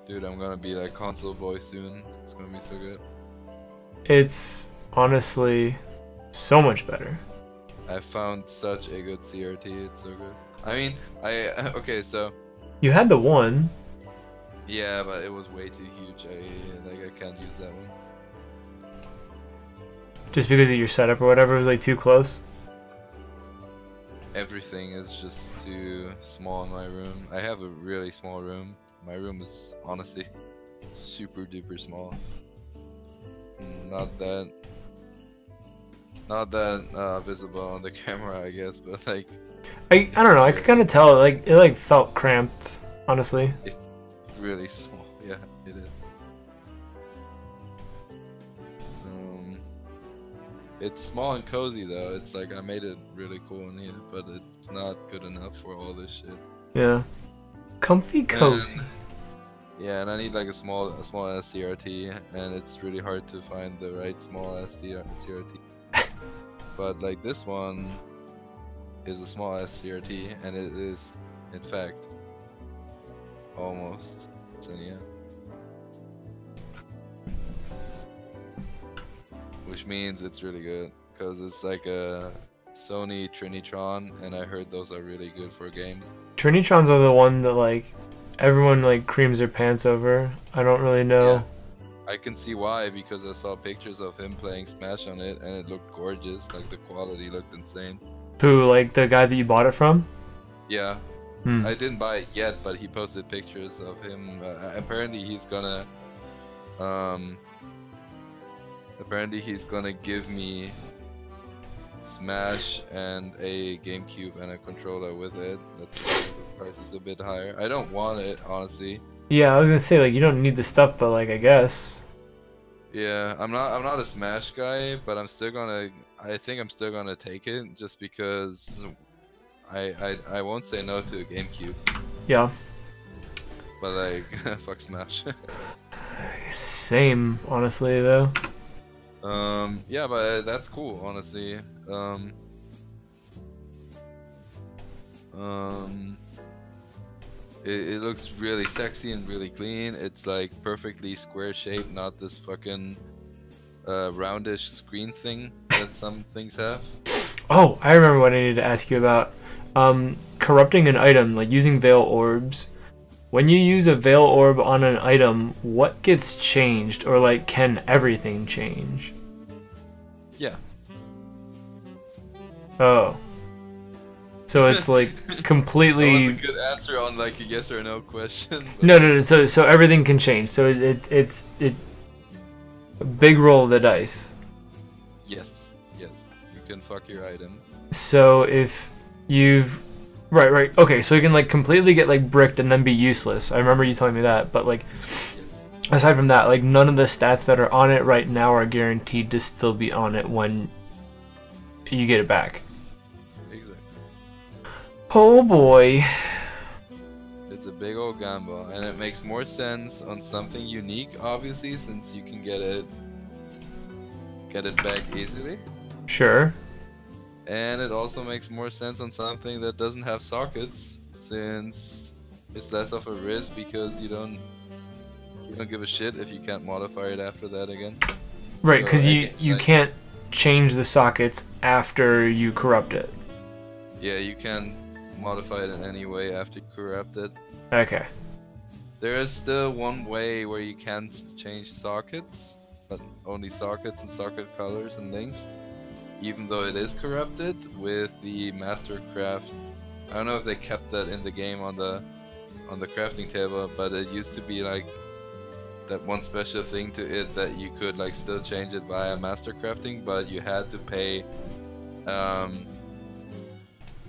Dude, I'm gonna be like console boy soon. It's gonna be so good. It's honestly so much better. I found such a good CRT. It's so good. I mean, okay, so You had the one. yeah, but it was way too huge. I can't use that one. Just because of your setup or whatever, it was like too close. Everything is just too small in my room. I have a really small room. My room is honestly super duper small. Not that visible on the camera, I guess, but like I don't know. I could kind of tell. Like it felt cramped. Honestly. it's really small. Yeah, it is. It's small and cozy though. It's like I made it really cool in here, but it's not good enough for all this shit. Yeah. Comfy, cozy. Yeah, and I need like a small SCRT, and it's really hard to find the right small SCRT. But like this one is a small SCRT, and it is, in fact, almost. So yeah. Which means it's really good, because it's like a Sony Trinitron, and I heard those are really good for games. Trinitrons are the one that like everyone like creams their pants over. I don't really know. Yeah. I can see why, because I saw pictures of him playing Smash on it, and it looked gorgeous. Like the quality looked insane. Who, like the guy that you bought it from? Yeah. Hmm. I didn't buy it yet, but he posted pictures of him. Apparently he's gonna give me Smash and a GameCube and a controller with it. That's why the price is a bit higher. I don't want it, honestly. Yeah, I was gonna say like you don't need the stuff, but like I guess. Yeah, I'm not a Smash guy, but I think I'm still gonna take it, just because I won't say no to a GameCube. Yeah. But like fuck Smash. Same, honestly though. Yeah, but that's cool, honestly. It looks really sexy and really clean. It's like perfectly square shaped, not this fucking roundish screen thing that some things have. Oh, I remember what I needed to ask you about. Corrupting an item, like using Veil Orbs. When you use a Veil Orb on an item, what gets changed? Or like, can everything change? Yeah. Oh. So it's like completely... That was a good answer on like a yes or no question. No. So everything can change. So it's a big roll of the dice. Yes. You can fuck your item. So if you've... Right. Okay, so you can like completely get like bricked and then be useless. I remember you telling me that, but like... Aside from that, like none of the stats that are on it right now are guaranteed to still be on it when you get it back. Exactly. Oh boy. It's a big old gamble, and it makes more sense on something unique, obviously, since you can get it back easily. Sure. And it also makes more sense on something that doesn't have sockets, since it's less of a risk because you don't give a shit if you can't modify it after that again. Right, So, because you can't change the sockets after you corrupt it. Yeah, you can modify it in any way after you corrupt it. Okay. There is still one way where you can't change sockets, but only sockets and socket colors and links, even though it is corrupted with the Mastercraft. I don't know if they kept that in the game on the crafting table, but it used to be like that one special thing to it that you could like still change it via Mastercrafting, but you had to pay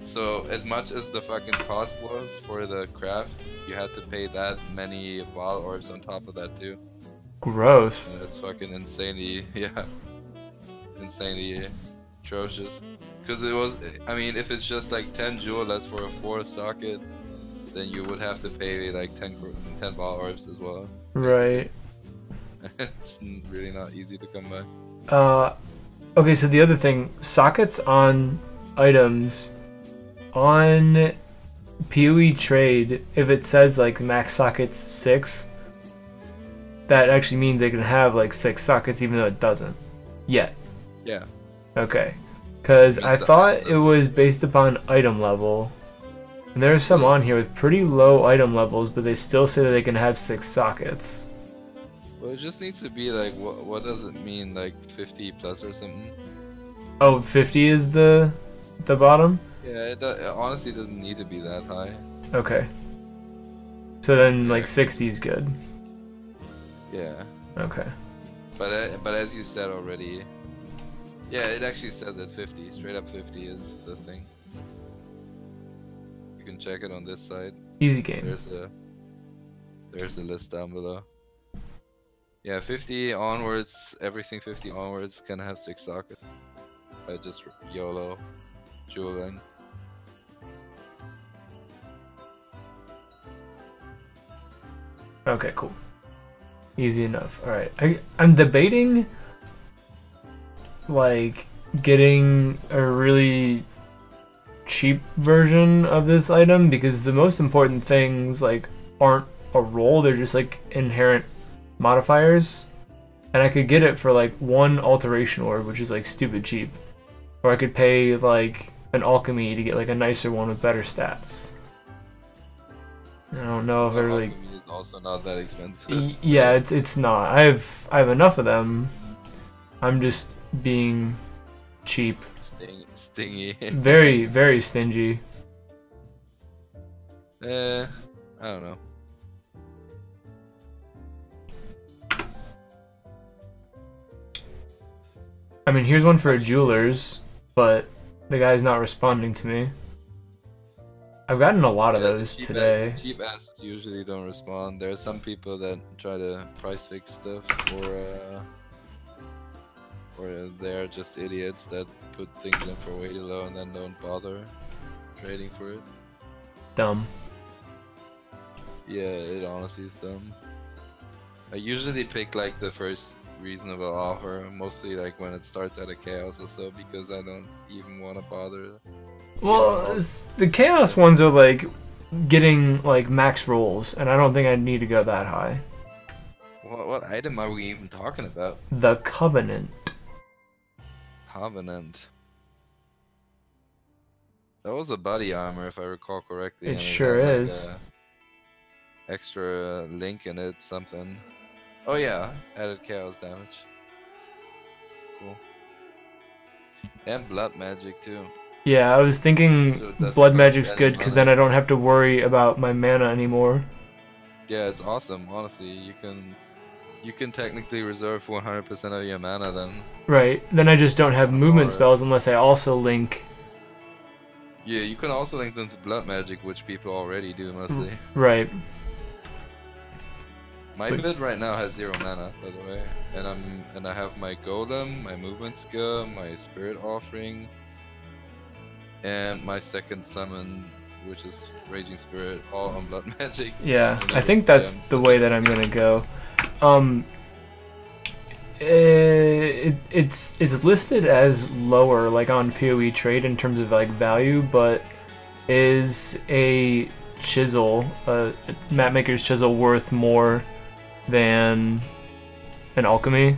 so as much as the fucking cost was for the craft, you had to pay that many Vaal Orbs on top of that too. Gross. And it's fucking insanely, yeah, insanely atrocious. Because it was, I mean, if it's just like 10 jewel less for a 4 socket, then you would have to pay like 10 Vaal Orbs as well. Right. It's really not easy to come by. Okay, so the other thing, sockets on items on PoE trade, if it says like max sockets 6, that actually means they can have like 6 sockets even though it doesn't yet. Yeah. Okay. Because I the thought item it was based upon item level. And there's some on here with pretty low item levels, but they still say that they can have 6 sockets. Well, it just needs to be like, what does it mean? Like 50 plus or something? Oh, 50 is the bottom? Yeah, it honestly doesn't need to be that high. Okay. So then Yeah. like 60 is good. Yeah. Okay. But as you said already, yeah, it actually says at 50. Straight up 50 is the thing. You can check it on this side. Easy game. There's a list down below. Yeah, 50 onwards, everything 50 onwards can have 6 sockets. Just YOLO, Julian. Okay, cool. Easy enough. Alright. I'm debating like getting a really cheap version of this item because the most important things like aren't a roll, they're just like inherent modifiers. And I could get it for like 1 alteration orb, which is like stupid cheap. Or I could pay like an alchemy to get like a nicer one with better stats. I don't know if I really. Alchemy is also not that expensive. Yeah, it's not. I have enough of them. I'm just being cheap. Stingy. Very, very stingy. I don't know. I mean, here's one for a jeweler's, but the guy's not responding to me. I've gotten a lot of those today. Cheap asses usually don't respond. There are some people that try to price fix stuff, or they're just idiots that put things in for way too low and then don't bother trading for it. Dumb. Yeah, it honestly is dumb. I usually pick like the first reasonable offer, mostly like when it starts at a chaos or so, because I don't even want to bother. Well, the chaos ones are like getting like max rolls, and I don't think I need to go that high. What item are we even talking about? The Covenant. Covenant. That was a body armor, if I recall correctly. It sure had, is. Extra link in it, something. Oh yeah, added chaos damage. Cool. And blood magic too. Yeah, I was thinking So that's blood like magic's 10 good because mana. then I don't have to worry about my mana anymore. Yeah, it's awesome. Honestly, you can technically reserve 100% of your mana then. Right. Then I just don't have movement Or- spells unless I also link. Yeah, you can also link them to blood magic, which people already do mostly. Right. My But- bid right now has 0 mana, by the way, and I have my golem, my movement skill, my spirit offering, and my second summon, which is raging spirit, all on blood magic. Yeah, And I think that's gems. the way that I'm gonna go. It's listed as lower, like on PoE trade in terms of like value, but is a chisel, a mapmaker's chisel, worth more than an alchemy?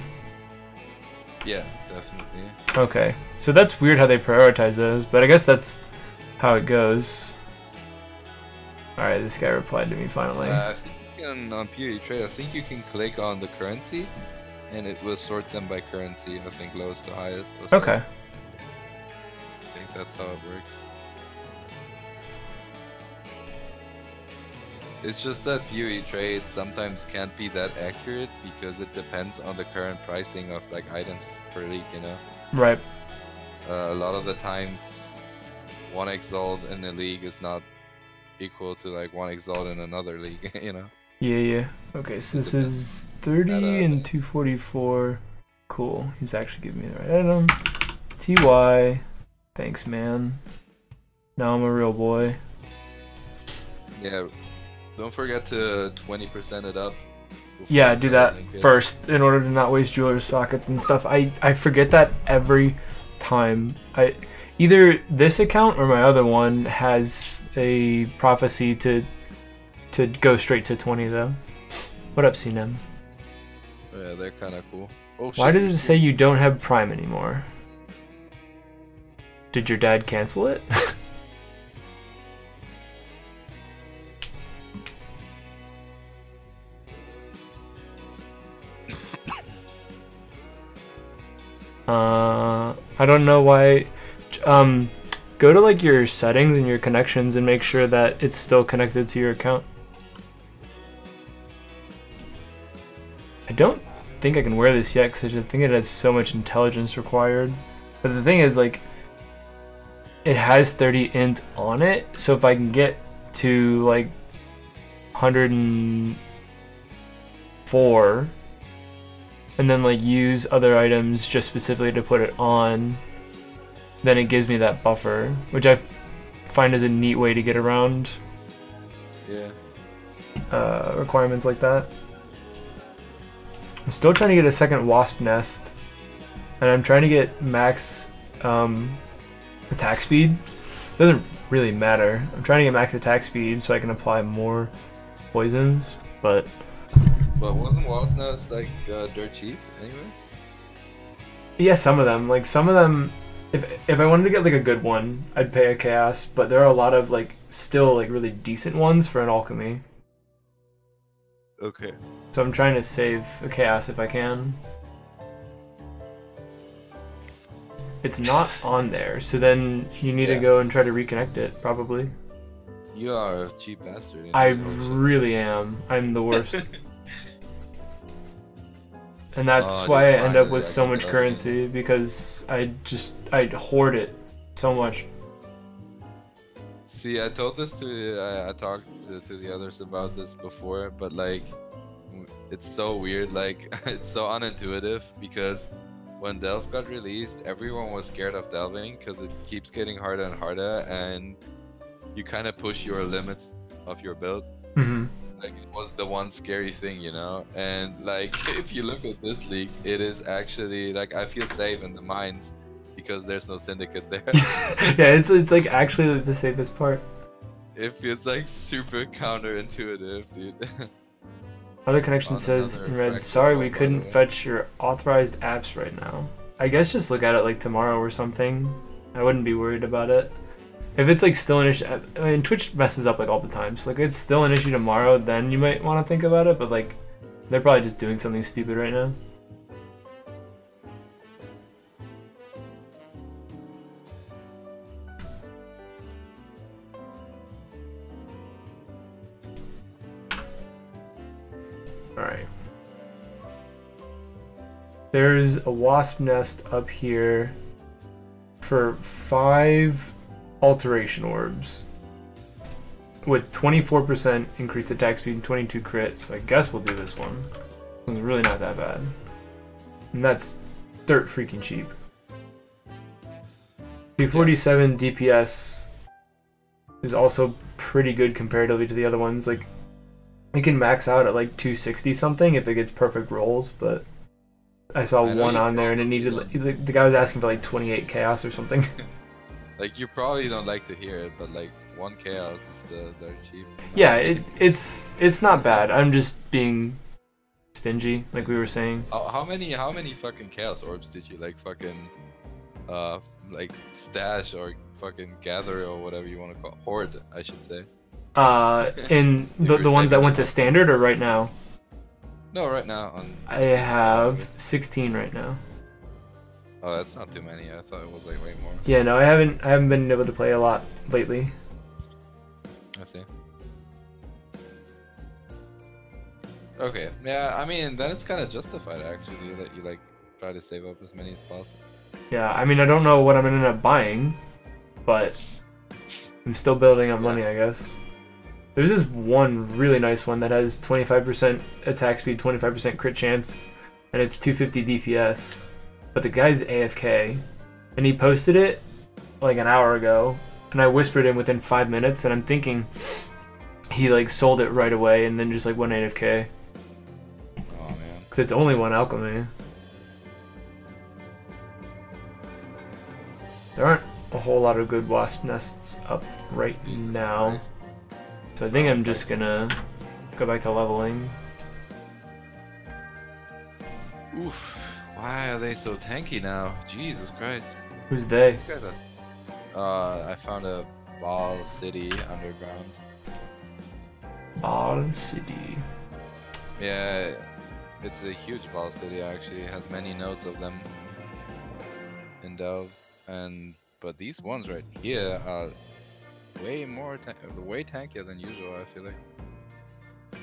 Yeah, definitely. Okay, so that's weird how they prioritize those, but I guess that's how it goes. Alright, this guy replied to me finally. I think on PoE Trade, I think you can click on the currency, and it will sort them by currency. I think lowest to highest. Or something. Okay. I think that's how it works. It's just that PoE Trade sometimes can't be that accurate because it depends on the current pricing of like items per league. You know. Right. A lot of the times, 1 exalt in a league is not equal to like 1 exalt in another league. You know. Yeah. Okay, so this is 30 and 244. Cool. He's actually giving me the right item. TY. Thanks, man. Now I'm a real boy. Yeah. Don't forget to 20% it up. Yeah, do that link it. first in order to not waste jeweler's sockets and stuff. I forget that every time. Either this account or my other one has a prophecy to go straight to 20 though. What up, CNM? Yeah, they're kind of cool. Oh, Why shit, does it say you don't have Prime anymore? Did your dad cancel it? I don't know why. Go to like your settings and your connections and make sure that it's still connected to your account. I don't think I can wear this yet because I think it has so much intelligence required. But the thing is, like, it has 30 int on it, so if I can get to like 104 and then like use other items just specifically to put it on, then it gives me that buffer, which I find is a neat way to get around requirements like that. I'm still trying to get a second wasp nest, and I'm trying to get max attack speed. It doesn't really matter. I'm trying to get max attack speed so I can apply more poisons, but wasn't Wasp Nest like dirt cheap anyways? yeah, some of them. Like some of them, if I wanted to get like a good one, I'd pay a chaos, but there are a lot of like still like really decent ones for an alchemy. Okay. So I'm trying to save a chaos if I can. It's not on there, so then you need to go and try to reconnect it, probably. You are a cheap bastard. I really am. I'm the worst. And that's why I end up with so much currency, because I hoard it so much. See, I told this to I talked to the others about this before, but like it's so weird, like it's so unintuitive, because when Delve got released, everyone was scared of delving because it keeps getting harder and harder, and you kind of push your limits of your build. Mm-hmm. Like it was the one scary thing, you know. And like if you look at this league, it is actually like I feel safe in the mines because there's no syndicate there. Yeah, it's like actually the safest part. It feels like super counterintuitive, dude. Other connection says in red, sorry we couldn't fetch your authorized apps right now. I guess just look at it like tomorrow or something. I wouldn't be worried about it. If it's like still an issue, I mean Twitch messes up like all the time, so like if it's still an issue tomorrow, then you might want to think about it, but like they're probably just doing something stupid right now. Alright. There's a wasp nest up here for 5 alteration orbs with 24% increased attack speed and 22 crit, so I guess we'll do this one. It's really not that bad. And that's dirt freaking cheap. 247 DPS is also pretty good comparatively to the other ones. Like, it can max out at like 260 something if it gets perfect rolls, but I saw one on there and it needed, like, the guy was asking for like 28 chaos or something. Like you probably don't like to hear it, but like 1 chaos is still dirt cheap. Yeah, it's not bad. I'm just being stingy, like we were saying. How many fucking chaos orbs did you like fucking like stash or fucking gather or whatever you want to call it? Hoard, I should say. In the ones that went to standard or right now? No, right now on. I have 16 right now. Oh, that's not too many. I thought it was like way more. Yeah, no, I haven't been able to play a lot lately. I see. Okay, yeah, I mean then it's kind of justified actually that you like try to save up as many as possible. Yeah, I mean I don't know what I'm gonna end up buying, but I'm still building up money, I guess. There's this one really nice one that has 25% attack speed, 25% crit chance, and it's 250 DPS. But the guy's AFK, and he posted it like an hour ago, and I whispered him within 5 minutes, and I'm thinking he like sold it right away and then just like went AFK. Oh man. Because it's only one alchemy. There aren't a whole lot of good wasp nests up right now. Christ. So I think I'm just gonna go back to leveling. Oof. Why are they so tanky now? Jesus Christ. Who's they? These guys are... I found a Ball City underground. Ball City. Yeah, it's a huge Ball City actually. It has many nodes of them in Delve. But these ones right here are way tankier than usual, I feel like.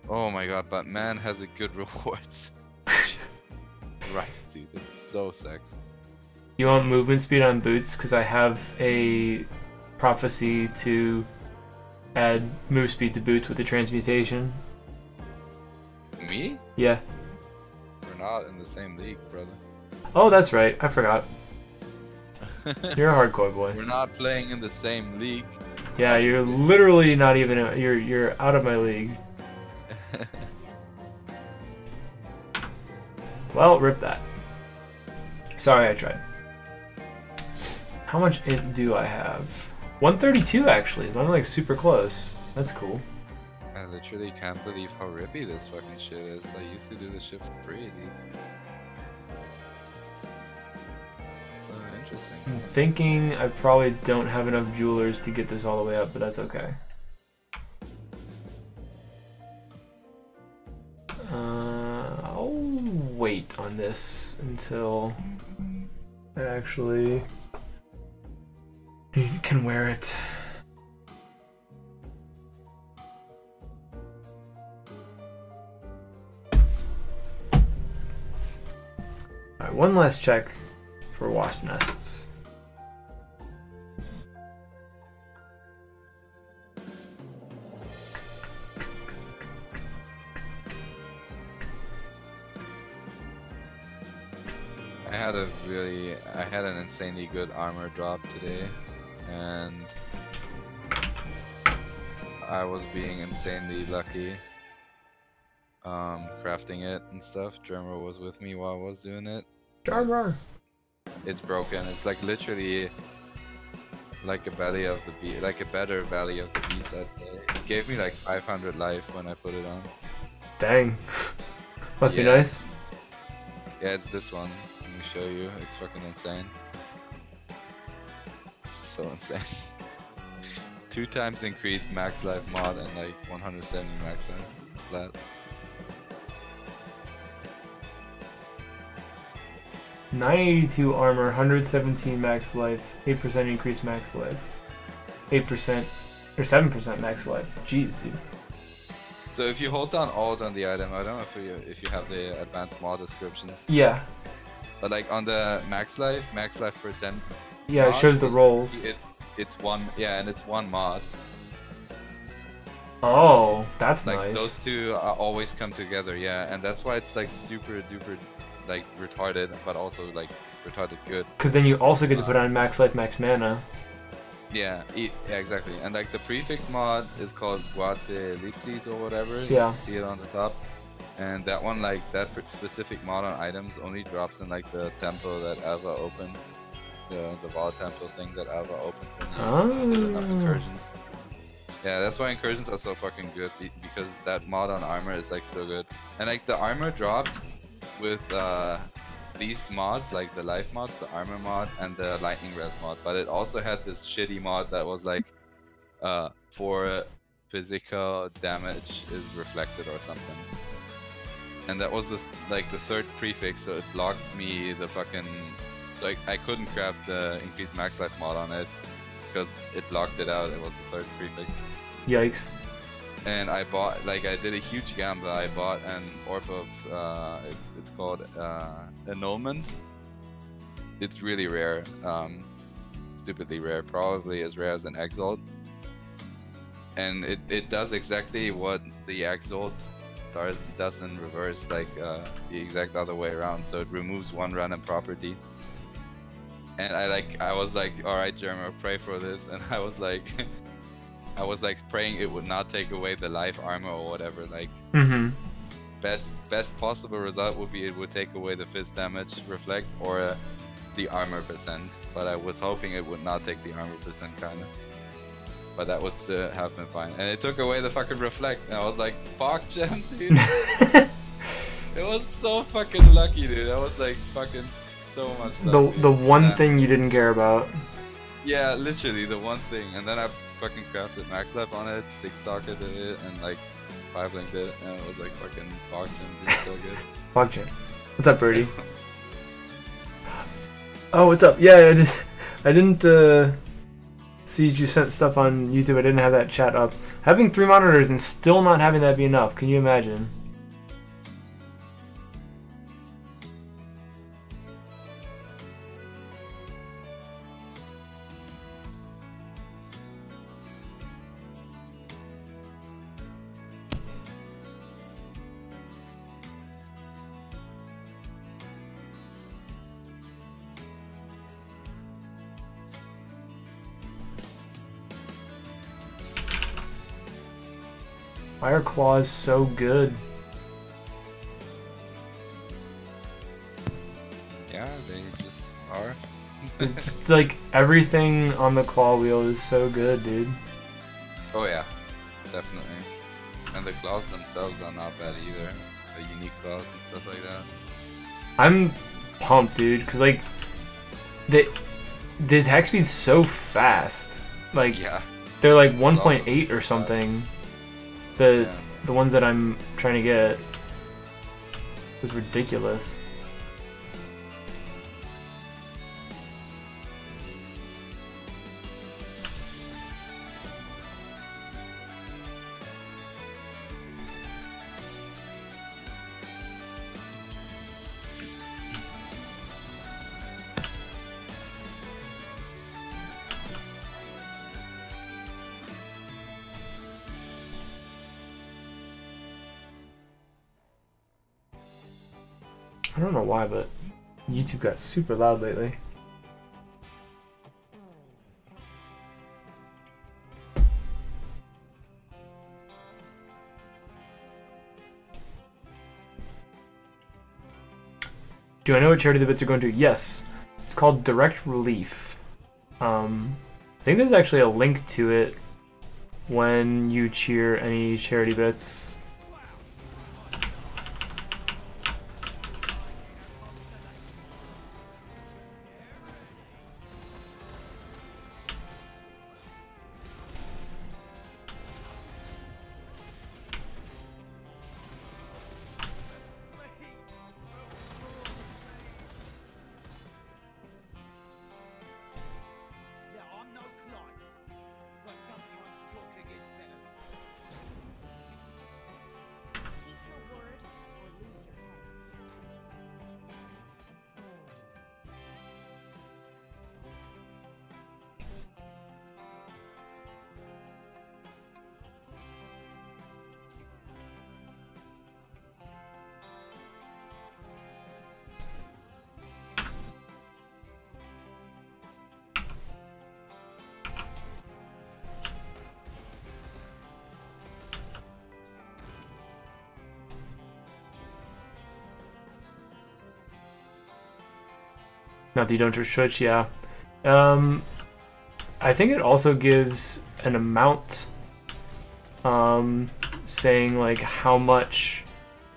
Oh my god, but man has a good rewards. Right, dude, it's so sexy. You want movement speed on boots? Because I have a prophecy to add move speed to boots with the transmutation. Me? Yeah. We're not in the same league, brother. Oh, that's right. I forgot. You're a hardcore boy. We're not playing in the same league. Yeah, you're literally not even. You're out of my league. Well, rip that. Sorry, I tried. How much int do I have? 132 actually. I'm like super close. That's cool. I literally can't believe how rippy this fucking shit is. I used to do this shit for free, dude. So interesting. I'm thinking I probably don't have enough jewelers to get this all the way up, but that's okay. I'll wait on this until I actually can wear it. Alright, one last check for wasp nests. I had an insanely good armor drop today, and I was being insanely lucky crafting it and stuff. Drummer was with me while I was doing it. Drummer! It's broken. It's like literally like a belly of the beast, like a better belly of the beast, I'd say. It gave me like 500 life when I put it on. Dang. Must be Yeah. nice. Yeah, it's this one. Let me show you. It's fucking insane. It's so insane. 2 times increased max life mod and like 170 max life flat. $982 armor, 117 max life, 8% increased max life, 8% or 7% max life. Jeez, dude. So if you hold down Alt on the item, I don't know if you have the advanced mod descriptions, Yeah, but like on the max life percent. yeah, it mod, shows the rolls. It's one, yeah, and it's one mod. Oh, that's Like nice. those two always come together, yeah, and that's why it's like super duper like retarded, but also like retarded good. Because then you also get to put on max life, max mana. Yeah, yeah, exactly. And like the prefix mod is called Guatelizis or whatever. Yeah. You can see it on the top. And that one, like that specific mod on items only drops in like the temple that Alva opens. The Vaal temple thing that Alva opens when you put enough incursions. Yeah, that's why incursions are so fucking good, because that mod on armor is like so good. And like the armor dropped with these mods, like the life mods, the armor mod, and the lightning res mod, but it also had this shitty mod that was like for physical damage is reflected or something, and that was the third prefix, so it blocked me the fucking, so I couldn't craft the increased max life mod on it because it blocked it out. It was the third prefix. Yikes. And I bought, like, I did a huge gamble. I bought an Orb of, it's called Annulment. It's really rare, stupidly rare, probably as rare as an Exalt. And it does exactly what the Exalt does in reverse, like the exact other way around. So it removes one random property. And I was like, alright, Jeremy, pray for this. And I was like... I was like praying it would not take away the life armor or whatever. Like, best possible result would be it would take away the fizz damage reflect or the armor percent. But I was hoping it would not take the armor percent, kind of. But that would still have been fine. And it took away the fucking reflect. And I was like, fuck, Gem, dude. It was so fucking lucky, dude. That was like fucking so much lucky. The one thing you didn't care about. Yeah, literally the one thing. And then I fucking crafted max life on it, 6 socketed it, and like 5 linked it, and it was like fucking PogChamp, dude, so good. PogChamp. What's up, Birdie? Oh, what's up? Yeah, I didn't see you sent stuff on YouTube. I didn't have that chat up. Having 3 monitors and still not having that be enough. Can you imagine? Fire Claw is so good. Yeah, they just are. It's like everything on the claw wheel is so good, dude. Oh yeah, definitely. And the claws themselves are not bad either. The unique claws and stuff like that. I'm pumped, dude, because like the attack speed's so fast. Like Yeah. they're like 1.8 or something. The ones that I'm trying to get is ridiculous. I don't know why, but YouTube got super loud lately. Do I know what charity the bits are going to? Yes. It's called Direct Relief. I think there's actually a link to it when you cheer any charity bits. Not that you don't trust Twitch, yeah. I think it also gives an amount saying like how much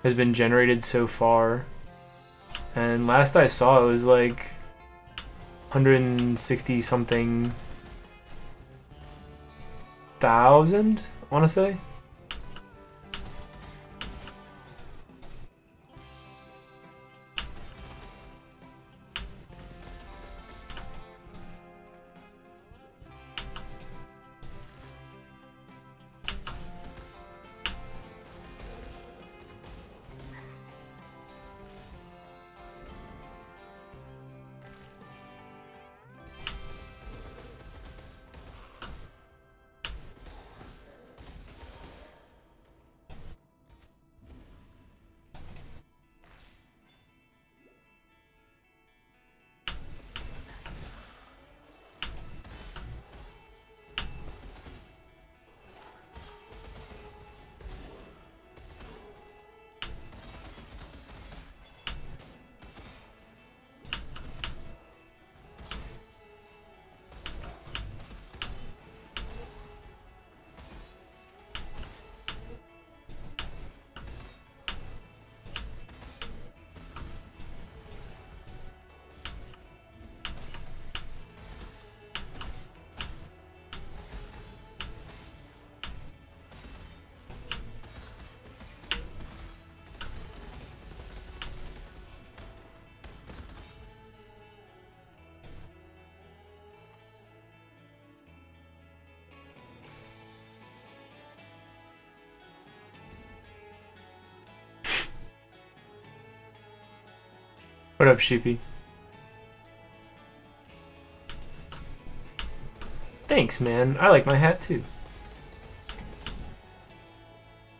has been generated so far. And last I saw it was like 160 something thousand, I want to say. What up, Sheepy? Thanks, man. I like my hat too.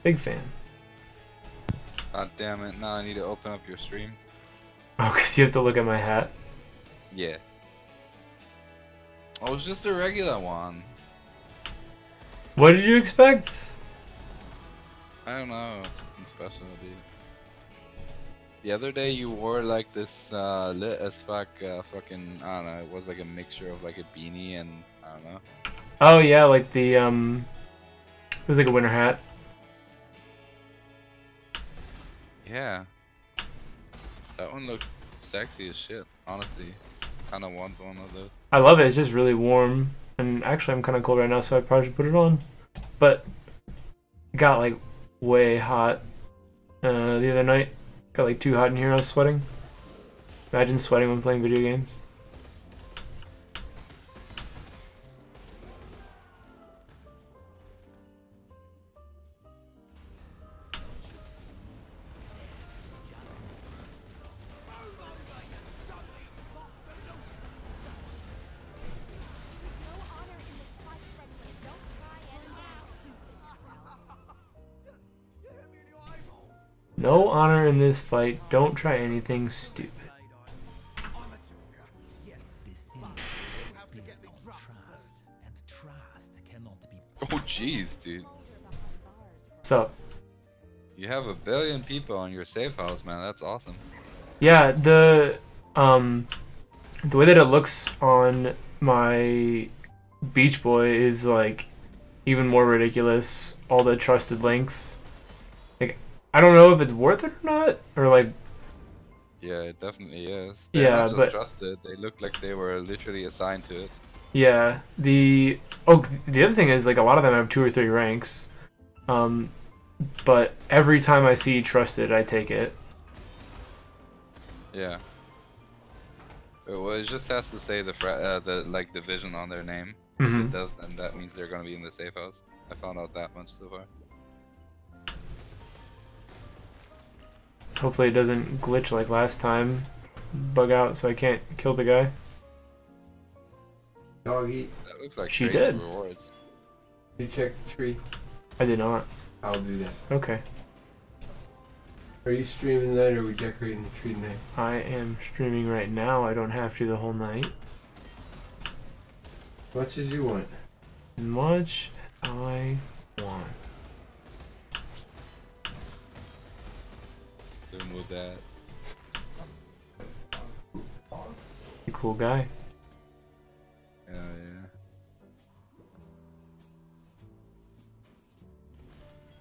Big fan. God damn it! Now I need to open up your stream. Oh, because you have to look at my hat. Yeah. Oh, it's just a regular one. What did you expect? I don't know. Something special, dude. The other day you wore like this lit as fuck fucking, I don't know, it was like a mixture of like a beanie and I don't know. Oh yeah, like the it was like a winter hat. Yeah. That one looked sexy as shit, honestly. Kinda want one of those. I love it. It's just really warm, and actually I'm kind of cold right now, so I probably should put it on. But it got like way hot the other night. Got like too hot in here. I was sweating. Imagine sweating when playing video games. No honor in this fight. Don't try anything stupid. Oh jeez, dude. So You have 1 billion people on your safe house, man. That's awesome. yeah, the way that it looks on my Beach Boy is like even more ridiculous. All the trusted links. Like I don't know if it's worth it or not, or like Yeah, it definitely is. They're yeah, not just but trusted. They look like they were literally assigned to it. yeah, the other thing is like a lot of them have 2 or 3 ranks, but every time I see trusted, I take it. Yeah. Well, it just has to say the like division on their name. If Mhm. it does, then that means they're gonna be in the safe house. I found out that much so far. Hopefully it doesn't glitch like last time, bug out so I can't kill the guy. Doggy, That looks like She crazy did. rewards. you check the tree. I did not. I'll do that. Okay. Are you streaming tonight or are we decorating the tree tonight? I am streaming right now. I don't have to the whole night. Much as you want. Much I want. Doing with that. You cool guy. Yeah, yeah.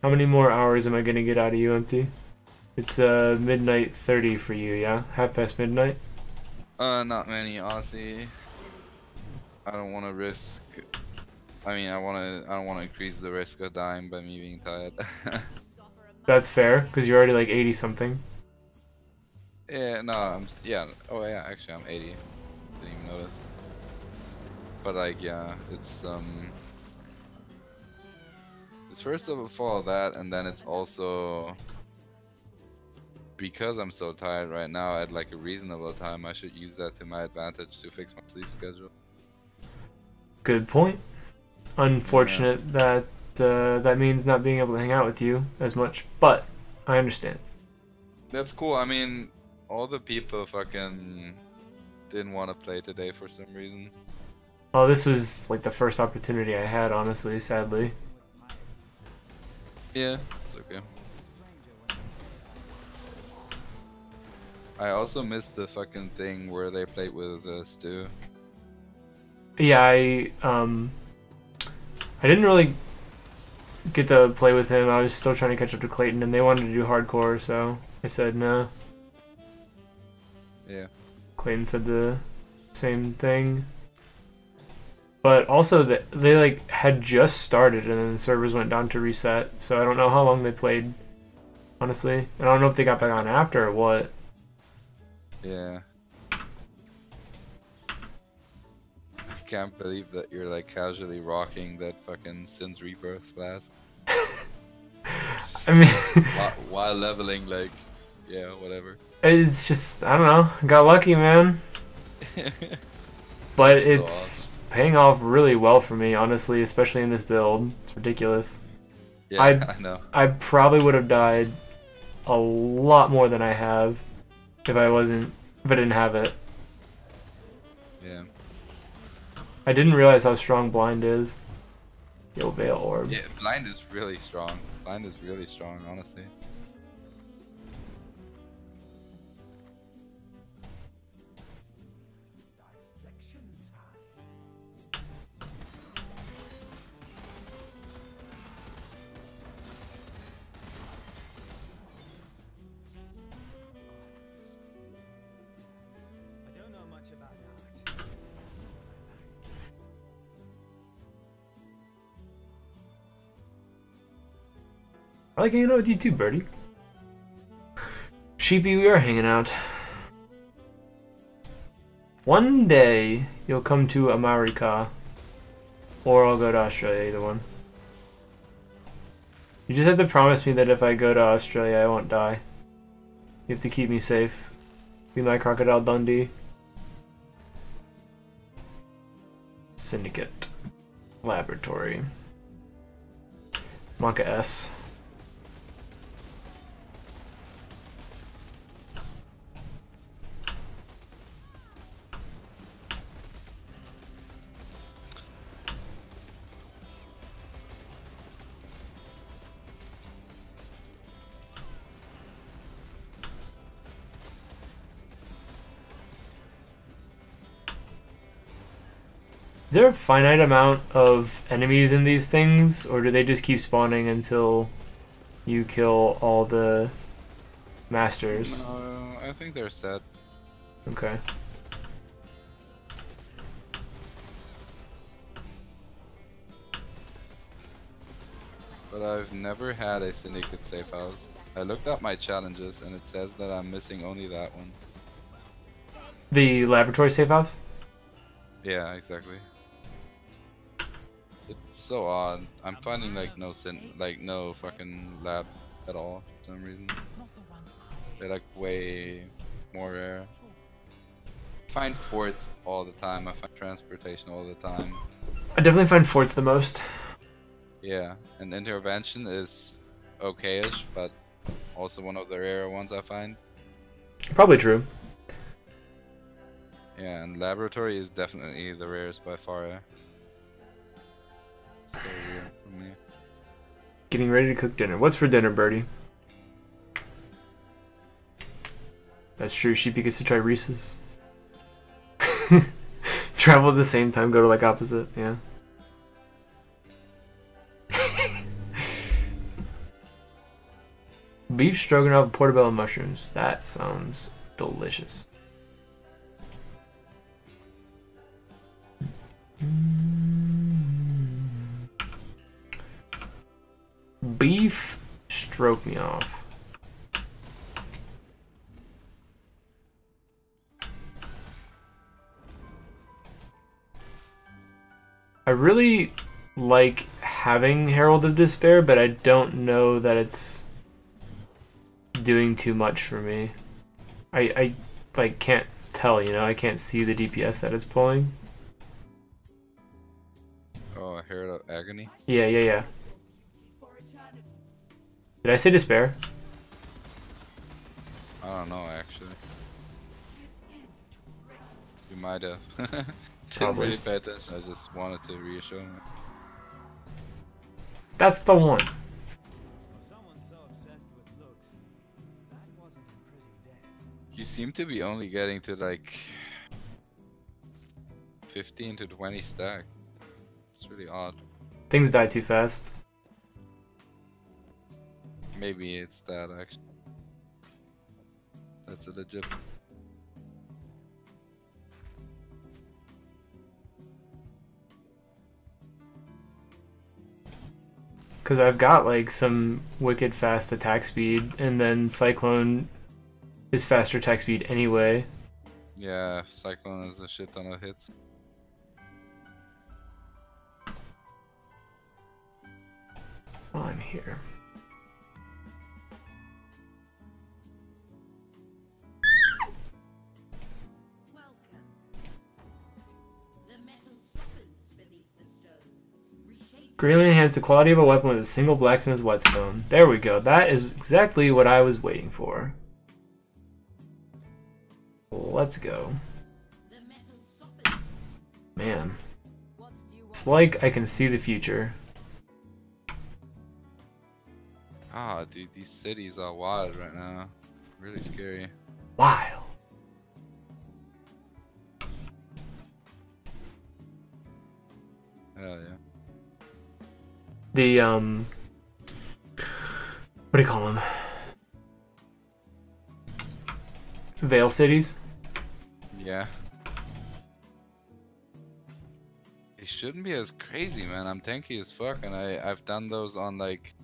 How many more hours am I gonna get out of you, MT? It's midnight 30 for you, yeah? Half past midnight? Not many, honestly. I don't want to risk. I mean, I don't want to increase the risk of dying by me being tired. That's fair, because you're already like 80 something. Yeah, no, yeah. Oh yeah, actually, I'm 80. Didn't even notice. But like, yeah, it's first of all that, and then it's also because I'm so tired right now at like a reasonable time. I should use that to my advantage to fix my sleep schedule. Good point. Unfortunate that that means not being able to hang out with you as much, but I understand. That's cool. I mean, all the people fucking didn't want to play today for some reason. Oh, this was like the first opportunity I had, honestly, sadly. Yeah, it's okay. I also missed the fucking thing where they played with Stu. Yeah, I didn't really get to play with him. I was still trying to catch up to Clayton, and they wanted to do hardcore, so I said no. Yeah. Clayton said the same thing. But also, they like had just started, and then the servers went down to reset, so I don't know how long they played, honestly. And I don't know if they got back on after or what. Yeah. I can't believe that you're like casually rocking that fucking Sin's Rebirth flask. I mean, while leveling like Yeah, whatever. It's just, I don't know, got lucky, man. But So it's paying off really well for me, honestly, especially in this build. It's ridiculous. yeah, I know. I probably would have died a lot more than I have if I didn't have it. Yeah. I didn't realize how strong blind is. Yo, Veil Orb. Yeah, blind is really strong. Blind is really strong, honestly. I don't know much about art. I like hanging out with you too, Birdie. Sheepy, we are hanging out. One day, you'll come to America. Or I'll go to Australia, either one. You just have to promise me that if I go to Australia, I won't die. You have to keep me safe. Be my Crocodile Dundee. Syndicate. Laboratory. Monka S. Is there a finite amount of enemies in these things, or do they just keep spawning until you kill all the masters? No, I think they're set. Okay. But I've never had a syndicate safe house. I looked up my challenges and it says that I'm missing only that one. The laboratory safe house? Yeah, exactly. It's so odd. I'm finding like no fucking lab at all for some reason. They're like way more rare. I find forts all the time. I find transportation all the time. I definitely find forts the most. Yeah, and intervention is okay-ish, but also one of the rare ones I find. Probably true. Yeah, and laboratory is definitely the rarest by far. Yeah. So weird for me. Getting ready to cook dinner. What's for dinner, Birdie? That's true. Sheepy gets to try Reese's. Travel at the same time, go to like opposite. Yeah. Beef stroganoff with portobello mushrooms. That sounds delicious. Beef stroke me off. I really like having Herald of Despair, but I don't know that it's doing too much for me. I like can't tell, you know, I can't see the DPS that it's pulling. Oh, Herald of Agony? Yeah. Did I say Despair? I don't know actually. You might have. Didn't Probably. really pay attention, I just wanted to reassure me. That's the one. For someone so obsessed with looks, that wasn't a pretty day. You seem to be only getting to like 15 to 20 stack. It's really odd. Things die too fast. Maybe it's that actually. That's a legit. Because I've got like some wicked fast attack speed, and then Cyclone is faster attack speed anyway. Yeah, Cyclone has a shit ton of hits. While I'm here. Greatly enhance the quality of a weapon with a single blacksmith's whetstone. There we go. That is exactly what I was waiting for. Let's go. Man. It's like I can see the future. Ah, dude, these cities are wild right now. Really scary. Wild. Hell yeah. The, what do you call them? Veil cities? Yeah. They shouldn't be as crazy, man. I'm tanky as fuck, and I've done those on like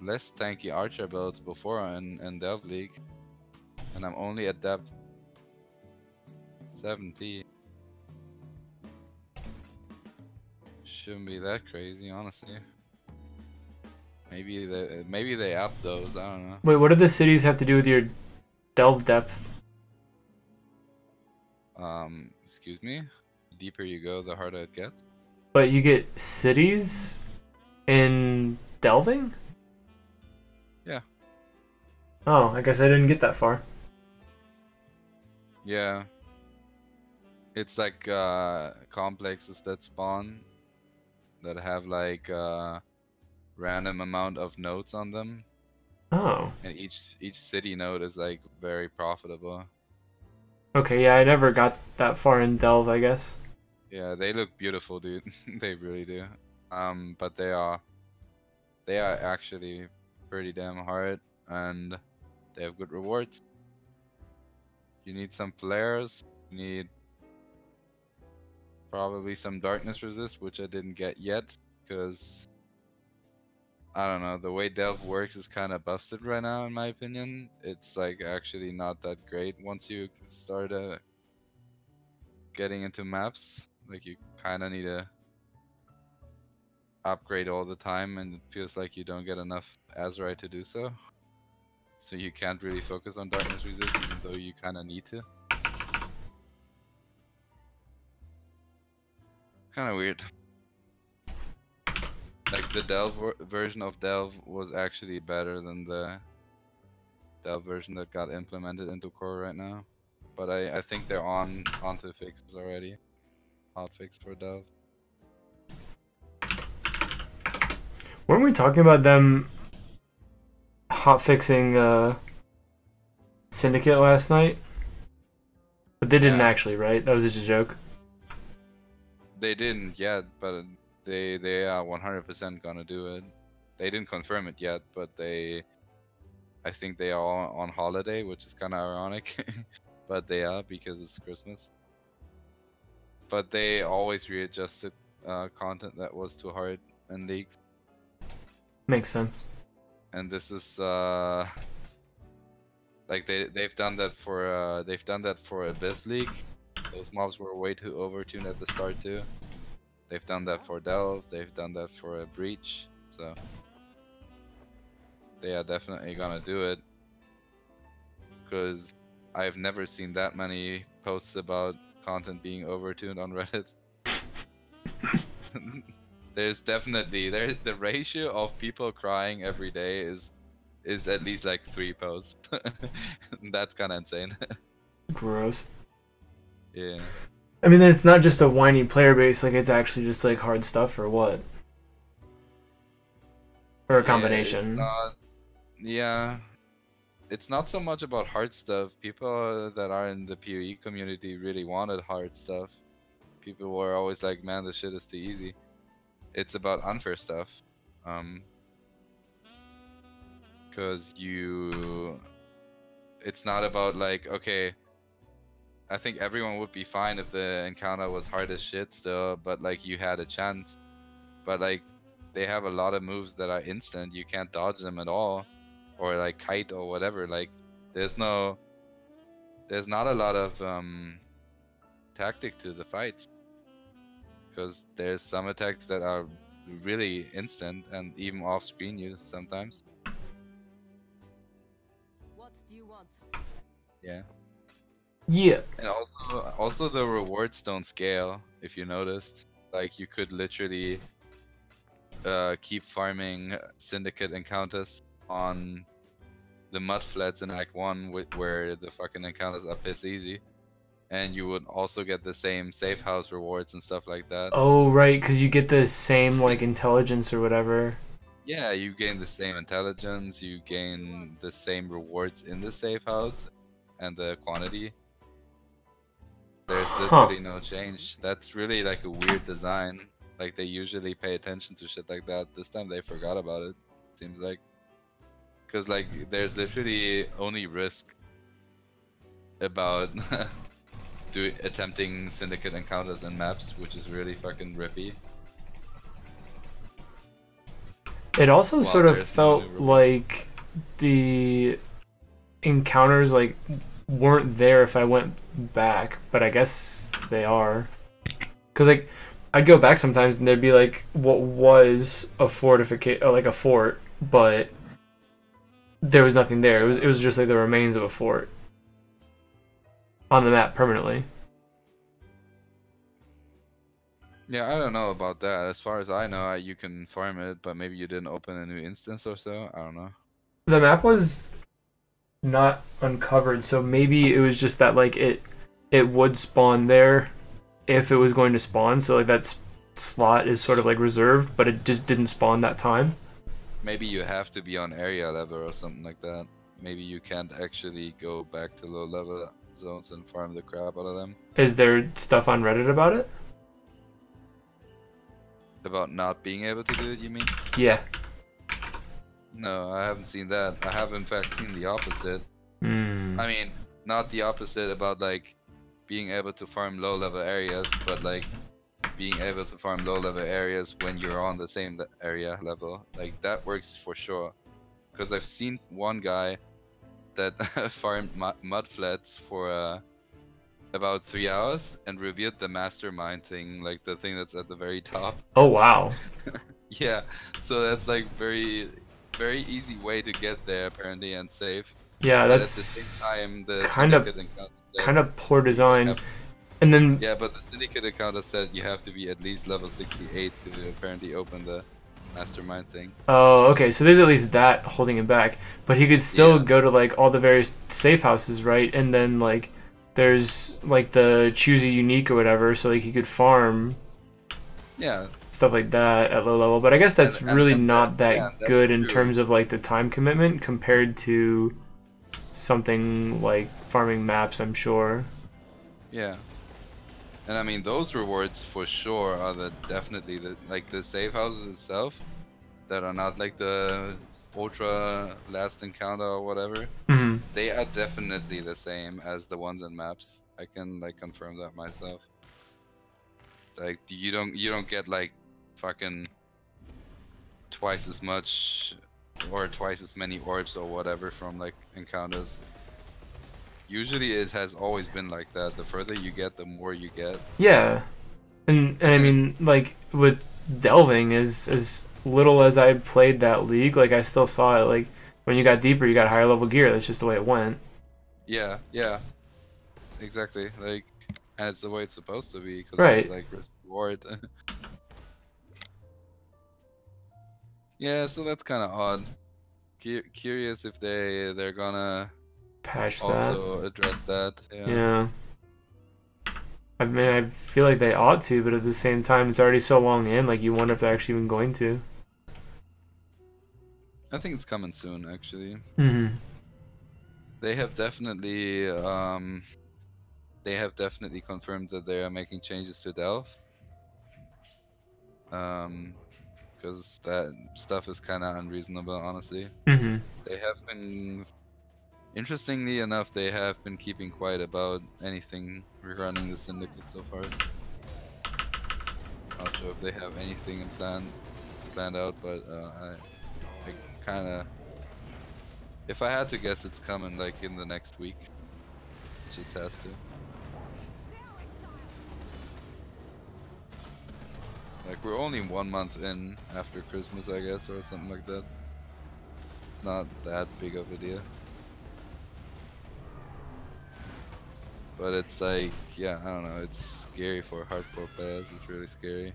less tanky archer builds before in Delve League, and I'm only at depth 70. Shouldn't be that crazy, honestly. Maybe they up those. I don't know. Wait, what do the cities have to do with your delve depth? Excuse me. The deeper you go, the harder it gets. But you get cities in delving? Yeah. Oh, I guess I didn't get that far. Yeah. It's like complexes that spawn that have like random amount of nodes on them, Oh. and each city node is like very profitable. Okay, yeah, I never got that far in delve, I guess. Yeah, they look beautiful, dude. They really do. But they are actually pretty damn hard, and they have good rewards. You need some flares. You need probably some darkness resist, which I didn't get yet, because I don't know, the way Delve works is kind of busted right now, in my opinion. It's like actually not that great once you start getting into maps. Like you kind of need to upgrade all the time, and it feels like you don't get enough Azerite to do so. So you can't really focus on darkness resist, even though you kind of need to. Kind of weird. Like the Delve version of Delve was actually better than the Delve version that got implemented into core right now. But I think they're onto fixes already. Hot fix for Delve. Weren't we talking about them hot fixing Syndicate last night? But they didn't Yeah. actually, right? That was just a joke. They didn't yet, but they are 100% gonna do it. They didn't confirm it yet, but I think they are on holiday, which is kind of ironic. But they are, because it's Christmas. But they always readjusted content that was too hard in leagues. Makes sense. And this is like they've done that for Abyss League. Those mobs were way too overtuned at the start too. They've done that for Delve. They've done that for a Breach. So they are definitely gonna do it. Because I've never seen that many posts about content being overtuned on Reddit. There's the ratio of people crying every day is at least like 3 posts. That's kind of insane. Gross. Yeah. I mean, it's not just a whiny player base, like it's actually just like hard stuff, or what? Or a combination. Yeah. It's not so much about hard stuff. People that are in the PoE community really wanted hard stuff. People were always like, man, this shit is too easy. It's about unfair stuff. Because it's not about like, okay, I think everyone would be fine if the encounter was hard as shit still, but like you had a chance. But like they have a lot of moves that are instant. You can't dodge them at all, or like kite or whatever. Like there's not a lot of tactic to the fights, because there's some attacks that are really instant and even off screen you sometimes. What do you want? Yeah. Yeah. And also the rewards don't scale, if you noticed. Like you could literally keep farming Syndicate encounters on the mud flats in Act 1, where the fucking encounters are piss easy. And you would also get the same safe house rewards and stuff like that. Oh, right, because you get the same, like, intelligence or whatever. Yeah, you gain the same intelligence, you gain the same rewards in the safe house, and the quantity. There's literally no change. That's really like a weird design. Like, they usually pay attention to shit like that. This time they forgot about it, seems like. Because, like, there's literally only risk about attempting Syndicate encounters and maps, which is really fucking rippy. It also Well, sort of there's felt no like the encounters like weren't there if I went back, but I guess they are. Cause like I'd go back sometimes and there'd be like what was a fortification, like a fort, but there was nothing there. It was just like the remains of a fort on the map permanently. Yeah, I don't know about that. As far as I know, you can farm it, but maybe you didn't open a new instance or so. I don't know. The map was not uncovered, so maybe it was just that like it would spawn there if it was going to spawn. So like that slot is sort of like reserved, but it just didn't spawn that time. Maybe you have to be on area level or something like that. Maybe you can't actually go back to low level zones and farm the crap out of them. Is there stuff on Reddit about it? About not being able to do it, you mean? Yeah. No, I haven't seen that. I have in fact seen the opposite. Hmm. I mean, not the opposite about like being able to farm low level areas, but like being able to farm low level areas when you're on the same area level. Like that works for sure. Because I've seen one guy that farmed mud flats for about 3 hours and revealed the mastermind thing, like the thing that's at the very top. Oh wow. Yeah, so that's like very easy way to get there apparently and safe. Yeah, But that's at the same time, the kind of Syndicate encounter said kind of poor design. have- And then Yeah, but the Syndicate encounter said you have to be at least level 68 to apparently open the mastermind thing. oh, okay, so there's at least that holding him back. But he could still Yeah. go to like all the various safe houses, right? And then like there's like the choose a unique or whatever, so like he could farm Yeah, stuff like that at low level. But I guess that's And- really and not that yeah, that's good in true. terms of like the time commitment compared to something like farming maps, I'm sure. yeah. And I mean, those rewards for sure are definitely like the safe houses itself that are not like the ultra last encounter or whatever. Hmm. They are definitely the same as the ones in maps. I can like confirm that myself. Like you don't get like fucking twice as much or twice as many orbs or whatever from like encounters. Usually it has always been like that. The further you get, the more you get. Yeah, and I mean like with delving, as little as I played that league, like I still saw it. Like when you got deeper, you got higher level gear. That's just the way it went. Yeah, yeah, exactly. Like, and it's the way it's supposed to be because Right. it's like risk reward. Yeah, so that's kind of odd. Curious if they're gonna Patch that. also address that. Yeah. Yeah. I mean, I feel like they ought to, but at the same time, it's already so long in. Like you wonder if they're actually even going to. I think it's coming soon. Actually, Hmm. they have definitely confirmed that they are making changes to Delve. Because that stuff is kind of unreasonable, honestly. Hmm. They have been, interestingly enough, they have been keeping quiet about anything rerunning the Syndicate so far. Not sure if they have anything planned out, but I kind of, if I had to guess, it's coming like in the next week. It just has to. Like we're only 1 month in after Christmas, I guess, or something like that. It's not that big of a deal. But it's like, yeah, I don't know, it's scary for hardcore players, it's really scary.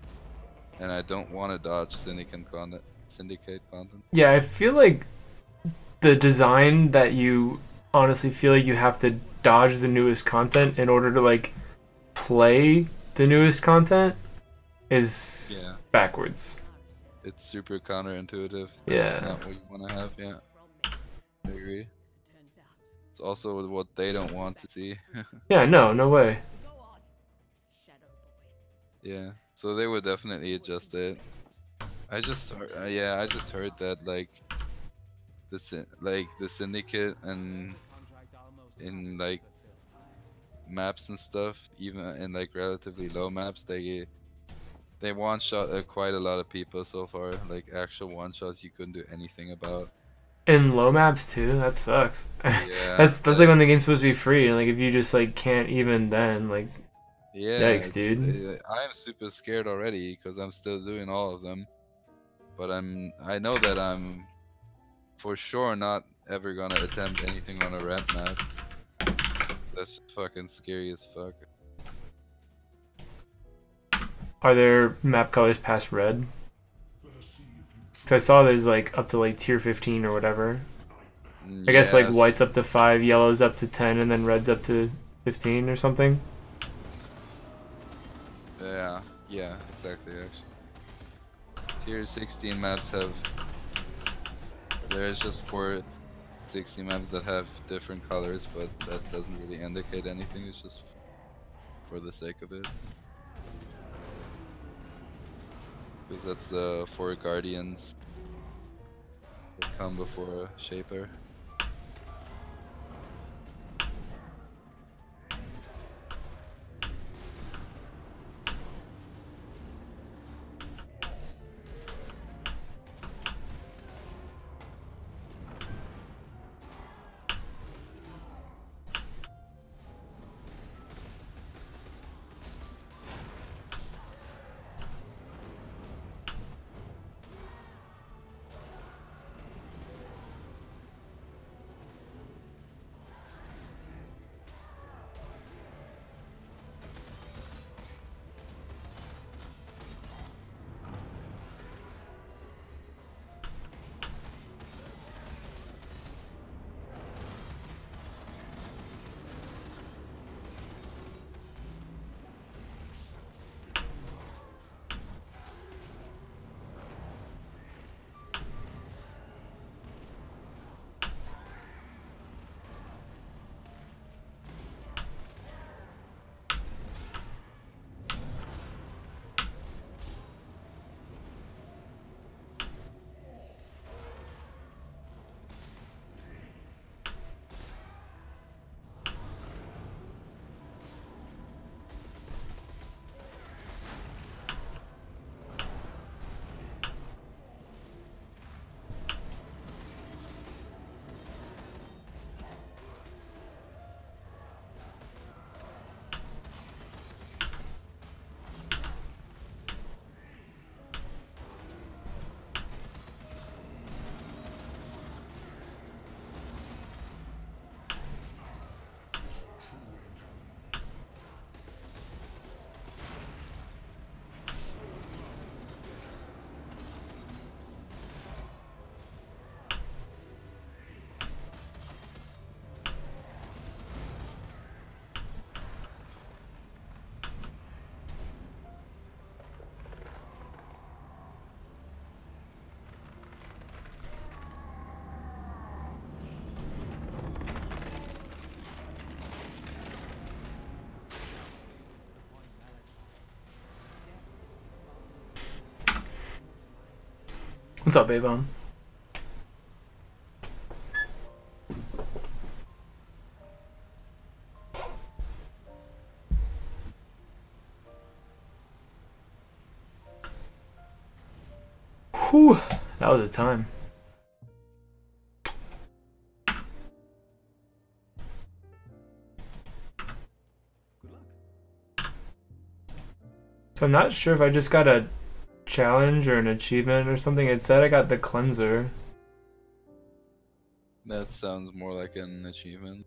and I don't want to dodge syndicate content. Syndicate content. Yeah, I feel like the design that you honestly feel like you have to dodge the newest content in order to like play the newest content is Yeah, backwards. it's super counterintuitive. Yeah. That's not what you want to have. Yeah, I agree. It's also what they don't want to see. Yeah, no way. Yeah, so they would definitely adjust it. I just heard, yeah, I just heard that like the syndicate and in like maps and stuff, even in like relatively low maps, they one shot quite a lot of people so far. Like actual one shots you couldn't do anything about. In low maps too, that sucks. Yeah, That's like when the game's supposed to be free, and like if you just like can't even then, like yeah. yikes, dude. I'm super scared already because I'm still doing all of them, but I know that I'm for sure not ever gonna attempt anything on a red map. That's fucking scary as fuck. Are there map colors past red? Cause I saw there's like up to like tier 15 or whatever. I guess like Yes. white's up to 5, yellow's up to 10, and then red's up to 15 or something. Yeah, exactly. Actually, tier 16 maps have. There's just 4 16 maps that have different colors, but that doesn't really indicate anything. It's just for the sake of it. Because that's the 4 guardians that come before Shaper. What's up, A-Bomb? Whew, that was a time. So I'm not sure if I just got a challenge or an achievement or something. It said I got the cleanser. That sounds more like an achievement.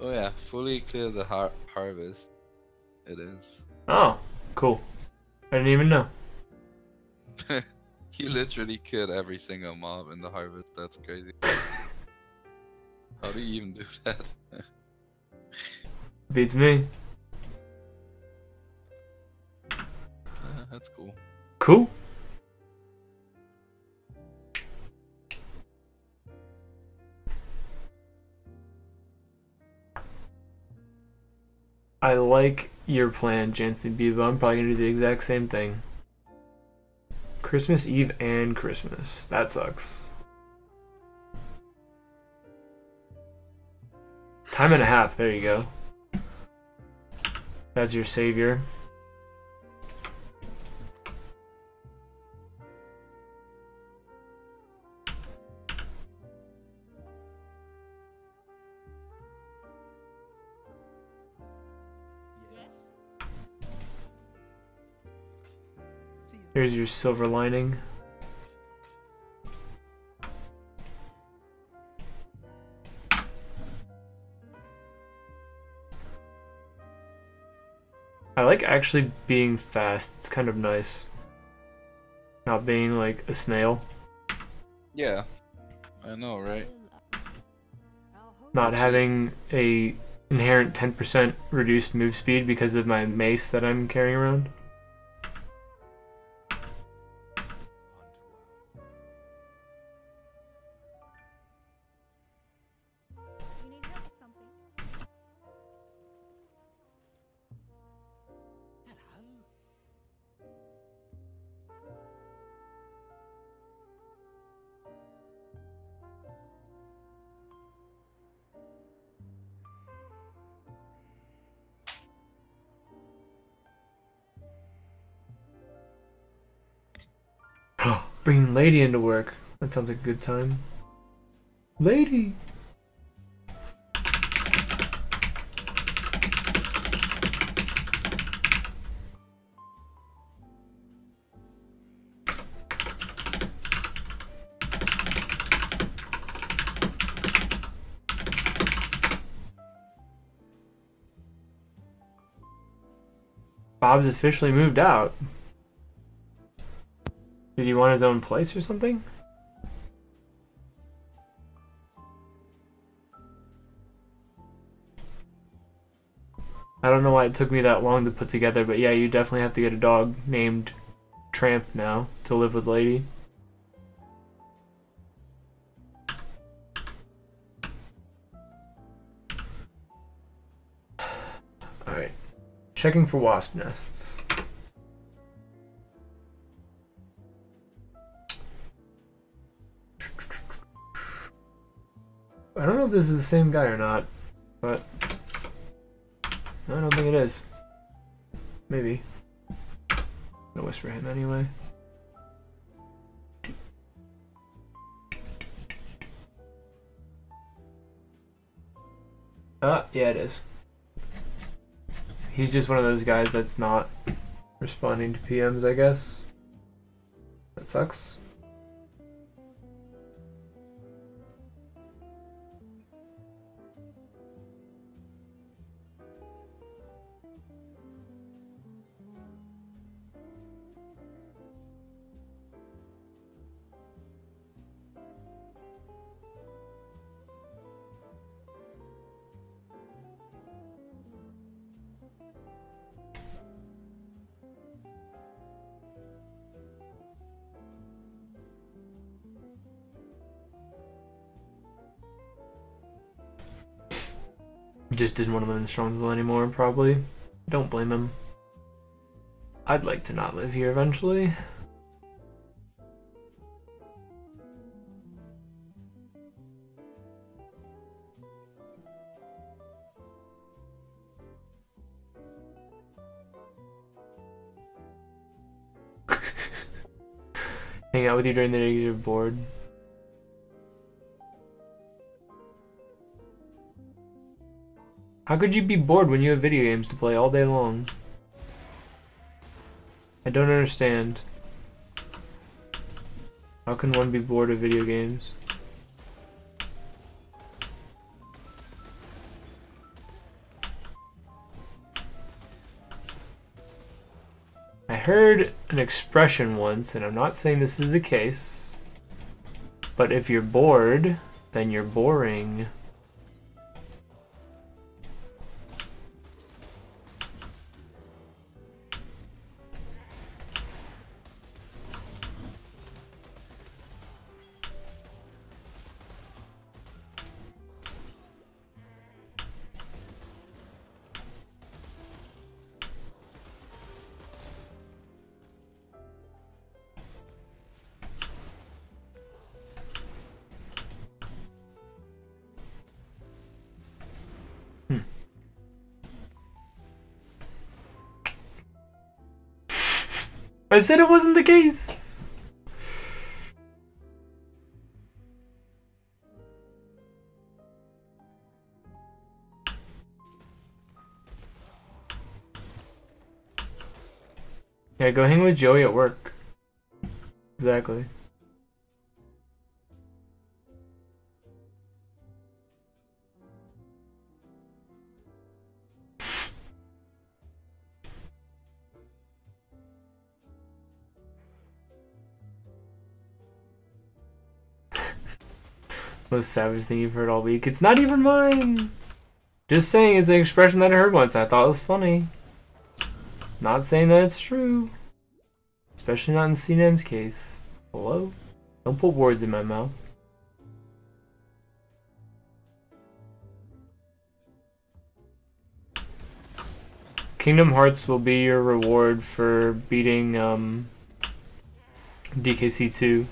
Oh yeah, fully clear the harvest. It is. Oh, cool. I didn't even know. You literally killed every single mob in the harvest. That's crazy. How do you even do that? Beats me. That's cool. Cool. I like your plan, Jansen Bevo. I'm probably gonna do the exact same thing. Christmas Eve and Christmas. That sucks. Time and a half. There you go. That's your savior. Yes. See you. Here's your silver lining. I like actually being fast. It's kind of nice. Not being like a snail. Yeah, I know, right? Not having a inherent 10% reduced move speed because of my mace that I'm carrying around. You need help with something? Hello. Bringing Lady into work. That sounds like a good time. Lady! Bob's officially moved out. Did he want his own place or something? I don't know why it took me that long to put together, but yeah, you definitely have to get a dog named Tramp now to live with Lady. Alright. Checking for wasp nests. I don't know if this is the same guy or not, but I don't think it is. Maybe. I'm gonna whisper him anyway. Yeah, it is. He's just one of those guys that's not responding to PMs, I guess. That sucks. Just didn't want to live in Strongsville anymore, probably. Don't blame him. I'd like to not live here eventually. Hang out with you during the day because you're bored. How could you be bored when you have video games to play all day long? I don't understand. How can one be bored of video games? I heard an expression once, and I'm not saying this is the case, but if you're bored, then you're boring. I said it wasn't the case. Yeah, go hang with Joey at work. Exactly. Most savage thing you've heard all week. It's not even mine. Just saying it's an expression that I heard once. I thought it was funny. Not saying that it's true. Especially not in CNM's case. Hello? Don't put words in my mouth. Kingdom Hearts will be your reward for beating DKC 2.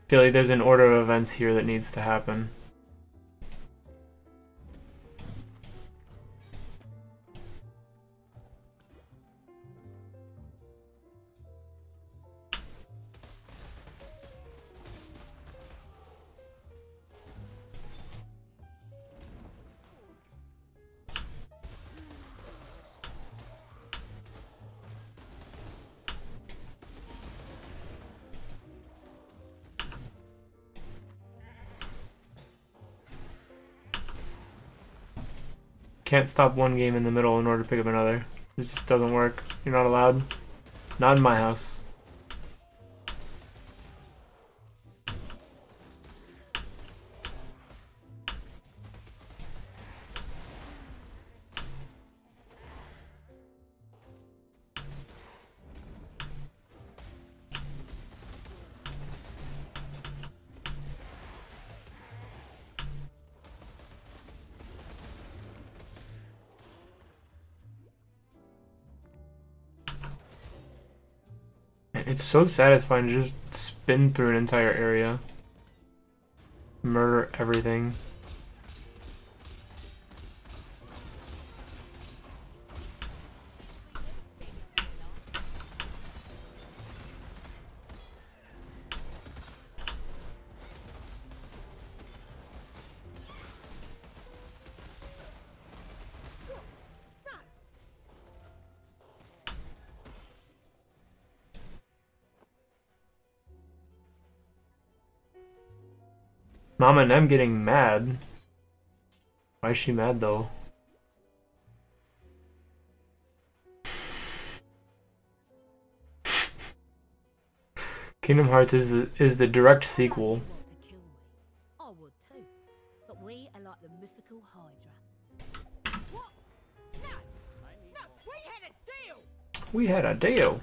I feel like there's an order of events here that needs to happen. Can't stop one game in the middle in order to pick up another. This just doesn't work. You're not allowed. Not in my house. It's so satisfying to just spin through an entire area. Murder everything. Mama and I'm getting mad. Why is she mad though? Kingdom Hearts is the direct sequel. Want to kill me? I would too. But we are like the mythical Hydra. What? No! No! We had a deal! We had a deal.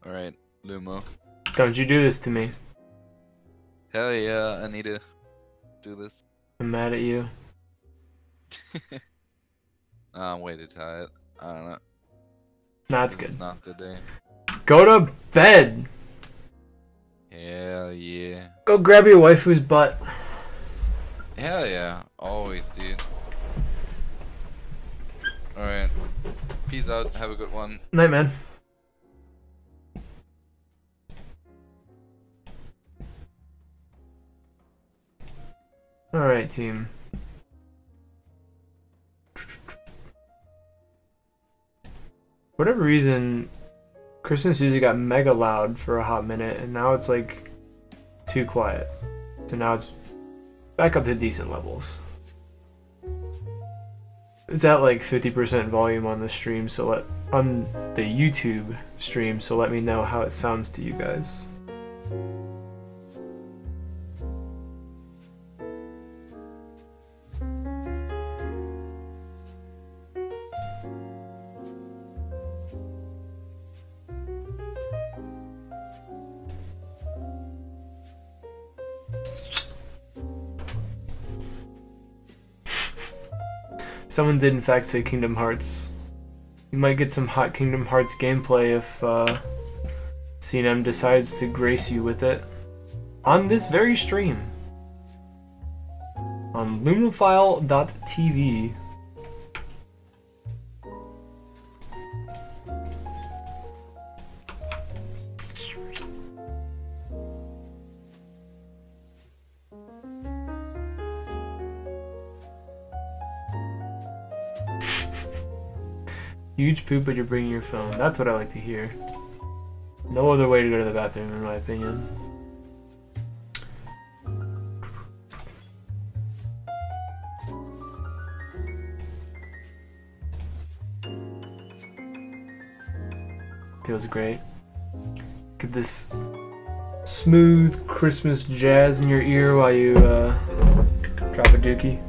Alright, Lumo. Don't you do this to me. Hell yeah, I need to do this. I'm mad at you. I'm way too tired. I don't know. Nah, it's This is good. not the day. Go to bed. Hell yeah. Go grab your waifu's butt. Hell yeah. Always, dude. Alright. Peace out. Have a good one. Night, man. Alright, team. For whatever reason, Christmas music got mega loud for a hot minute, and now it's like too quiet. So now it's back up to decent levels. It's at like 50% volume on the stream, so on the YouTube stream, so let me know how it sounds to you guys. Someone did in fact say Kingdom Hearts. You might get some hot Kingdom Hearts gameplay if CNM decides to grace you with it on this very stream on lumophile.tv. Huge poop, but you're bringing your phone. That's what I like to hear. No other way to go to the bathroom, in my opinion. Feels great. Get this smooth Christmas jazz in your ear while you drop a dookie.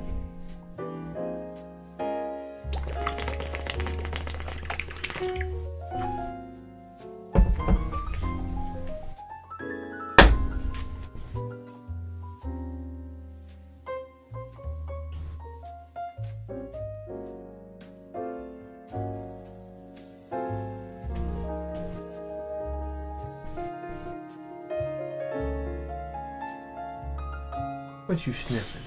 What you sniffing?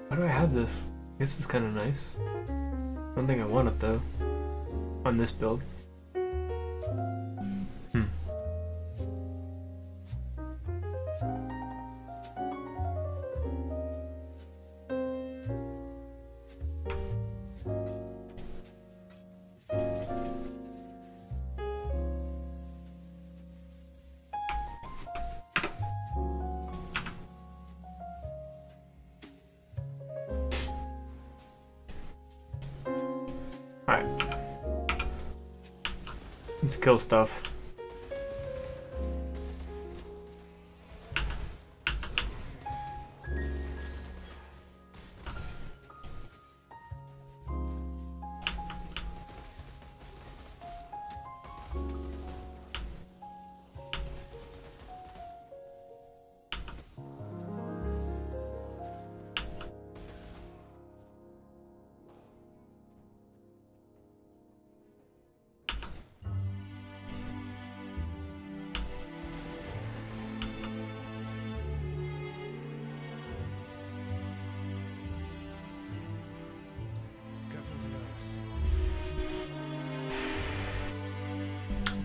Why do I have this? I guess it's kind of nice. I don't think I want it though. On this build. Alright. Let's kill stuff.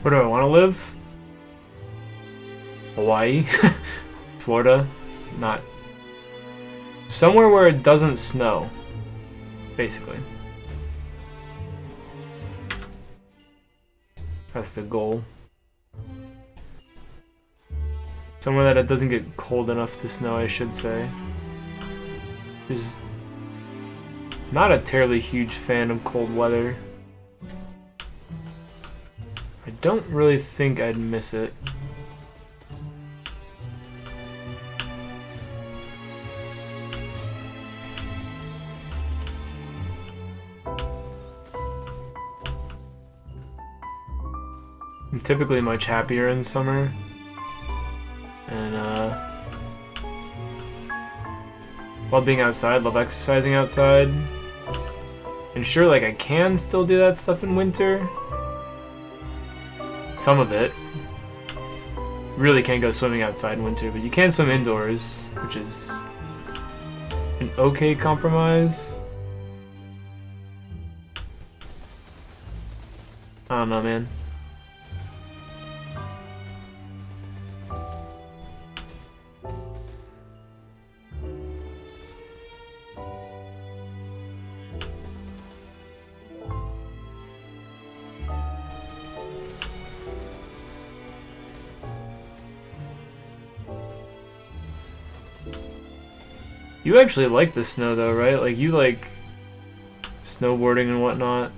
Where do I want to live? Hawaii? Florida? Not. Somewhere where it doesn't snow. Basically. That's the goal. Somewhere that it doesn't get cold enough to snow, I should say. Just not a terribly huge fan of cold weather. I don't really think I'd miss it. I'm typically much happier in summer. And while being outside, love exercising outside. And sure, like I can still do that stuff in winter. Some of it. Really can't go swimming outside in winter, but you can swim indoors, which is an okay compromise. I don't know, man. You actually like the snow though, right? Like you like snowboarding and whatnot.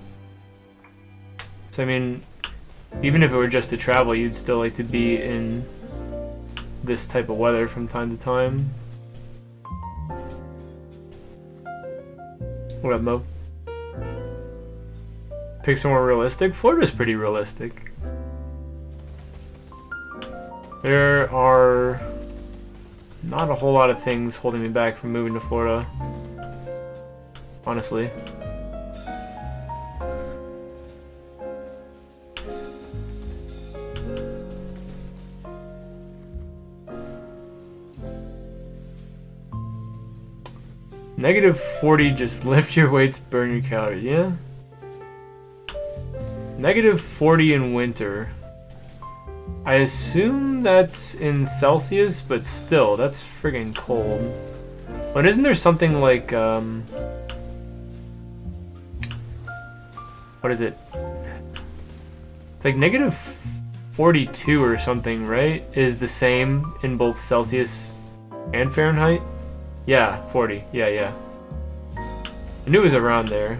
So I mean, even if it were just to travel, you'd still like to be in this type of weather from time to time. What up, Mo? Pick somewhere realistic? Florida's pretty realistic. There are not a whole lot of things holding me back from moving to Florida. Honestly. -40, just lift your weights, burn your calories. Yeah. -40 in winter. I assume that's in Celsius, but still, that's friggin' cold. But isn't there something like, what is it? It's like -42 or something, right? Is the same in both Celsius and Fahrenheit? Yeah, 40. Yeah. I knew it was around there.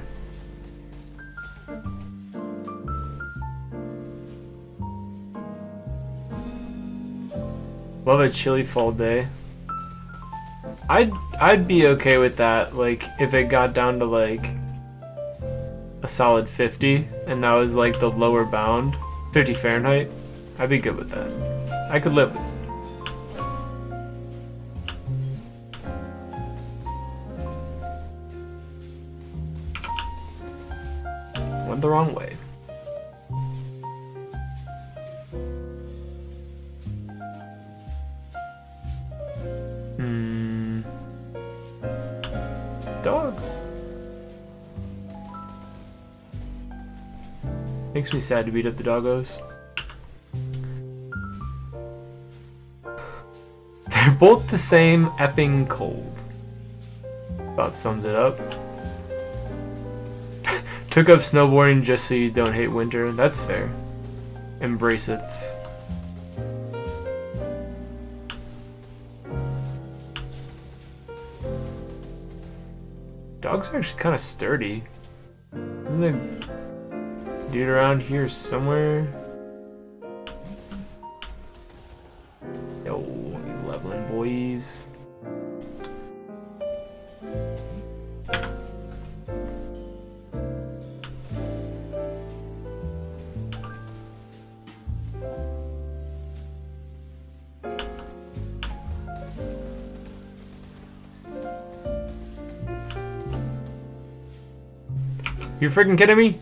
Love a chilly fall day. I'd be okay with that, like if it got down to like a solid 50 and that was like the lower bound, 50 Fahrenheit. I'd be good with that. I could live with it. Went the wrong way. Dogs. Makes me sad to beat up the doggos. They're both the same effing cold. About sums it up. Took up snowboarding just so you don't hate winter. That's fair. Embrace it. Dogs are actually kind of sturdy. Isn't there a dude around here somewhere? Yo, you leveling boys. You freaking kidding me?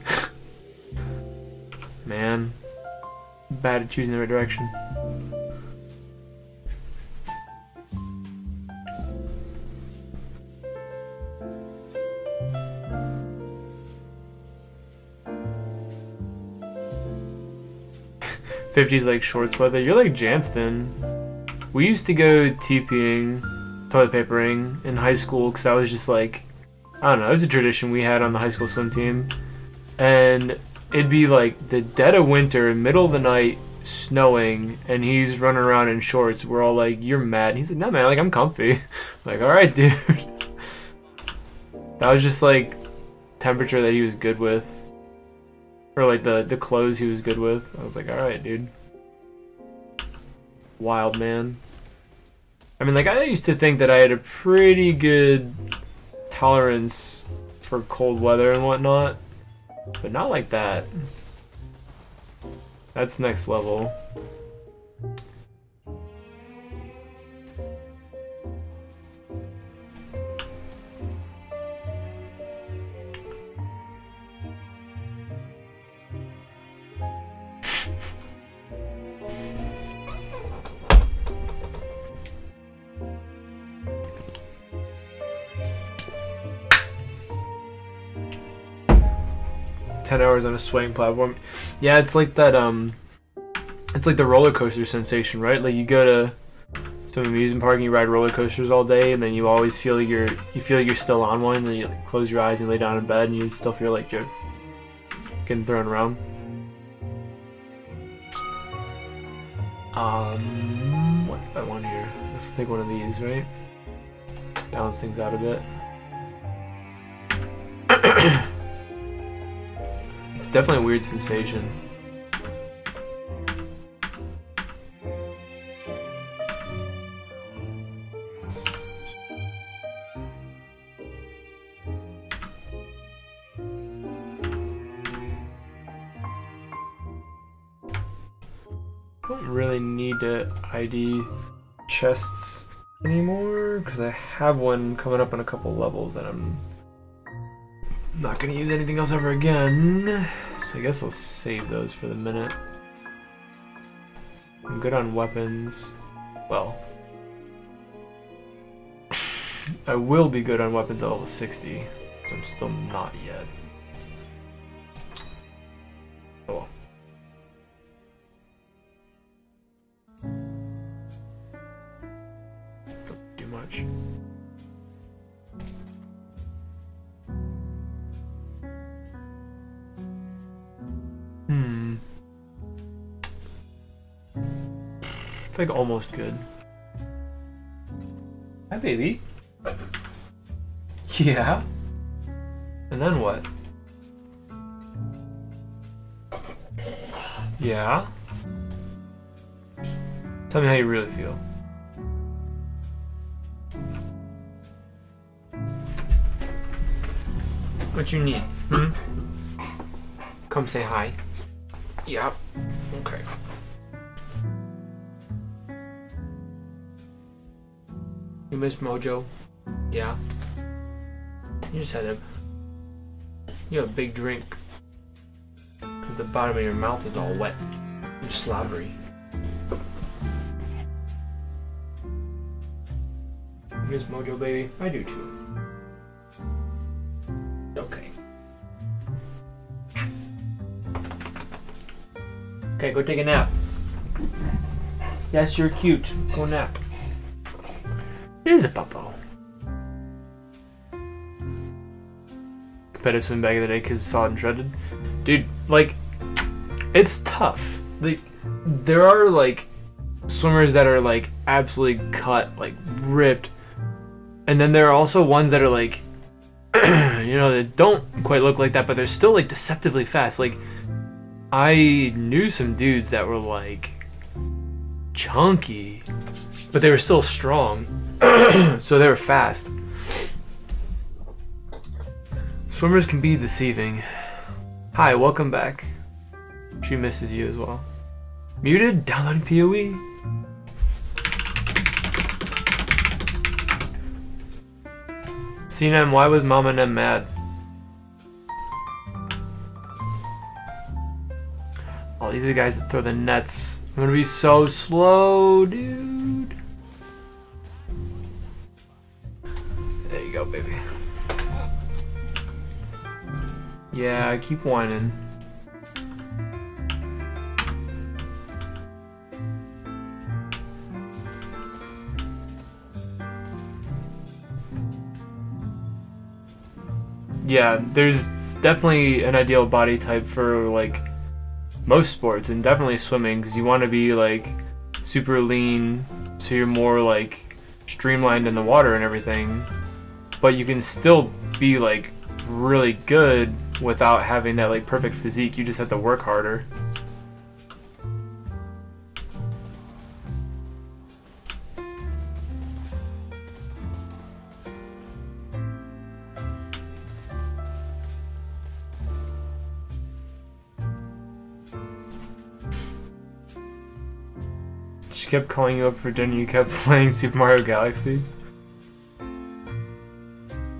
Man. Bad at choosing the right direction. '50s like shorts weather. You're like Janston. We used to go TPing, toilet papering in high school because that was just like, I don't know, it was a tradition we had on the high school swim team. And it'd be like the dead of winter, middle of the night, snowing, and he's running around in shorts. We're all like, you're mad. And he's like, no man, like I'm comfy. Like, alright dude. That was just like temperature that he was good with. Or like the clothes he was good with. I was like, alright dude. Wild man. I mean, like I used to think that I had a pretty good tolerance for cold weather and whatnot, but not like that. That's next level. $10 on a swaying platform. Yeah, it's like that. It's like the roller coaster sensation, right? Like you go to some amusement park and you ride roller coasters all day, and then you always feel like you're still on one. And then you like, close your eyes and lay down in bed, and you still feel like you're getting thrown around. What if I want here? Let's take one of these, right? Balance things out a bit. It's definitely a weird sensation. Don't really need to ID chests anymore because I have one coming up in a couple levels and I'm not gonna use anything else ever again. So I guess I'll save those for the minute. I'm good on weapons. Well, I will be good on weapons at level 60. So I'm still not yet. Oh well. Don't do much. It's like almost good. Hi, baby. Yeah. And then what? Yeah. Tell me how you really feel. What you need? Hmm? Come say hi. Yep. Okay. You miss Mojo? Yeah. You just had a big drink. Because the bottom of your mouth is all wet and slobbery. You miss Mojo, baby? I do too. Okay. Okay, go take a nap. Yes, you're cute. Go nap. It is a puppo. Competitive swim back in the day because saw it and shredded. Dude, like, it's tough. Like, there are, like, swimmers that are, like, absolutely cut, like, ripped. And then there are also ones that are, like, you know, that don't quite look like that, but they're still, like, deceptively fast. Like, I knew some dudes that were, like, chunky, but they were still strong. So they were fast. Swimmers can be deceiving. Hi, welcome back. She misses you as well. Muted? Downloading PoE? CNM, why was Mama Nem mad? Oh, these are the guys that throw the nets. I'm gonna be so slow, dude. There you go, baby. Yeah, keep whining. Yeah, there's definitely an ideal body type for like most sports and definitely swimming because you want to be like super lean so you're more like streamlined in the water and everything, but you can still be like really good without having that like perfect physique. You just have to work harder. She kept calling you up for dinner. You kept playing Super Mario Galaxy.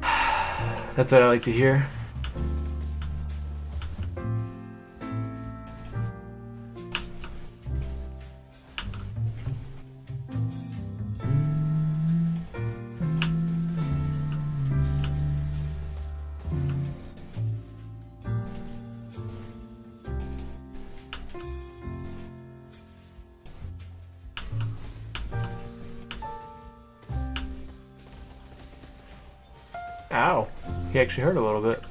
That's what I like to hear. Ow. He actually hurt a little bit.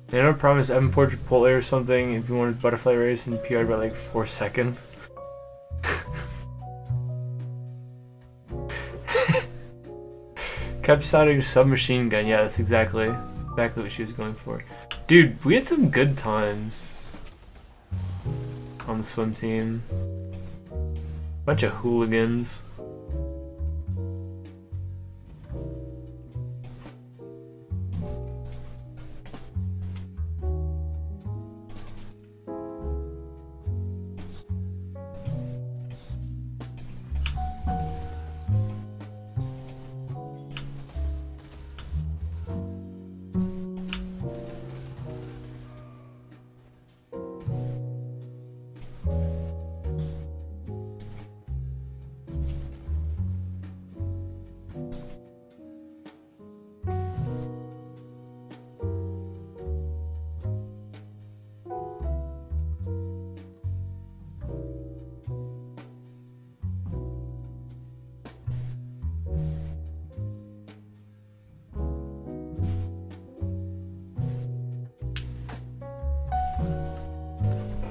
They don't promise Evan poured Chipotle or something if you wanted butterfly race and PR'd by like 4 seconds. Kept sounding submachine gun. Yeah, that's exactly what she was going for. Dude, we had some good times on the swim team. Bunch of hooligans.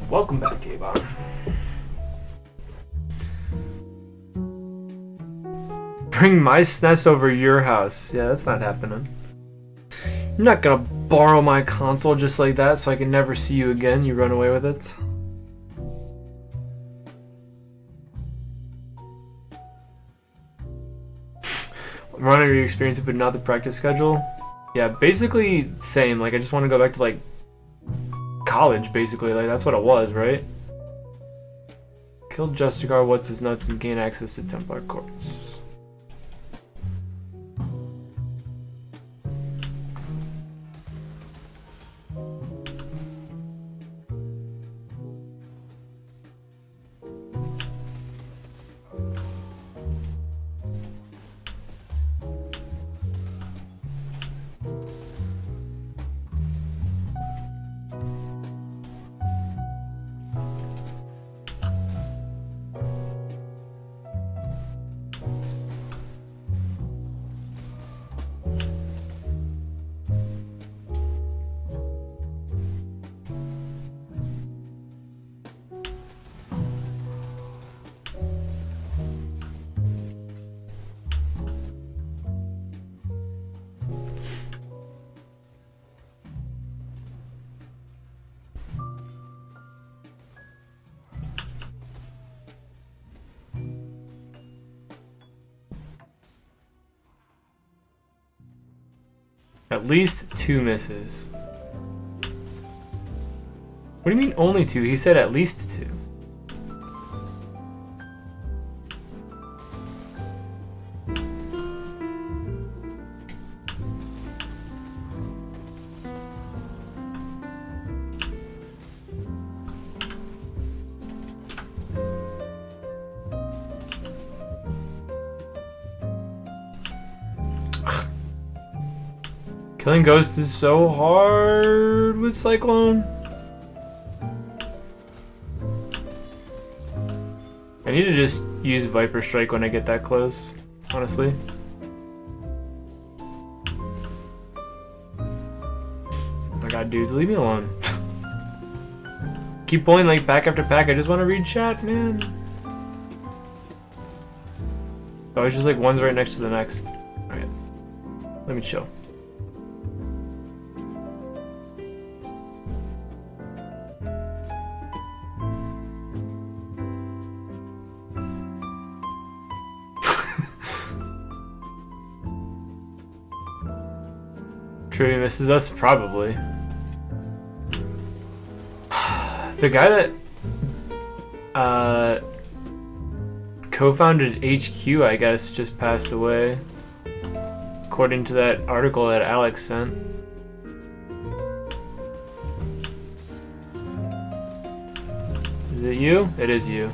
Welcome back, Avon. Bring my SNES over your house. Yeah, that's not happening. You're not gonna borrow my console just like that so I can never see you again. You run away with it. Running your experience but not the practice schedule. Yeah, basically same. Like I just want to go back to like college, basically. Like that's what it was, right? Kill Justicar, what's his nuts, and gain access to Templar courts. At least 2 misses. What do you mean only 2? He said at least 2. Killing Ghost is so hard with Cyclone. I need to just use Viper Strike when I get that close, honestly. Oh my god, dudes, leave me alone. Keep pulling like pack after pack, I just want to read chat, man. Oh, it's just like one's right next to the next. Alright, let me chill. Trivia misses us? Probably. The guy that co-founded HQ, I guess, just passed away. According to that article that Alex sent. Is it you? It is you.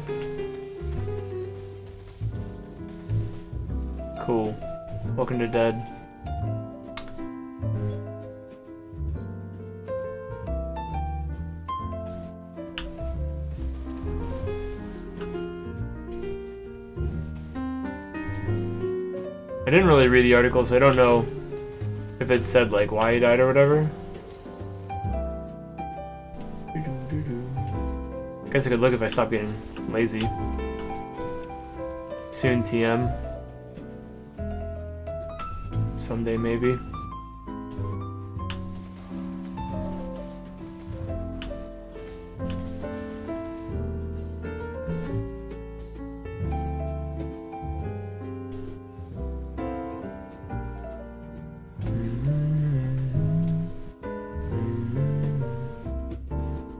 Cool. Welcome to Dead. I didn't really read the article, so I don't know if it said like why he died or whatever. I guess I could look if I stop getting lazy. Soon TM. Someday maybe.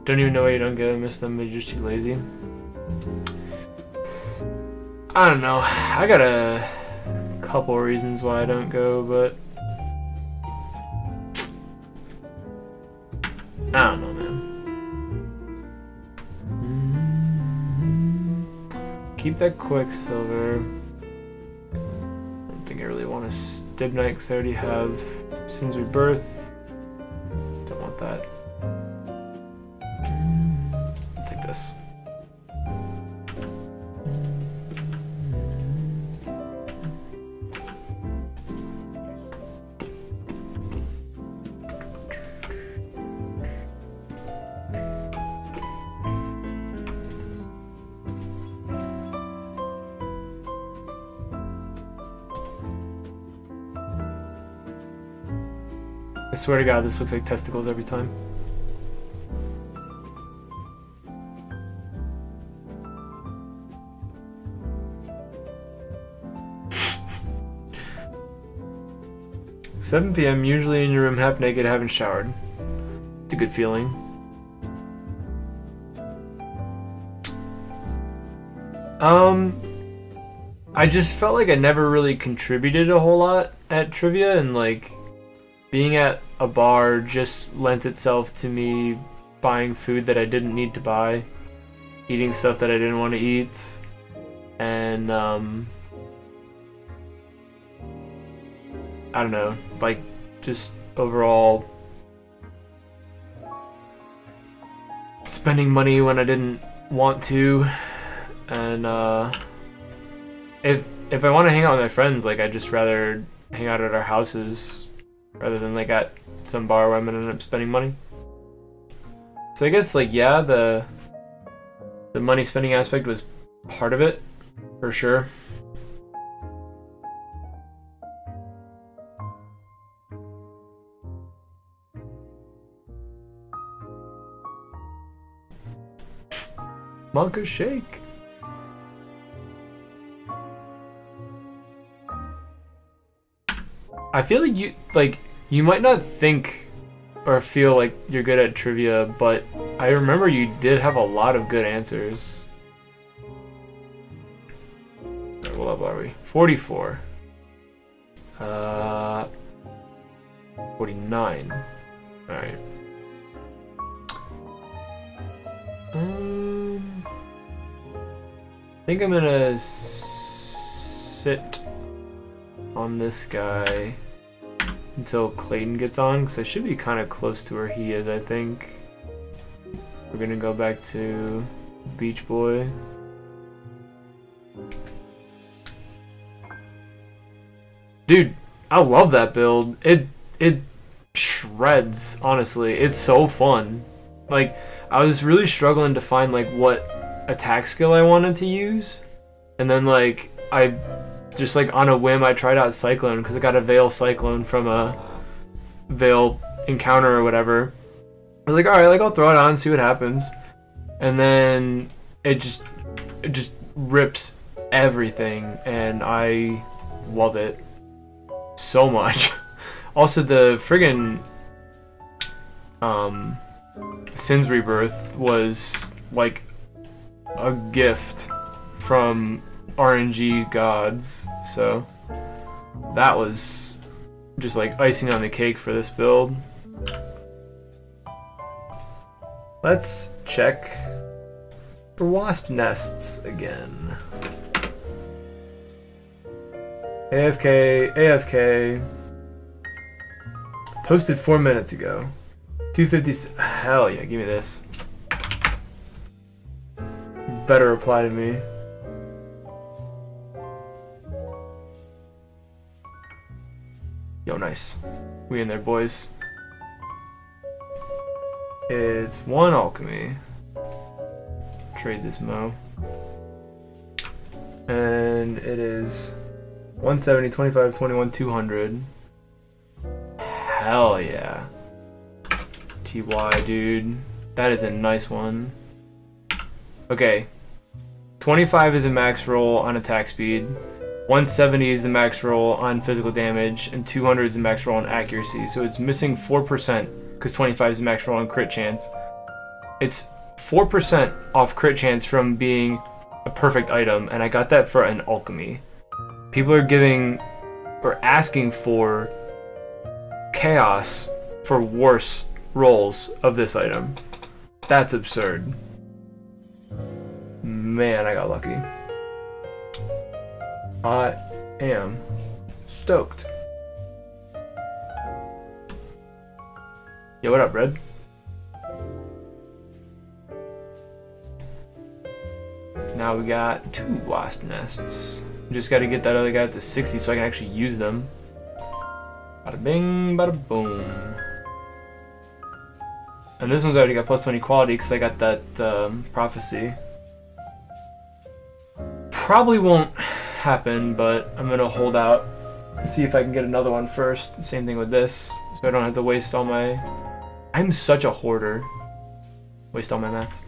Don't even know why you don't go. Miss them, but you're just too lazy. I don't know. I got a couple reasons why I don't go, but I don't know, man. Keep that Quicksilver. I don't think I really want a Stib Knight because I already have Sin's Rebirth. Don't want that. I'll take this. I swear to God, this looks like testicles every time. $7 p.m. Usually in your room, half naked, haven't showered. It's a good feeling. I just felt like I never really contributed a whole lot at trivia, and like being at a bar just lent itself to me buying food that I didn't need to buy, eating stuff that I didn't want to eat, and I don't know, like just overall spending money when I didn't want to, and if I want to hang out with my friends, like I'd just rather hang out at our houses rather than like at some bar where I'm gonna end up spending money. So I guess like yeah, the money spending aspect was part of it, for sure. Monka shake. I feel like you might not think or feel like you're good at trivia, but I remember you did have a lot of good answers. What level are we? 44. 49. Alright. I think I'm gonna sit on this guy until Clayton gets on, because I should be kind of close to where he is, I think. We're gonna go back to Beach Boy. Dude, I love that build. It shreds, honestly. It's so fun. Like, I was really struggling to find like what attack skill I wanted to use, and then like I just like on a whim I tried out Cyclone because I got a Veil Cyclone from a Veil encounter or whatever. I was like, alright, like I'll throw it on, see what happens, and then it just rips everything, and I love it so much. Also, the friggin' Sin's Rebirth was like a gift from RNG gods, so that was just like icing on the cake for this build. Let's check for wasp nests again. AFK, AFK. Posted 4 minutes ago. 250. Hell yeah, give me this. Better reply to me. Yo, nice. We in there, boys. It's 1 alchemy. Trade this Mo. And it is 170, 25, 21, 200. Hell yeah. TY, dude. That is a nice one. Okay. 25 is a max roll on attack speed. 170 is the max roll on physical damage. And 200 is the max roll on accuracy. So it's missing 4% because 25 is the max roll on crit chance. It's 4% off crit chance from being a perfect item. And I got that for an alchemy. People are giving or asking for chaos for worse rolls of this item. That's absurd. Man, I got lucky. I am stoked. Yo, what up, Red? Now we got 2 wasp nests. Just gotta get that other guy to 60 so I can actually use them. Bada bing, bada boom. And this one's already got plus 20 quality because I got that prophecy. Probably won't happen, but I'm gonna hold out and see if I can get another one first. Same thing with this, so I don't have to waste all my... I'm such a hoarder. Waste all my mats.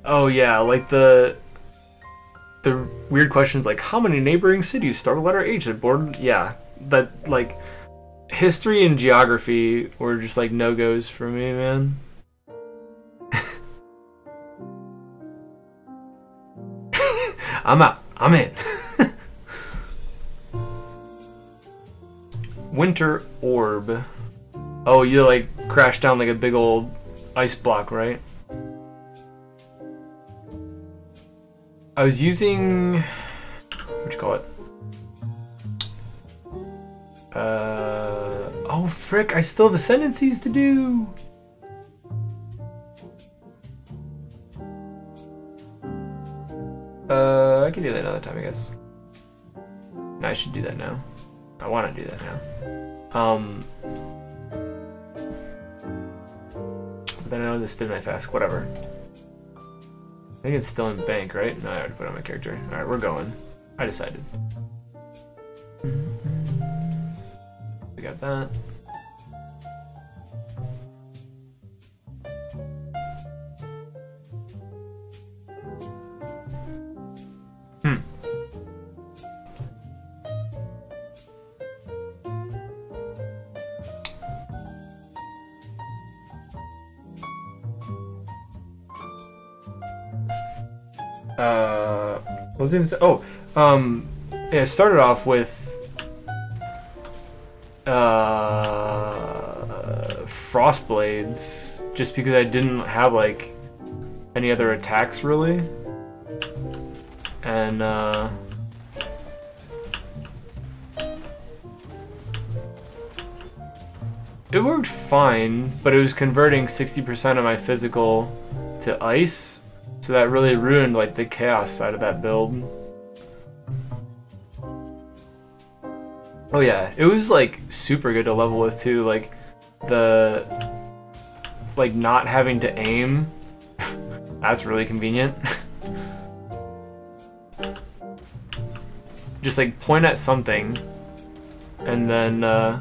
Oh yeah, like the weird questions like how many neighboring cities start with letter H at board? Yeah, that like history and geography were just like no-goes for me, man. I'm out. I'm in. Winter Orb. Oh, you like crash down like a big old ice block, right? I was using... what'd you call it? Oh frick, I still have ascendancies to do! I can do that another time, I guess. No, I should do that now. I want to do that now. But then I know this didn't I fast, whatever. I think it's still in bank, right? No, I already put it on my character. Alright, we're going. I decided. We got that. What was it even say? Oh, yeah, it started off with Frostblades, just because I didn't have like any other attacks really, and it worked fine, but it was converting 60% of my physical to ice. So that really ruined like the chaos side of that build. Oh yeah, it was like super good to level with too. Like the not having to aim. That's really convenient. Just like point at something and then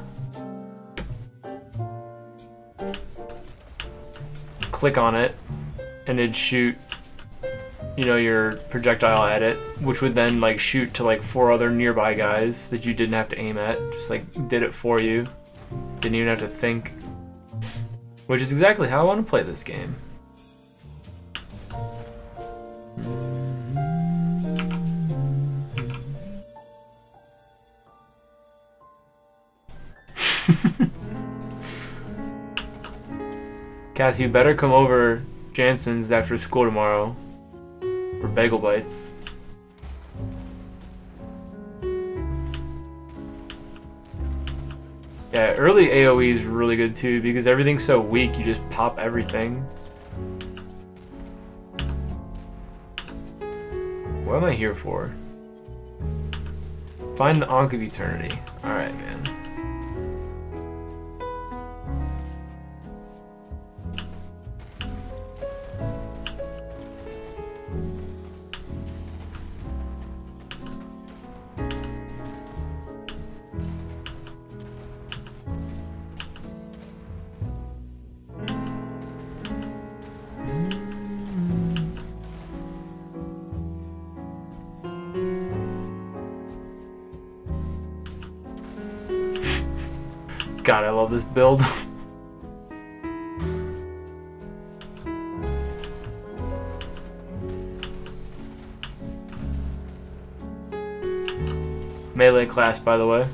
click on it and it'd shoot you know, your projectile edit, which would then like shoot to like 4 other nearby guys that you didn't have to aim at, just like did it for you. Didn't even have to think. Which is exactly how I want to play this game. Cass, you better come over Jansen's after school tomorrow for bagel bites. Yeah, early AoE is really good too because everything's so weak, you just pop everything. What am I here for? Find the Ankh of Eternity. Alright, man. God, I love this build. Melee class, by the way.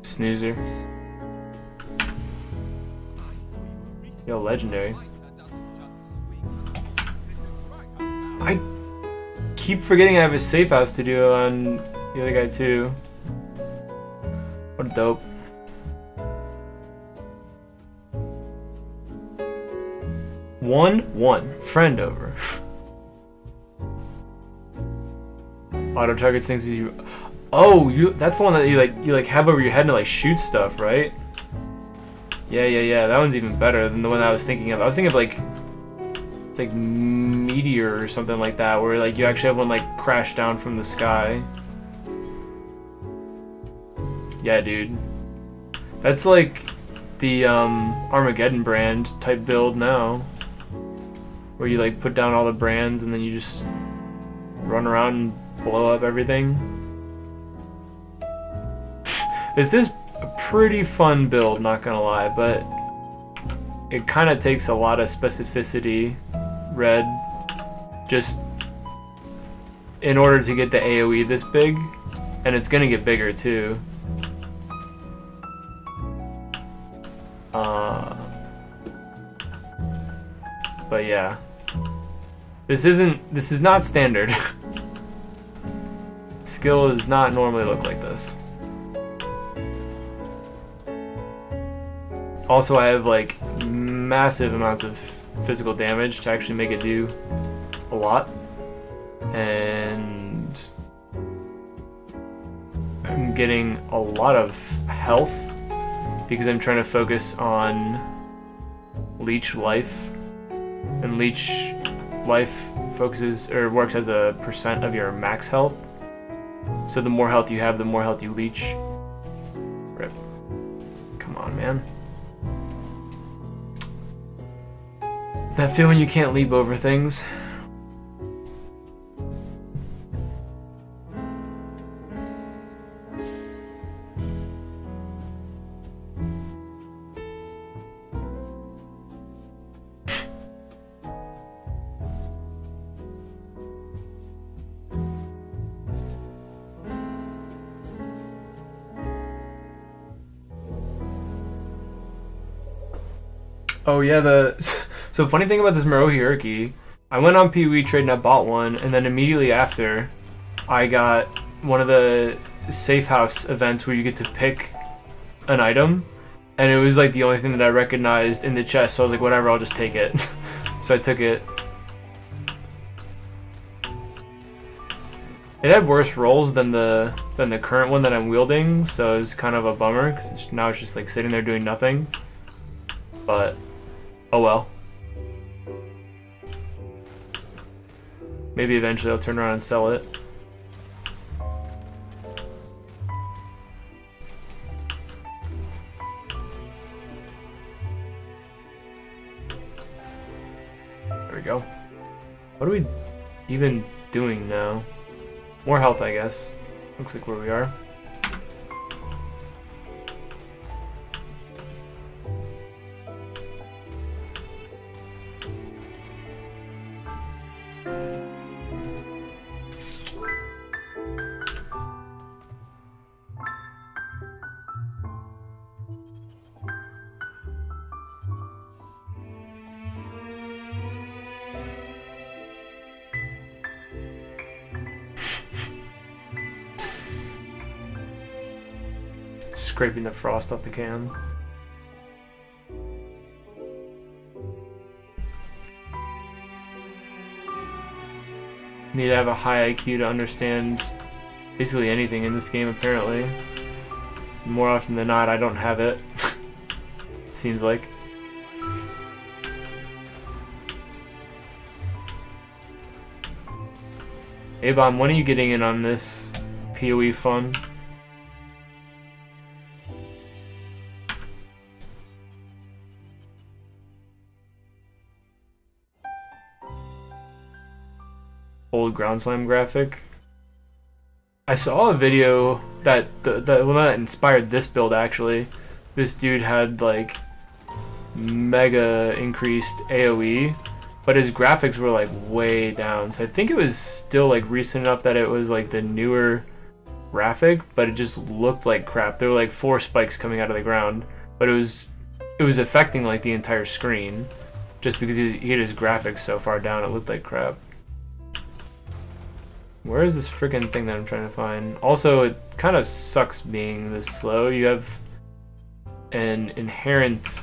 Snoozer. Yo, legendary. I keep forgetting I have a safe house to do on the other guy too. What a dope. One friend over. Auto targets things as you. Oh, that's the one that you have over your head and like shoot stuff, right? Yeah. That one's even better than the one I was thinking of. I was thinking of like it's like Meteor or something like that, where like you actually have one like crash down from the sky. Yeah, dude. That's like the Armageddon brand type build now, where you like put down all the brands and then you just run around and blow up everything. This is a pretty fun build, not gonna lie, but it kind of takes a lot of specificity, Red, just in order to get the AoE this big, and it's gonna get bigger too. But yeah, this is not standard. Skill does not normally look like this. Also, I have like massive amounts of physical damage to actually make it do a lot, and I'm getting a lot of health because I'm trying to focus on leech life, and leech life focuses or works as a % of your max health. So the more health you have, the more health you leech. Rip. Come on, man. That feeling you can't leap over things. Oh yeah, so funny thing about this Marohi Urki, I went on PoE Trade and I bought one, and then immediately after, I got one of the safe house events where you get to pick an item, and it was like the only thing that I recognized in the chest, so I was like, whatever, I'll just take it. So I took it. It had worse rolls than the current one that I'm wielding, so it's kind of a bummer, because now it's just like sitting there doing nothing. But oh well. Maybe eventually I'll turn around and sell it. There we go. What are we even doing now? More health, I guess. Looks like where we are. Scraping the frost off the can. Need to have a high IQ to understand basically anything in this game, apparently. More often than not, I don't have it. Seems like. Hey Bomb, when are you getting in on this PoE fun? Old ground slime graphic. I saw a video that that inspired this build actually. This dude had like mega increased AoE, but his graphics were like way down. So I think it was still like recent enough that it was like the newer graphic, but it just looked like crap. There were like 4 spikes coming out of the ground, but it was affecting like the entire screen just because he had his graphics so far down it looked like crap. Where is this freaking thing that I'm trying to find? Also, it kind of sucks being this slow. You have an inherent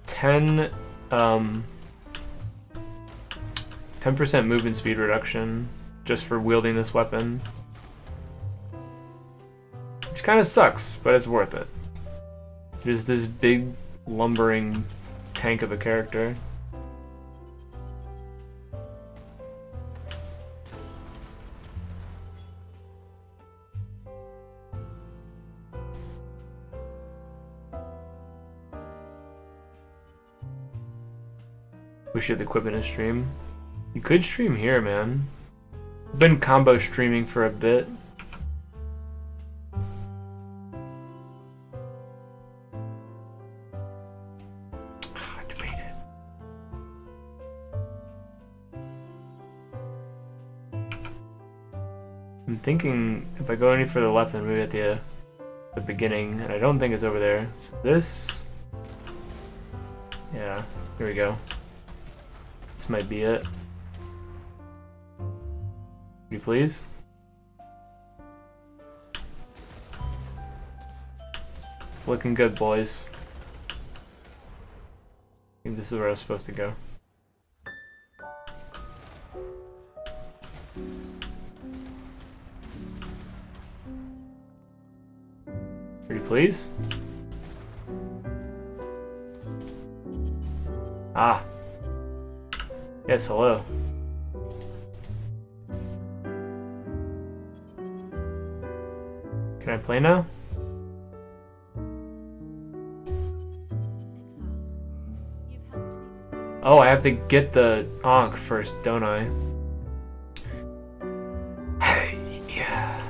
10% movement speed reduction just for wielding this weapon. Which kind of sucks, but it's worth it. There's this big lumbering tank of a character. We should equip in a stream. You could stream here, man. I've been combo streaming for a bit. I made it. I'm thinking if I go any further left, then maybe at the beginning, and I don't think it's over there. So this, yeah, here we go. This might be it. Would you please? It's looking good, boys. I think this is where I was supposed to go. Pretty please? Ah. Yes, hello. Can I play now? Oh, I have to get the Ankh first, don't I? Hey, yeah.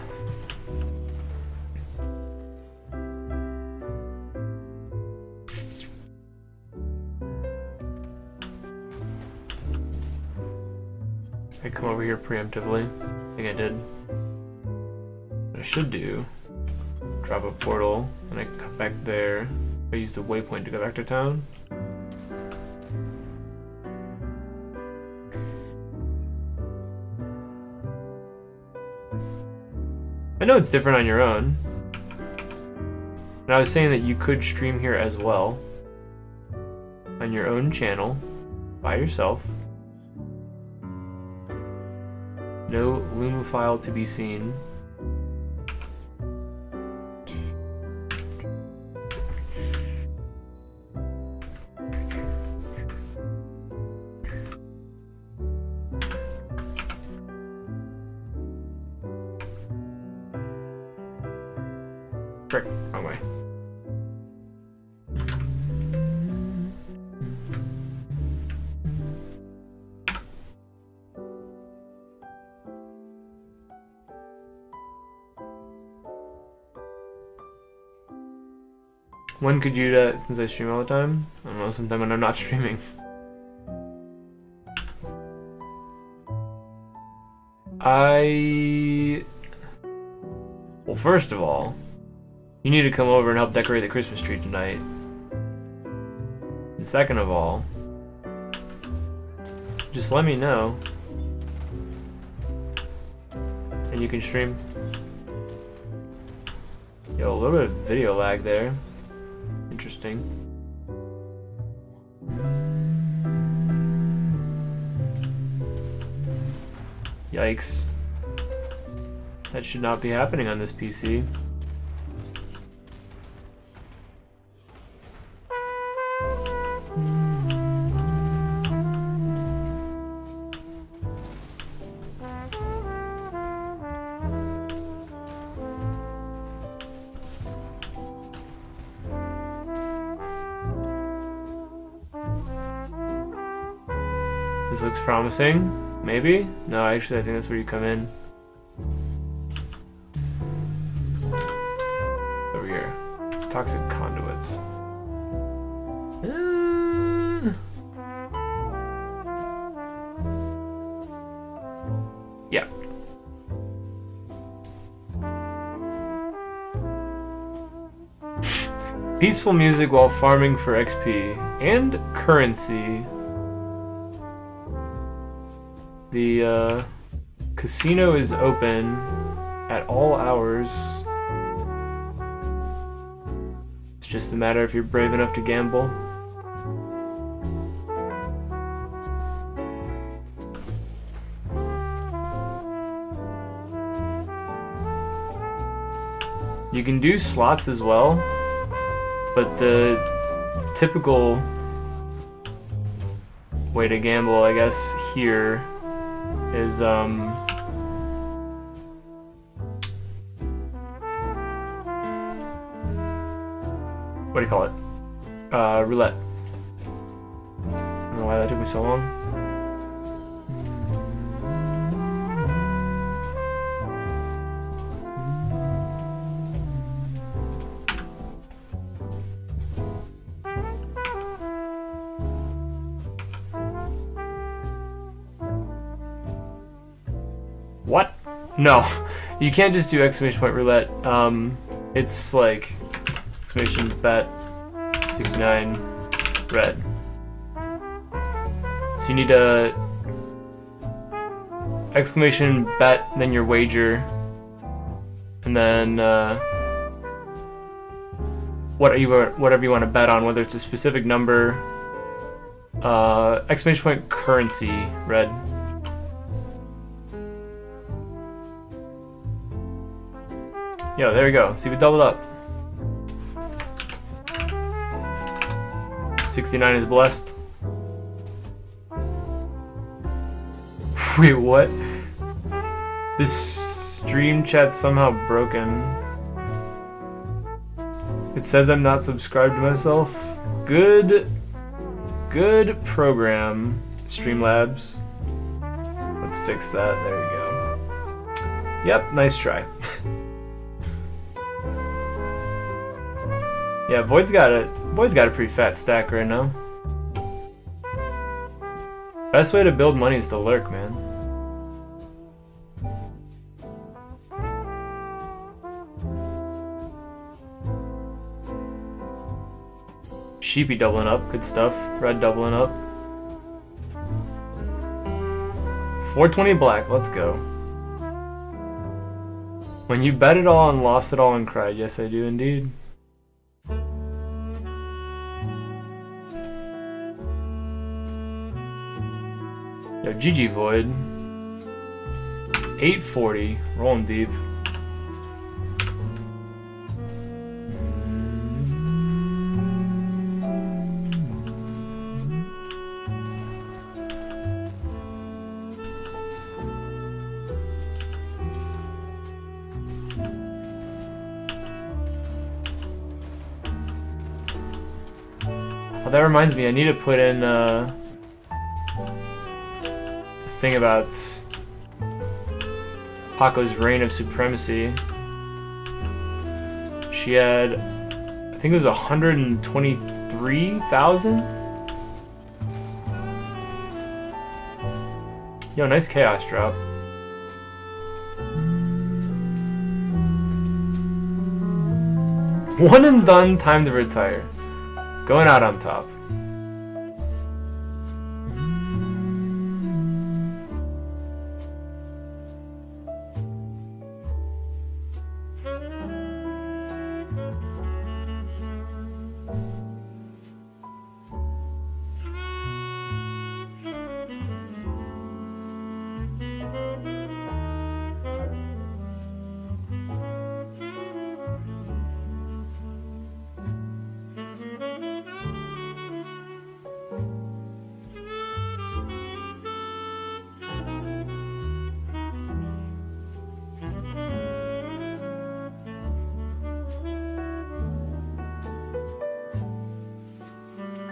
I come over here preemptively. I think I did. What I should do, drop a portal, and I come back there. I use the waypoint to go back to town. I know it's different on your own. And I was saying that you could stream here as well. On your own channel. By yourself. No Luma file to be seen. Frick, wrong way. When could you do that since I stream all the time? I don't know, sometime when I'm not streaming. Well, first of all, you need to come over and help decorate the Christmas tree tonight. And second of all, just let me know. And you can stream. Yo, a little bit of video lag there. Interesting. Yikes. That should not be happening on this PC. This looks promising. Maybe? No, actually I think that's where you come in. Over here. Toxic conduits. Yeah. Peaceful music while farming for XP and currency. The casino is open at all hours. It's just a matter if you're brave enough to gamble. You can do slots as well, but the typical way to gamble, I guess, here is what do you call it? Roulette. I don't know why that took me so long. What? No, you can't just do exclamation point roulette. It's like exclamation bet 69 red. So you need a exclamation bet, then your wager, and then whatever you want to bet on, whether it's a specific number. Exclamation point currency red. Yo, there we go. See, we doubled up. 69 is blessed. Wait, what? This stream chat's somehow broken. It says I'm not subscribed to myself. Good program, Streamlabs. Let's fix that. There we go. Yep, nice try. Yeah, Void's got a pretty fat stack right now. Best way to build money is to lurk, man. Sheepy doubling up, good stuff. Red doubling up. 420 black, let's go. When you bet it all and lost it all and cried, yes I do indeed. Yo, GG Void. 840, rolling deep. Oh, that reminds me, I need to put in a thing about Paco's reign of supremacy. She had, I think it was 123,000? Yo, nice chaos drop. One and done, time to retire. Going out on top.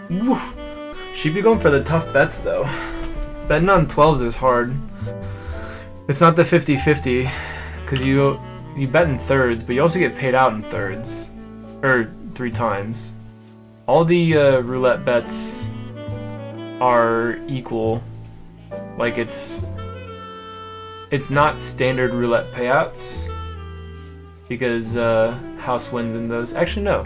Woof. She'd be going for the tough bets though. Betting on 12s is hard. It's not the 50-50 because you bet in thirds, but you also get paid out in thirds, or 3 times. All the roulette bets are equal. Like it's not standard roulette payouts because house wins in those. Actually, no.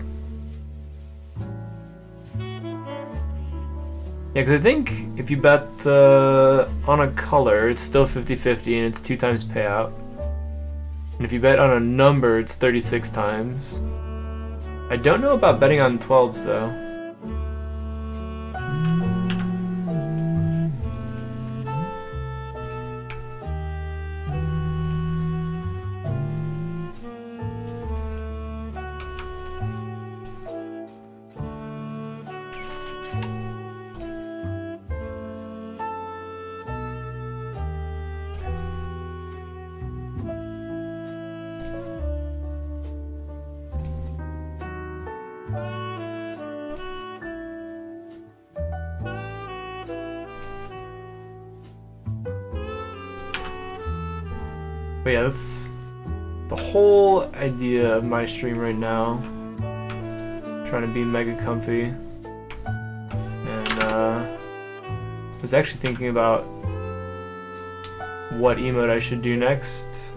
Yeah, because I think if you bet on a color, it's still 50-50 and it's 2 times payout. And if you bet on a number, it's 36 times. I don't know about betting on 12s though. But yeah, that's the whole idea of my stream right now. Trying to be mega comfy. And was actually thinking about what emote I should do next.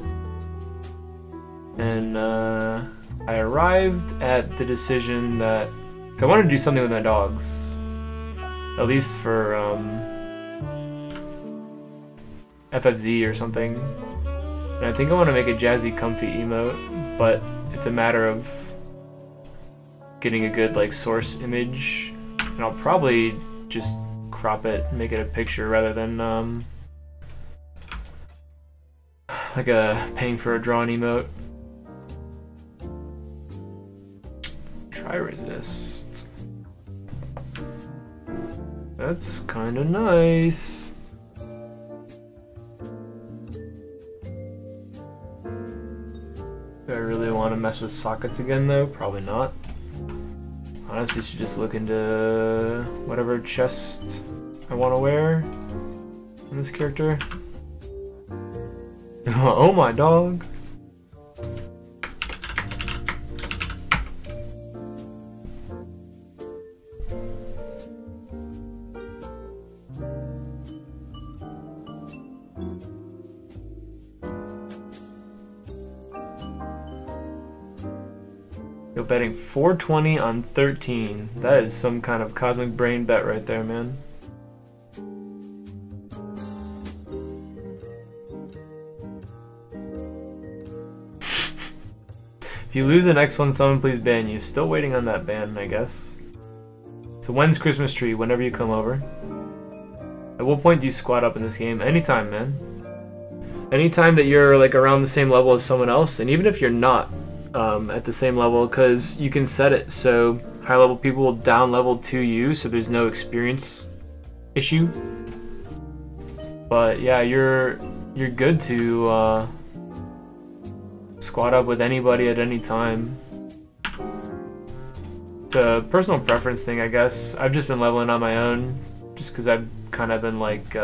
And I arrived at the decision that I want to do something with my dogs. At least for FFZ or something. And I think I want to make a jazzy comfy emote, but it's a matter of getting a good like source image. And I'll probably just crop it, make it a picture rather than like paying for a drawn emote. Try resist. That's kind of nice. Do I really want to mess with sockets again though? Probably not. Honestly, should just look into whatever chest I want to wear in this character. Oh my dog! You're betting 420 on 13. That is some kind of cosmic brain bet right there, man. If you lose the next one, someone please ban you. Still waiting on that ban, I guess. So when's Christmas tree? Whenever you come over. At what point do you squat up in this game? Anytime, man. Anytime that you're like around the same level as someone else, and even if you're not at the same level, because you can set it so high level people will down level to you, so there's no experience issue. But yeah, you're good to squat up with anybody at any time. It's a personal preference thing, I guess. I've just been leveling on my own, just because I've kind of been like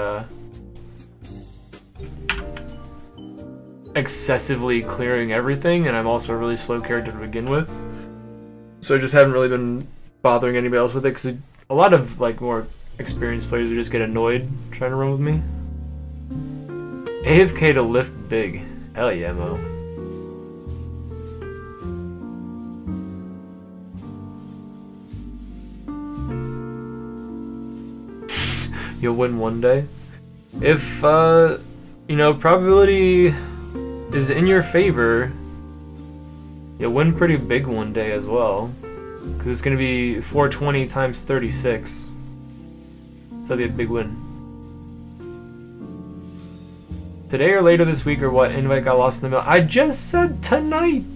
excessively clearing everything, and I'm also a really slow character to begin with. So I just haven't really been bothering anybody else with it, because a lot of like more experienced players would just get annoyed trying to run with me. AFK to lift big. Hell yeah, Mo. You'll win one day. If, you know, probability is in your favor, you'll win pretty big one day as well. Because it's going to be 420 times 36. So that'll be a big win. Today or later this week or what? Invite got lost in the mail. I just said tonight!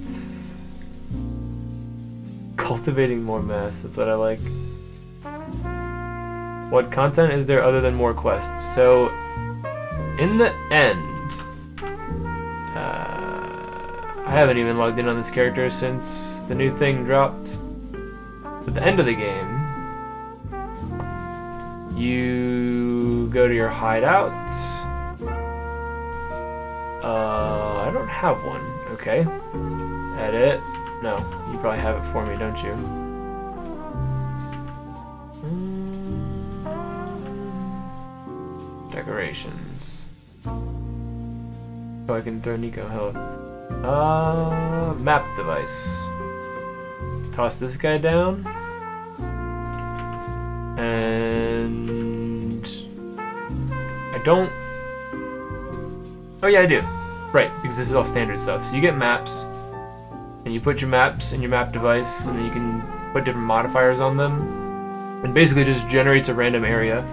Cultivating more mass, that's what I like. What content is there other than more quests? So, in the end, I haven't even logged in on this character since the new thing dropped. At the end of the game, you go to your hideout. I don't have one. Okay. Edit. No, you probably have it for me, don't you? Decorations. Oh, I can throw Nico. Hello. Map device. Toss this guy down. And I don't. Oh yeah, I do. Right, because this is all standard stuff. So you get maps, and you put your maps in your map device, and then you can put different modifiers on them, and basically just generates a random area.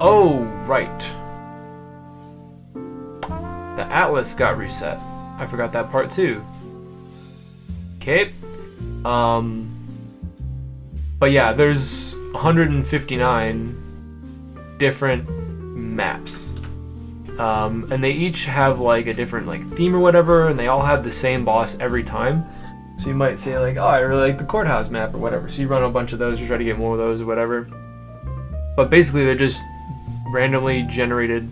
Oh, right. The atlas got reset. I forgot that part too. Okay. But yeah, there's 159 different maps. And they each have like a different like theme or whatever, and they all have the same boss every time. So you might say like, oh, I really like the courthouse map or whatever. So you run a bunch of those, you try to get more of those or whatever. But basically they're just randomly generated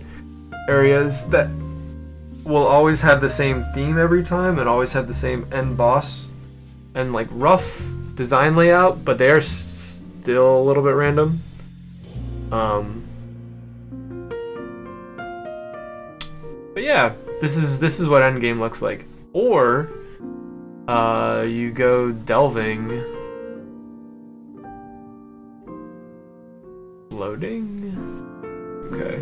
areas that will always have the same theme every time and always have the same end boss and like rough design layout, but they're still a little bit random. But yeah, this is what endgame looks like. Or you go delving. Loading? Okay.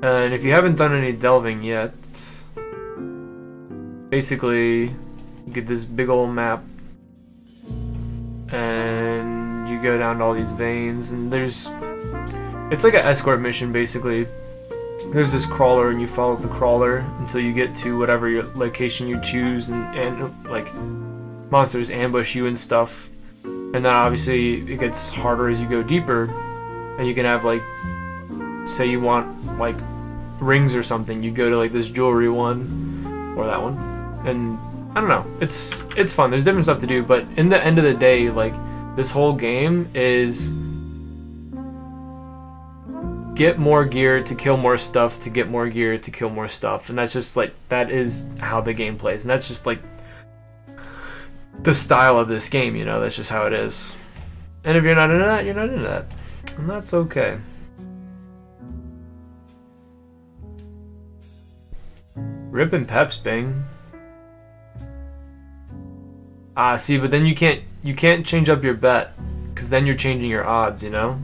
And if you haven't done any delving yet, basically you get this big old map and you go down to all these veins, and it's like an escort mission basically. There's this crawler and you follow the crawler until you get to whatever your location you choose, and like monsters ambush you and stuff. And then obviously it gets harder as you go deeper, and you can have like, say you want like rings or something, you go to like this jewelry one or that one, and I don't know, it's fun. There's different stuff to do, but in the end of the day, like this whole game is get more gear to kill more stuff, to get more gear to kill more stuff, and that's just like, that is how the game plays, and that's just like the style of this game, you know, that's just how it is. And if you're not into that, you're not into that, and that's okay. Rip and Peps, Bing. See, but then you can't change up your bet, because then you're changing your odds, you know?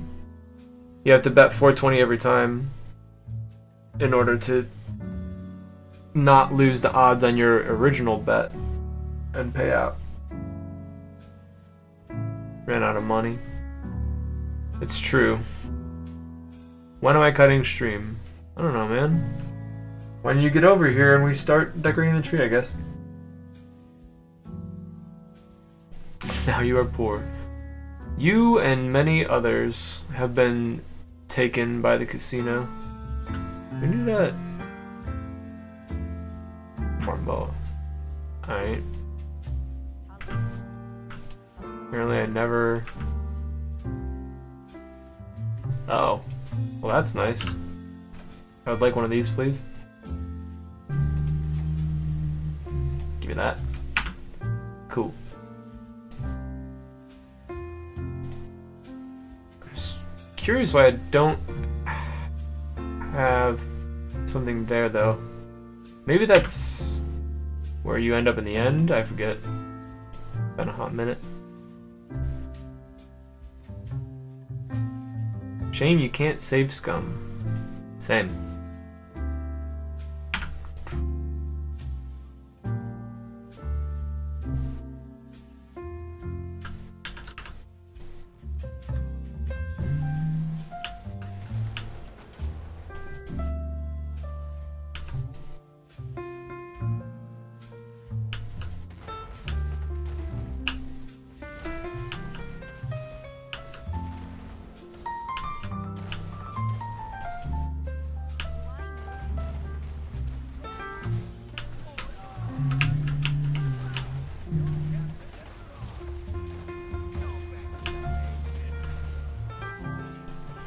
You have to bet 420 every time in order to not lose the odds on your original bet and pay out. Ran out of money. It's true. When am I cutting stream? I don't know, man. When you get over here and we start decorating the tree, I guess. Now you are poor. You and many others have been taken by the casino. Who knew that? Marmboa. Alright. Apparently I never... Oh. Well, that's nice. I would like one of these, please. Give me that. Cool. Just curious why I don't have something there, though. Maybe that's where you end up in the end? I forget. Been a hot minute. Shame you can't save scum. Same.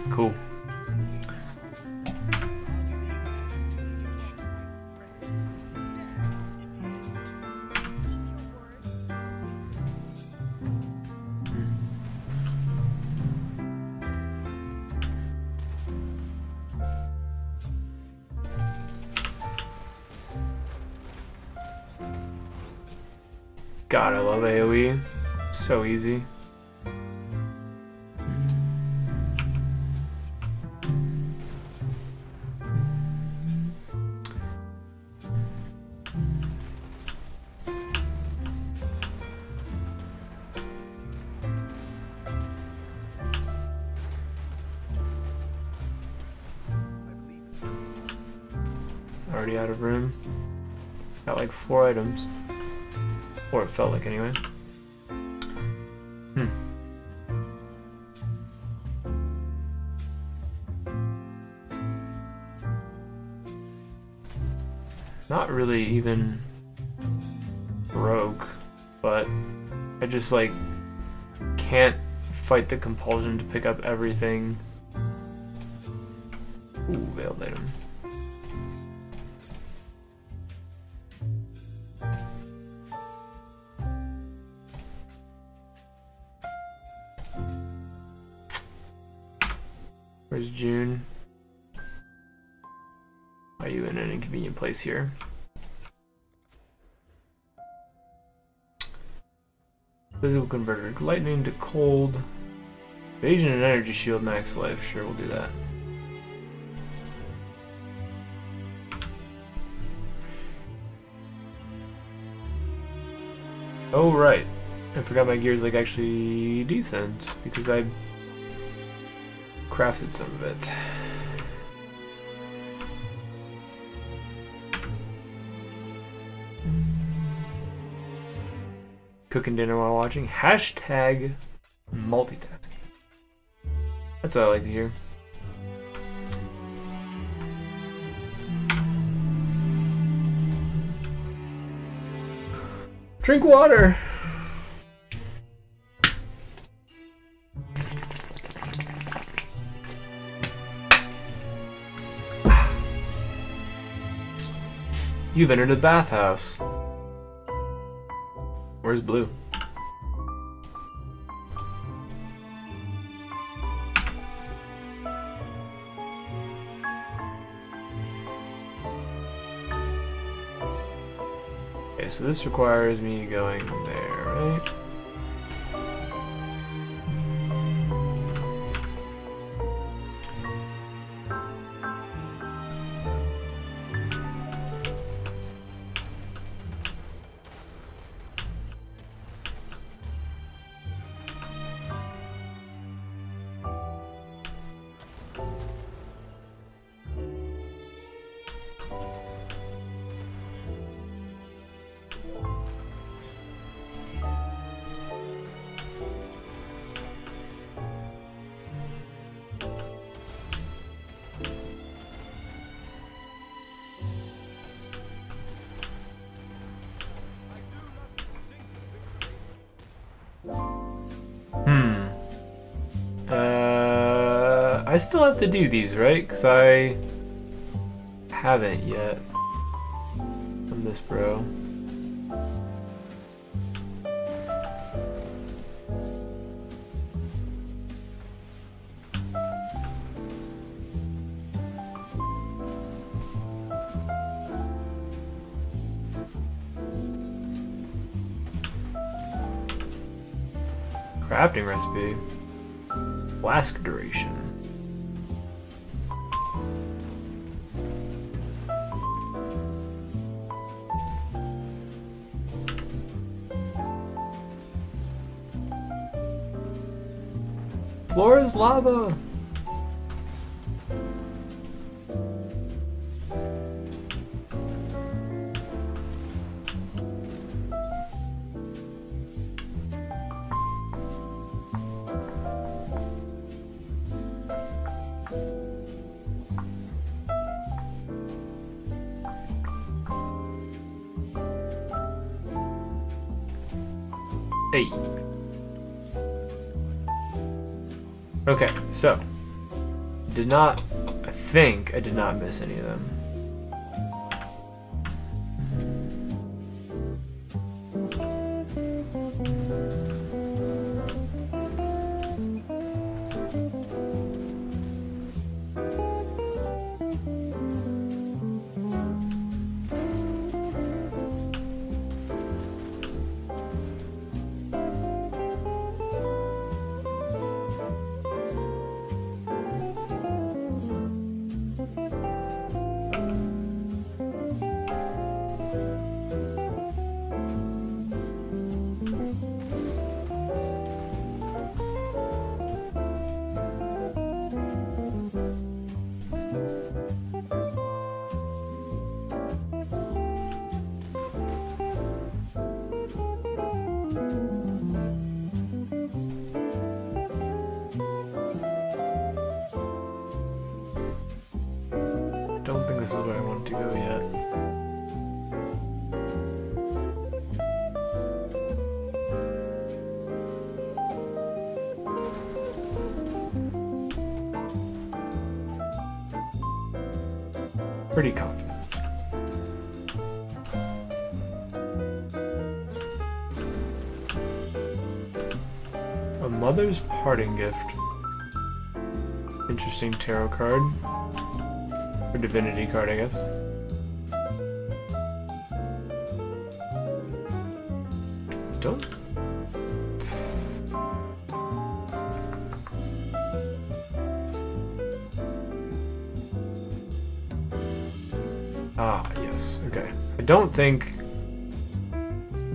Cool. God, I love AoE. So easy. Already out of room. Got like 4 items. Or it felt like anyway. Not really even broke, but I just like can't fight the compulsion to pick up everything. Ooh, veiled item. Where's June? Are you in an inconvenient place here? Physical converter. Lightning to cold. Evasion and energy shield max life. Sure, we'll do that. Oh, right. I forgot my gear's like actually decent because I crafted some of it. Cooking dinner while watching. Hashtag multitasking. That's what I like to hear. Drink water. You've entered the bathhouse. Where's Blue? Okay, so this requires me going there, right? I still have to do these, right? Because I haven't yet on this bro. Crafting recipe. Flask duration. Floor is lava. Hey. Okay, so I think I did not miss any of them. Don't think this is where I want to go yet. Pretty confident. A mother's parting gift. Interesting tarot card. Or divinity card, I guess. Don't. Ah, yes. Okay. I don't think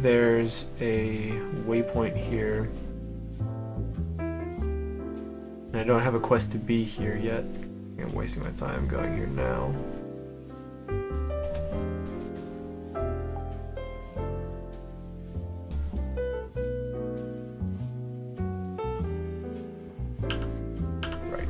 there's a waypoint here. And I don't have a quest to be here yet. I'm wasting my time going here now. Right.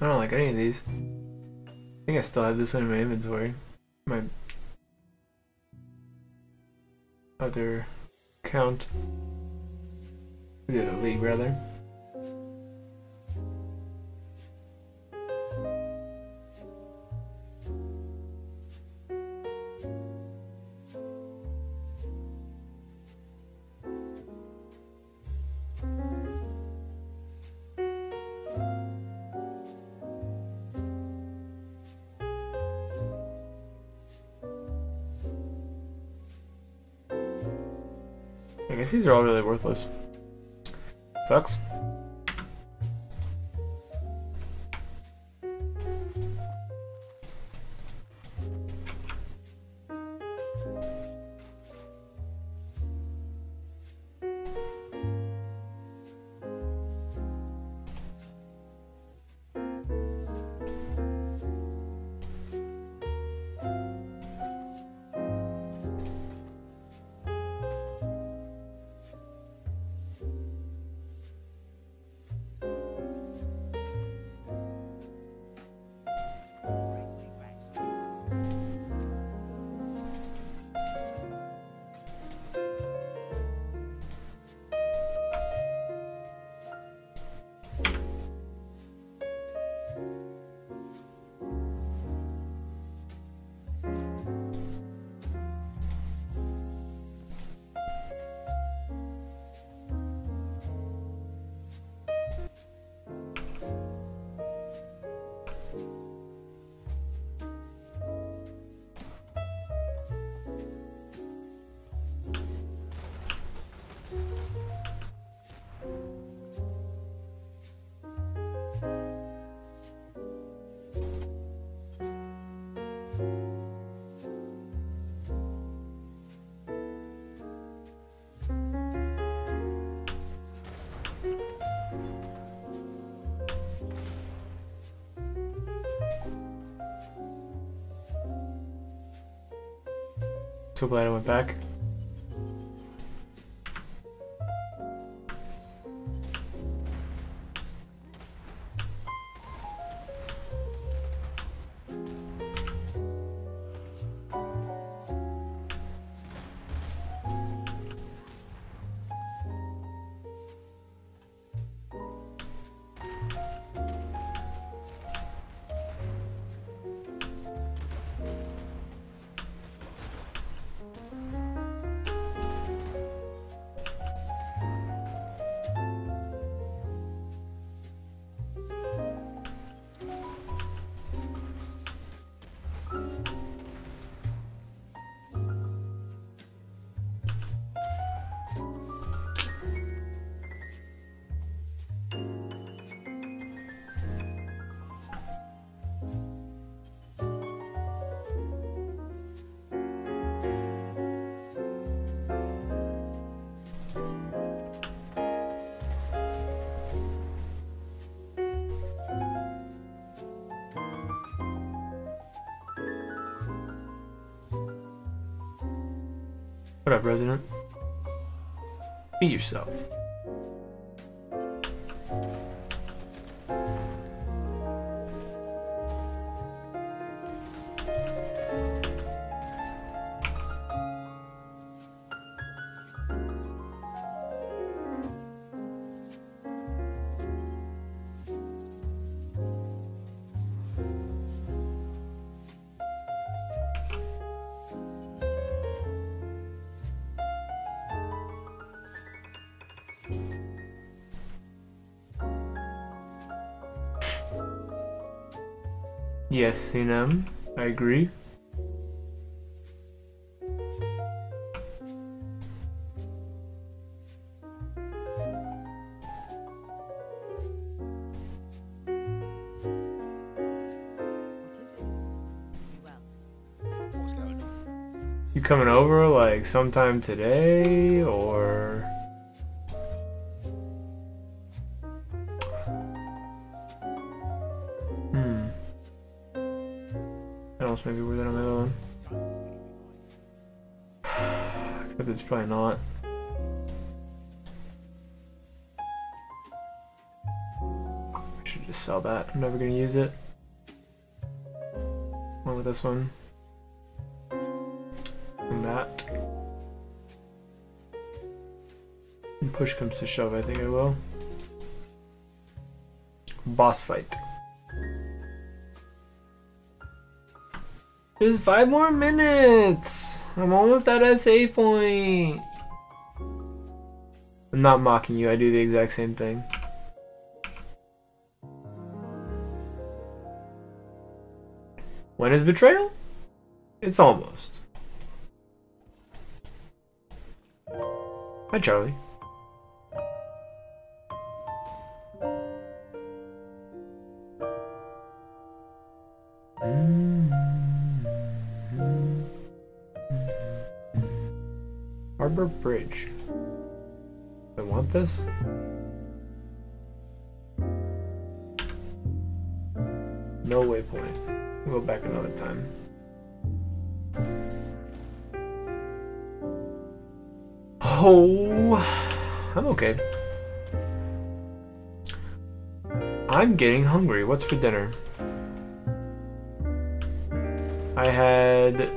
I don't like any of these. I think I still have this one in my inventory. My other account. The other league, rather. I guess these are all really worthless. Sucks. So glad I went back. What up, Resident? Be yourself. Yes, Sinem, I agree. You coming over like sometime today or? Maybe we're there on the other one. Except it's probably not. I should just sell that. I'm never gonna use it. One with this one. And that. When push comes to shove, I think I will. Boss fight. Just 5 more minutes! I'm almost at a save point! I'm not mocking you, I do the exact same thing. When is betrayal? It's almost. Hi, Charlie. Harbor Bridge. I want this. No waypoint. We'll go back another time. Oh, I'm okay. I'm getting hungry. What's for dinner? I had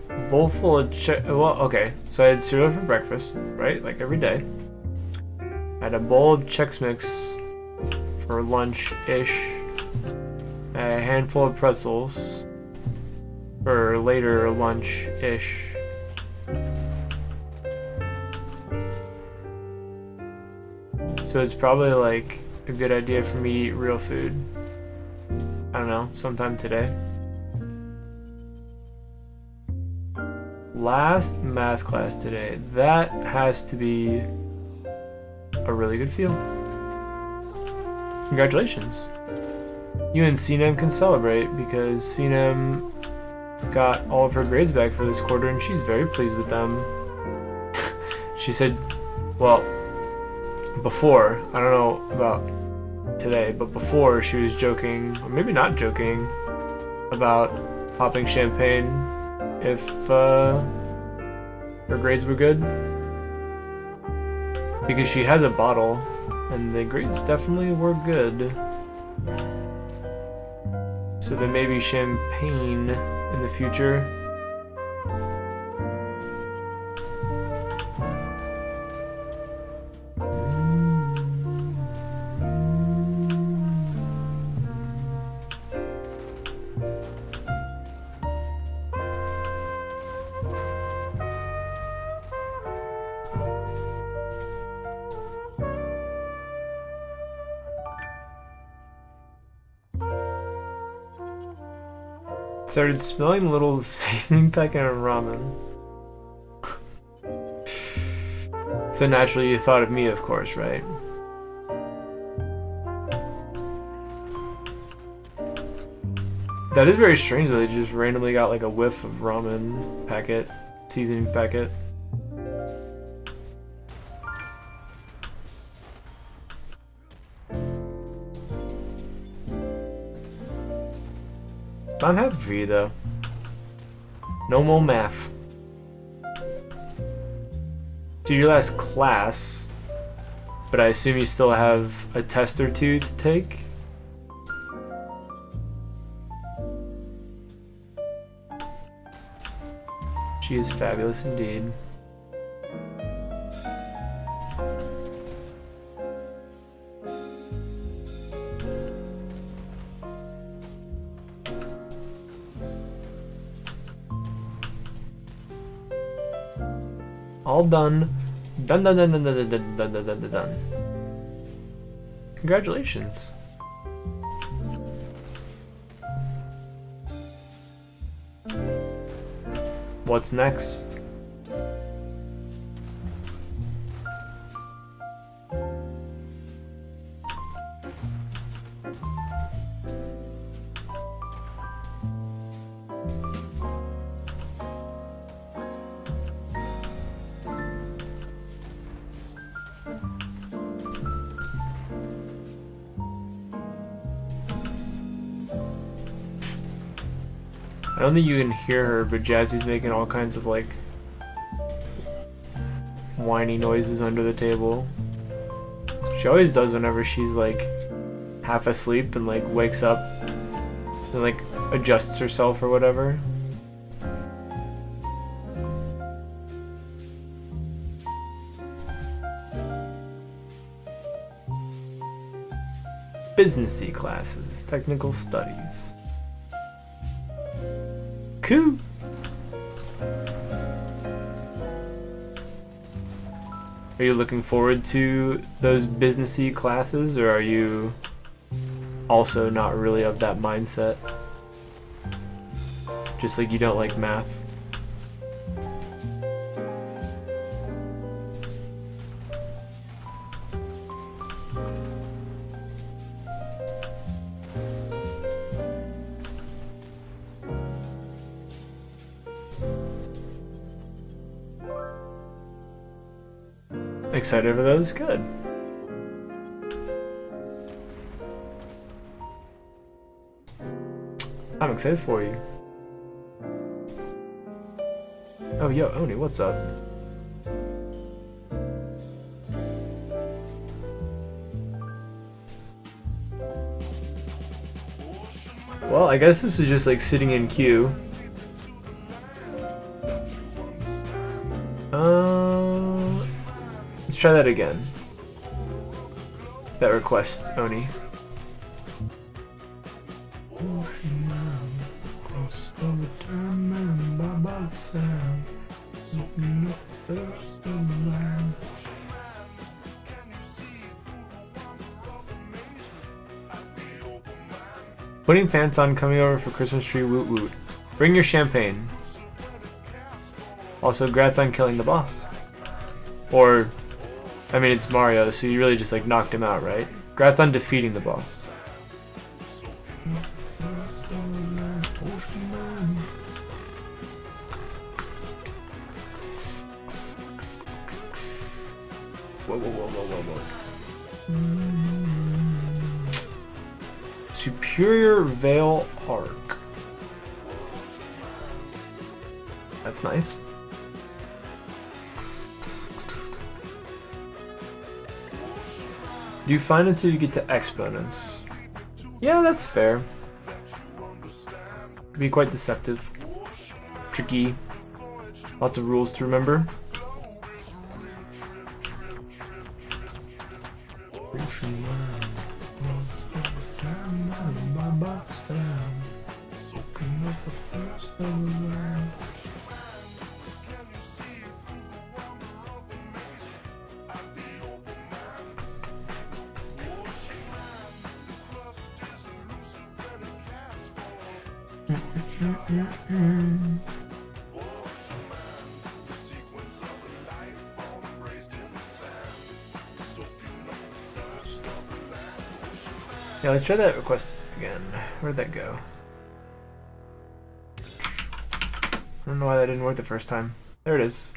a bowl full of well, okay. So I had cereal for breakfast, right? Like every day. I had a bowl of Chex Mix for lunch-ish. A handful of pretzels for later lunch-ish. So it's probably like a good idea for me to eat real food. I don't know, sometime today. Last math class today. That has to be a really good feel. Congratulations. You and CNM can celebrate because CNM got all of her grades back for this quarter and she's very pleased with them. She said, well, before, I don't know about today, but before she was joking, or maybe not joking, about popping champagne if her grades were good. Because she has a bottle and the grades definitely were good. So then maybe champagne in the future. Started smelling a little seasoning packet of ramen. So naturally you thought of me, of course, right? That is very strange though, they just randomly got like a whiff of ramen packet, seasoning packet. I'm happy for you though. No more math. Dude, your last class, but I assume you still have a test or two to take? She is fabulous indeed. All done. Done, done, done, done, done, done, done, done, done, done. Congratulations. What's next? I don't think you can hear her, but Jazzy's making all kinds of like whiny noises under the table. She always does whenever she's like half asleep and like wakes up and like adjusts herself or whatever. Businessy classes, technical studies. Cool. Are you looking forward to those businessy classes, or are you also not really of that mindset? Just like you don't like math? Excited for those? Good. I'm excited for you. Oh, yo, Oni, what's up? Well, I guess this is just like sitting in queue. Let's try that again. That request, Oni. Putting pants on, coming over for Christmas tree, woot woot. Bring your champagne. Also, grats on killing the boss. Or, I mean, it's Mario, so you really just like knocked him out, right? Grats on defeating the boss. Whoa, whoa, whoa, whoa, whoa, whoa. Superior Vale Arc. That's nice. Do you find until you get to exponents? Yeah, that's fair. Could be quite deceptive. Tricky. Lots of rules to remember. Yeah, let's try that request again. Where'd that go? I don't know why that didn't work the first time. There it is.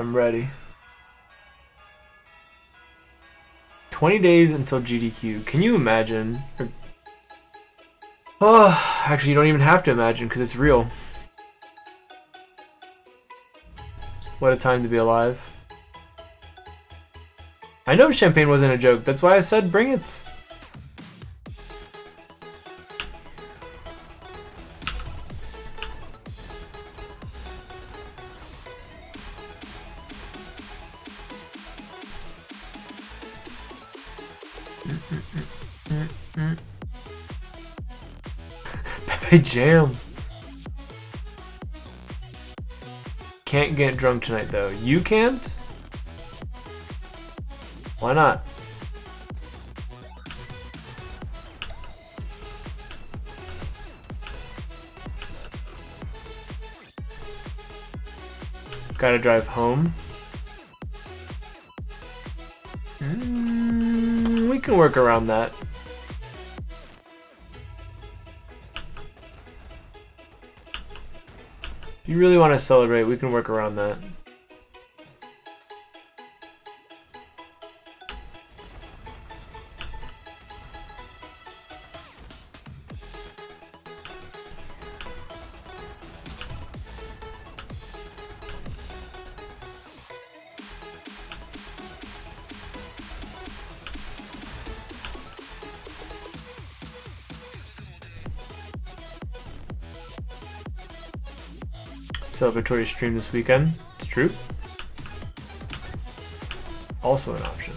I'm ready. 20 days until GDQ. Can you imagine? Oh, actually, you don't even have to imagine because it's real. What a time to be alive. I know champagne wasn't a joke, that's why I said bring it. Pepe Jam. Can't get drunk tonight though. You can't? Why not? Gotta drive home. We can work around that. If you really want to celebrate, we can work around that. celebratory stream this weekend. It's true. Also an option.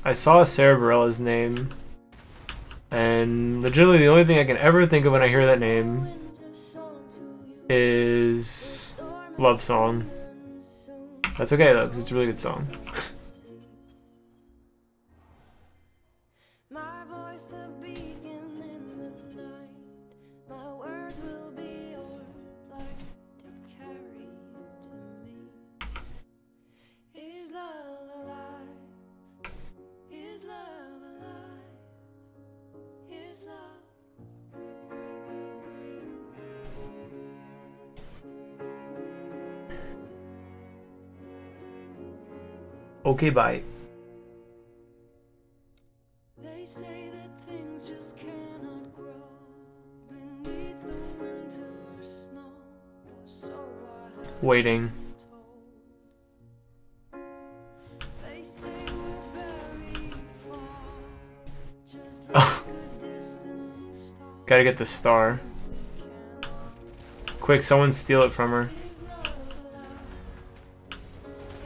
I saw Sarah Bareilles' name, and legitimately the only thing I can ever think of when I hear that name is Love Song. That's okay though, because it's a really good song. My voice a beacon in the night. My words will be your light to carry to me. Is love alive? Is love alive? Is love? Okay, bye. They say that things just cannot grow beneath the winter snow. So I have Waiting. been told. They say we're very far, just like a distant star. Gotta get the star. Quick, someone steal it from her. Is love alive?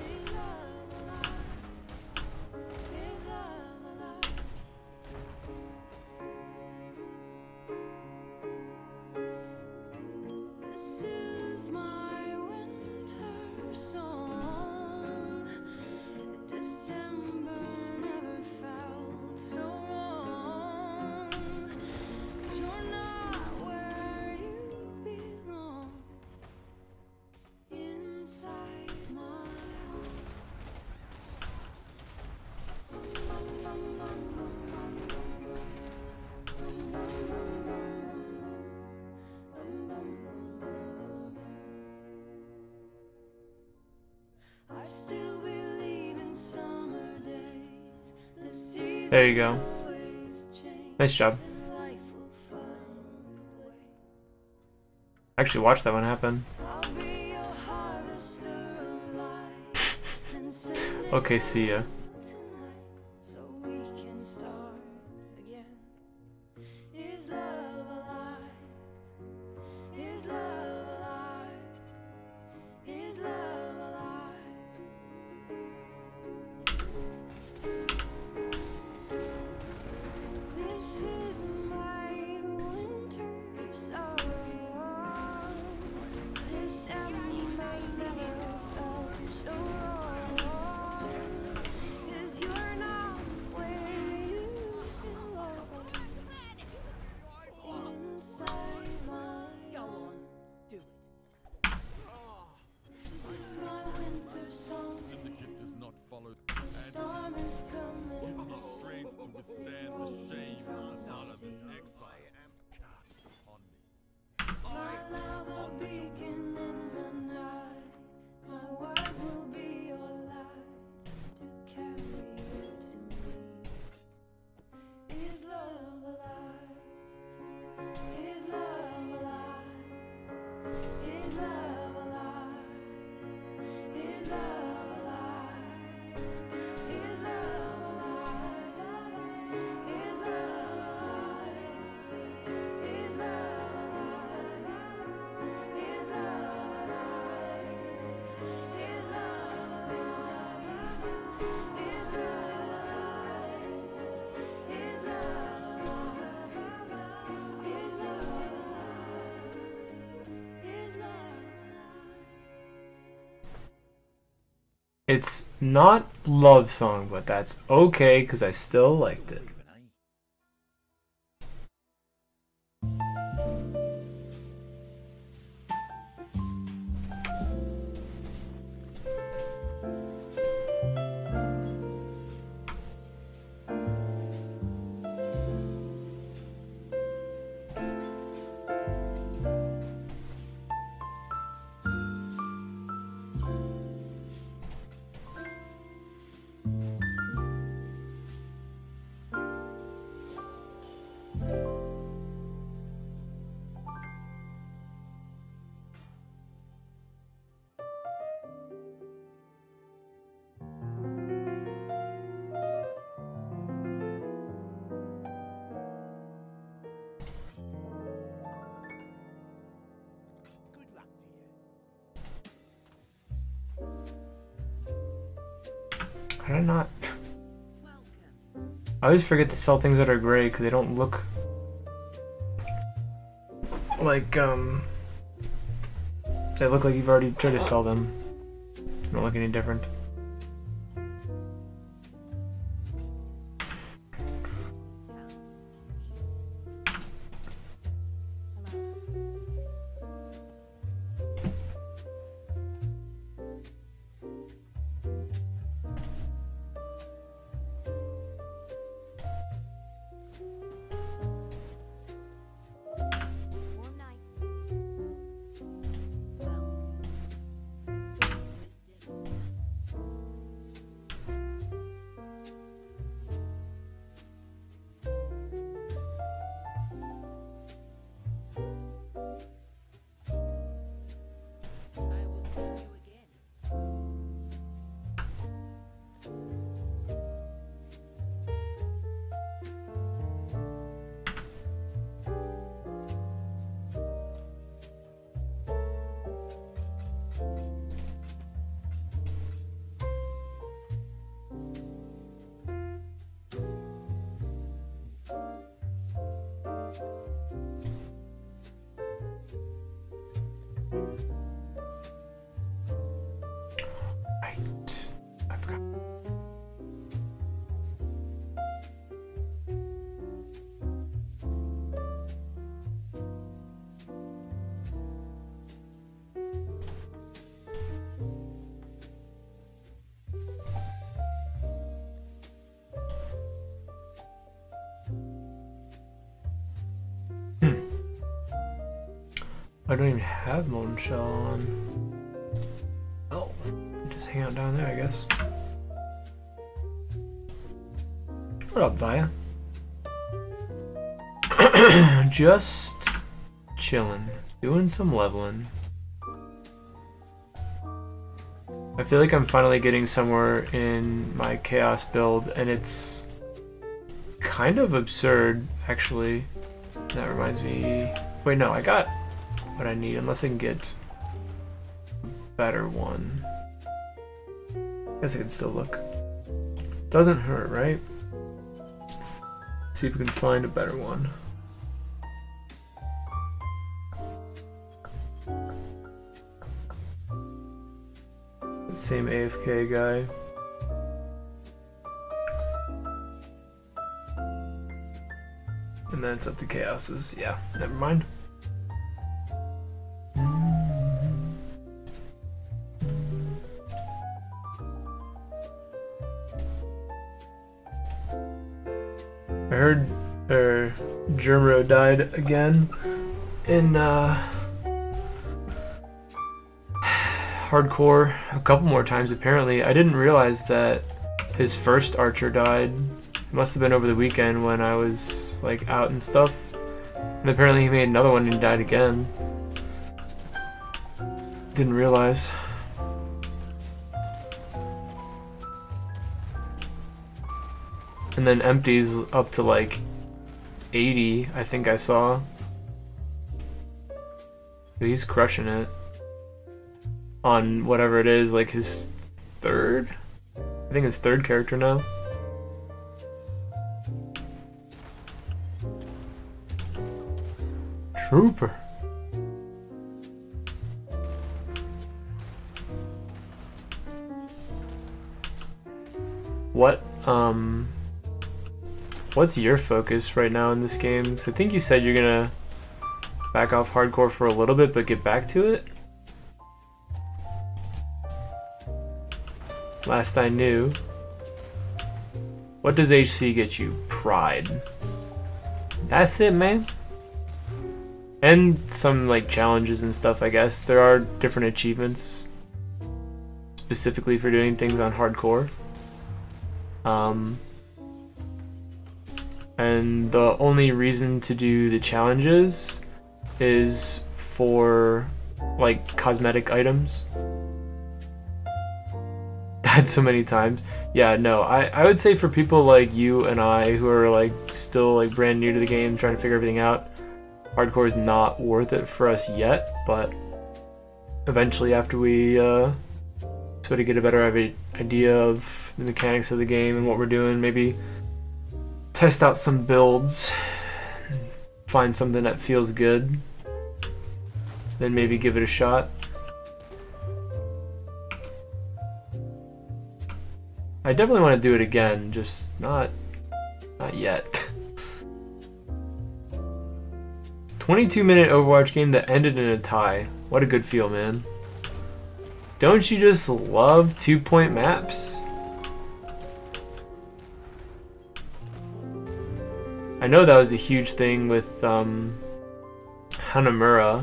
Is love alive? Is love alive? This is my winter song. December never felt so wrong. 'Cause you're not where you belong. Inside my heart. I still believe in summer days. The seasons There you go. always change, Nice job. and life will find a way. Actually, watch that one happen. I'll be your harvester of light and send it Okay, see ya. out tonight so we can start again. Is love alive? Is love alive? Is love alive? This is my winter song. December never felt so wrong. 'Cause you're not where you belong. Inside my heart. Do it. This is my winter song. Syndicate does not follow Storm is coming. give me strength to withstand the shame out of this exile cast upon me. My love a beacon in the night. My words will be your light to carry you to me. Is love alive? Is love alive? Is love alive? Is love alive? Is love alive? It's not love song, but that's okay because I still liked it. How did I not? I always forget to sell things that are gray because they don't look like they look like you've already tried to sell them. They don't look any different. Warm nights. I will see you again. Right. I forgot. I don't even have Molten Shell on. Oh, just hang out down there, I guess. What up, Vaya? Just chilling, doing some leveling. I feel like I'm finally getting somewhere in my Chaos build, and it's kind of absurd, actually. That reminds me... Wait, no, I got what I need, unless I can get a better one. Guess I can still look. Doesn't hurt, right? See if we can find a better one. The same AFK guy. And then it's up to Chaos's. Yeah, never mind. I heard Germro died again in hardcore a couple more times apparently. I didn't realize that his first archer died. It must have been over the weekend when I was like out and stuff. And apparently he made another one and died again. Didn't realize. And then Empty's up to like 80, I think I saw. He's crushing it. On whatever it is, like his third? I think his third character now. Trooper. what's your focus right now in this game? So I think you said you're gonna back off hardcore for a little bit, but get back to it. Last I knew. What does HC get you? Pride. That's it, man. And some like challenges and stuff, I guess. There are different achievements specifically for doing things on hardcore. And the only reason to do the challenges is for like cosmetic items. That's so many times. Yeah, no, I would say for people like you and I who are like still like brand new to the game, trying to figure everything out, hardcore is not worth it for us yet, but eventually after we sort of get a better idea of the mechanics of the game and what we're doing, maybe test out some builds, find something that feels good, then maybe give it a shot. I definitely want to do it again, just not yet. 22-minute Overwatch game that ended in a tie. What a good feel, man. Don't you just love 2-point maps? I know that was a huge thing with Hanamura.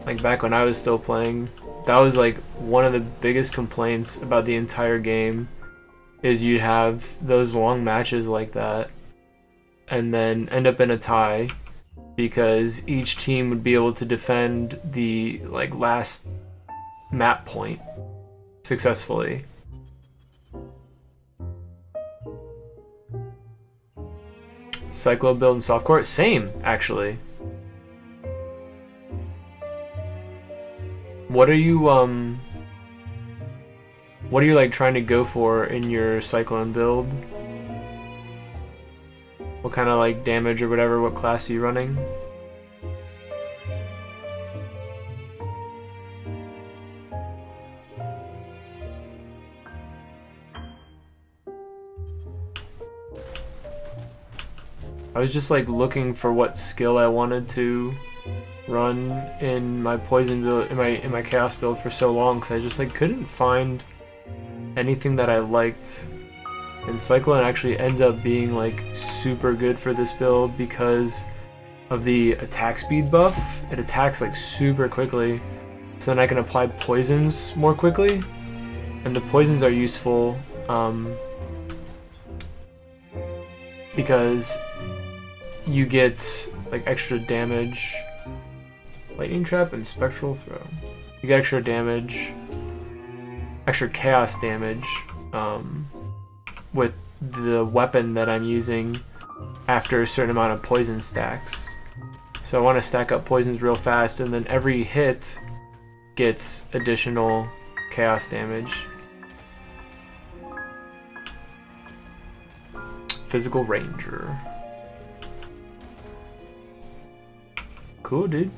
Like back when I was still playing. That was like one of the biggest complaints about the entire game, is you'd have those long matches like that and then end up in a tie because each team would be able to defend the like last map point successfully. Cyclo build and softcore? Same, actually. What are you like trying to go for in your Cyclone build? What kind of like damage or whatever, what class are you running? I was just like looking for what skill I wanted to run in my poison build, in my chaos build for so long, because I just like couldn't find anything that I liked. And Cyclone actually ends up being like super good for this build because of the attack speed buff. It attacks like super quickly, so then I can apply poisons more quickly, and the poisons are useful because you get like extra damage. Lightning Trap and Spectral Throw. You get extra damage, extra chaos damage with the weapon that I'm using after a certain amount of poison stacks. So I want to stack up poisons real fast, and then every hit gets additional chaos damage. Physical Ranger. Cool, dude.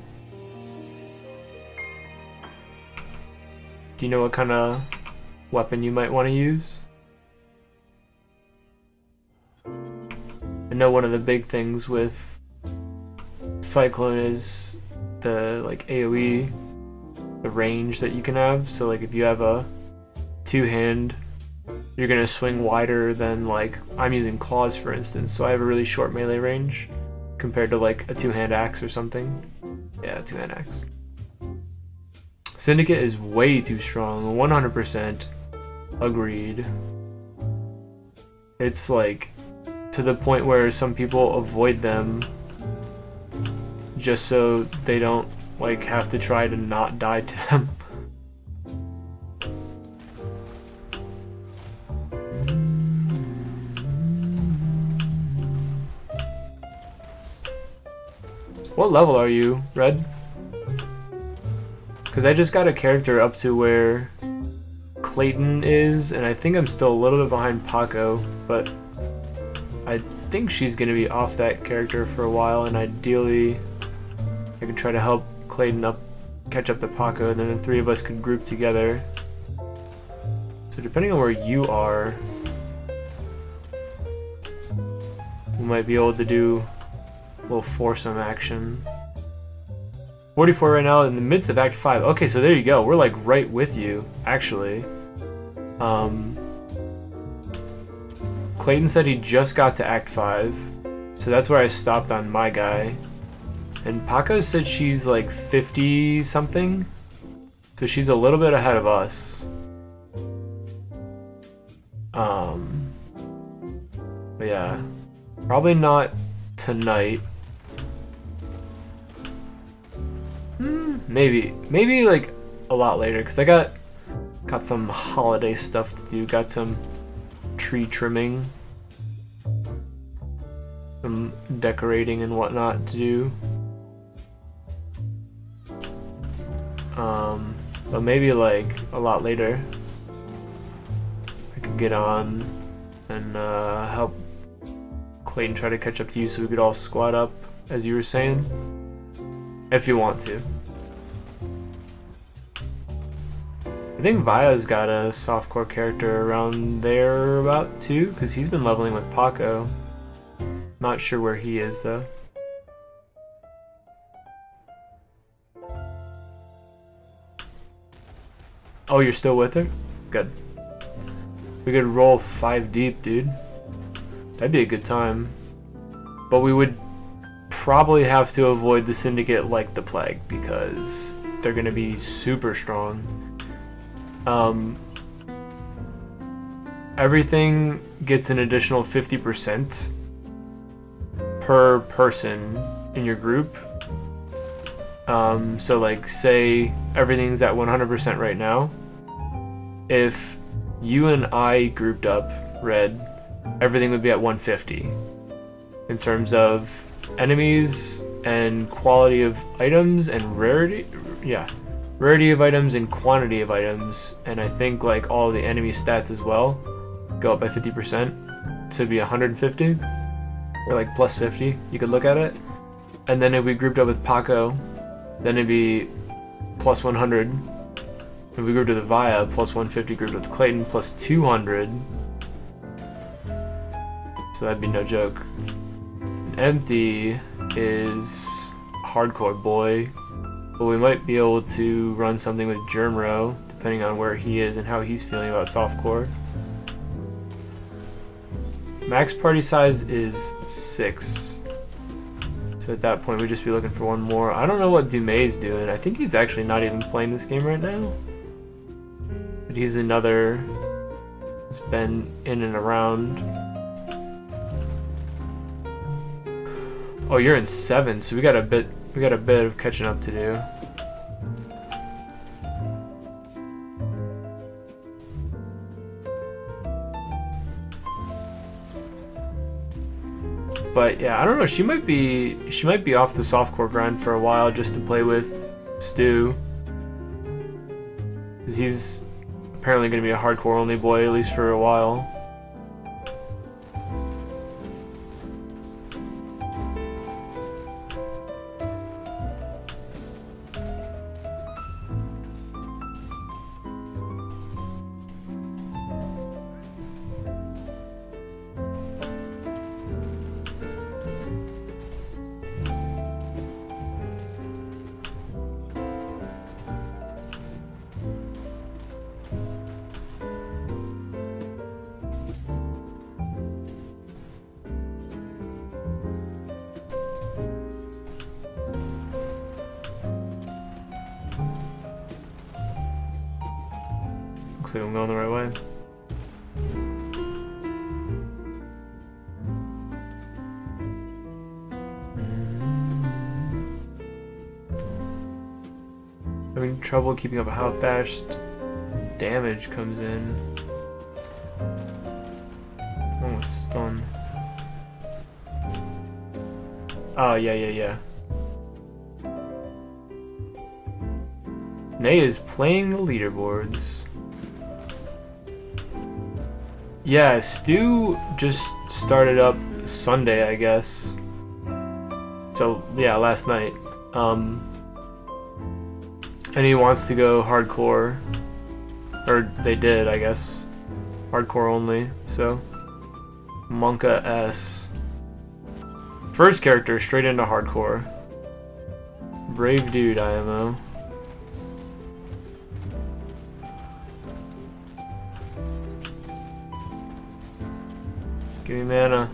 Do you know what kind of weapon you might want to use? I know one of the big things with Cyclone is the like AoE, the range that you can have. So like if you have a two-hand, you're gonna swing wider than like I'm using claws for instance. So I have a really short melee range compared to like a two-hand axe or something. Yeah, two-hand axe. Syndicate is way too strong, 100% agreed. It's like to the point where some people avoid them just so they don't like have to try to not die to them. What level are you, Red? Because I just got a character up to where Clayton is, and I think I'm still a little bit behind Paco, but I think she's going to be off that character for a while, and ideally I could try to help Clayton catch up to Paco, and then the three of us could group together So depending on where you are, we might be able to do a little foursome action. 44 right now in the midst of Act 5. Okay, so there you go. We're like right with you, actually. Clayton said he just got to Act 5, so that's where I stopped on my guy. And Paco said she's like 50 something, so she's a little bit ahead of us. But yeah, probably not tonight. Maybe like a lot later, because I got some holiday stuff to do. Got some tree trimming, some decorating and whatnot to do. But maybe like a lot later I could get on and help Clayton try to catch up to you so we could all squad up, as you were saying, if you want to. I think Vaya's got a softcore character around there about too, because he's been leveling with Paco. Not sure where he is though. Oh, you're still with her? Good. We could roll 5 deep, dude. That'd be a good time. But we would probably have to avoid the Syndicate like the plague, because they're gonna be super strong. Everything gets an additional 50% per person in your group. So like, say everything's at 100% right now. If you and I grouped up, Red, everything would be at 150 in terms of enemies and quality of items and rarity. Yeah, rarity of items and quantity of items, and I think like all the enemy stats as well go up by 50%, so it'd be 150 or like plus 50. You could look at it, and then if we grouped up with Paco, then it'd be plus 100. If we grouped with Vaya, plus 150. Grouped with Clayton, plus 200. So that'd be no joke. Empty is hardcore boy, but we might be able to run something with Germro, depending on where he is and how he's feeling about softcore. Max party size is 6. So at that point, we'd just be looking for one more. I don't know what Dumais doing. I think he's actually not even playing this game right now. But he's another who's been in and around. Oh, you're in 7, so we got a bit of catching up to do. But yeah, I don't know. She might be off the softcore grind for a while just to play with Stu, because he's apparently going to be a hardcore only boy at least for a while. Looks like I'm going the right way. Having trouble keeping up with how fast damage comes in. Almost stunned. Oh, yeah. Nay is playing the leaderboards. Yeah, Stu just started up Sunday, I guess. So, yeah, last night. And he wants to go hardcore. Or they did, I guess. Hardcore only, so. Monka S. First character, straight into hardcore. Brave dude, IMO. Give me mana.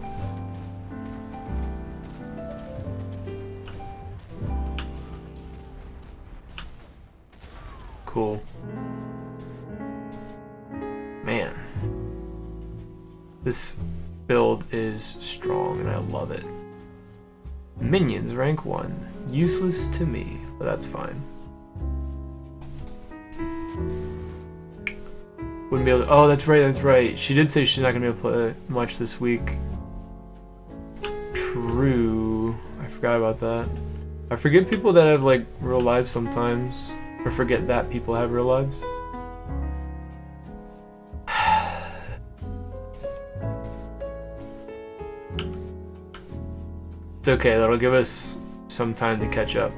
Cool. Man. This build is strong and I love it. Minions rank 1. Useless to me, but that's fine. Wouldn't be able to, oh, that's right. She did say she's not gonna be able to play much this week. True. I forgot about that. I forget people that have like real lives sometimes. Or forget that people have real lives. It's okay, that'll give us some time to catch up.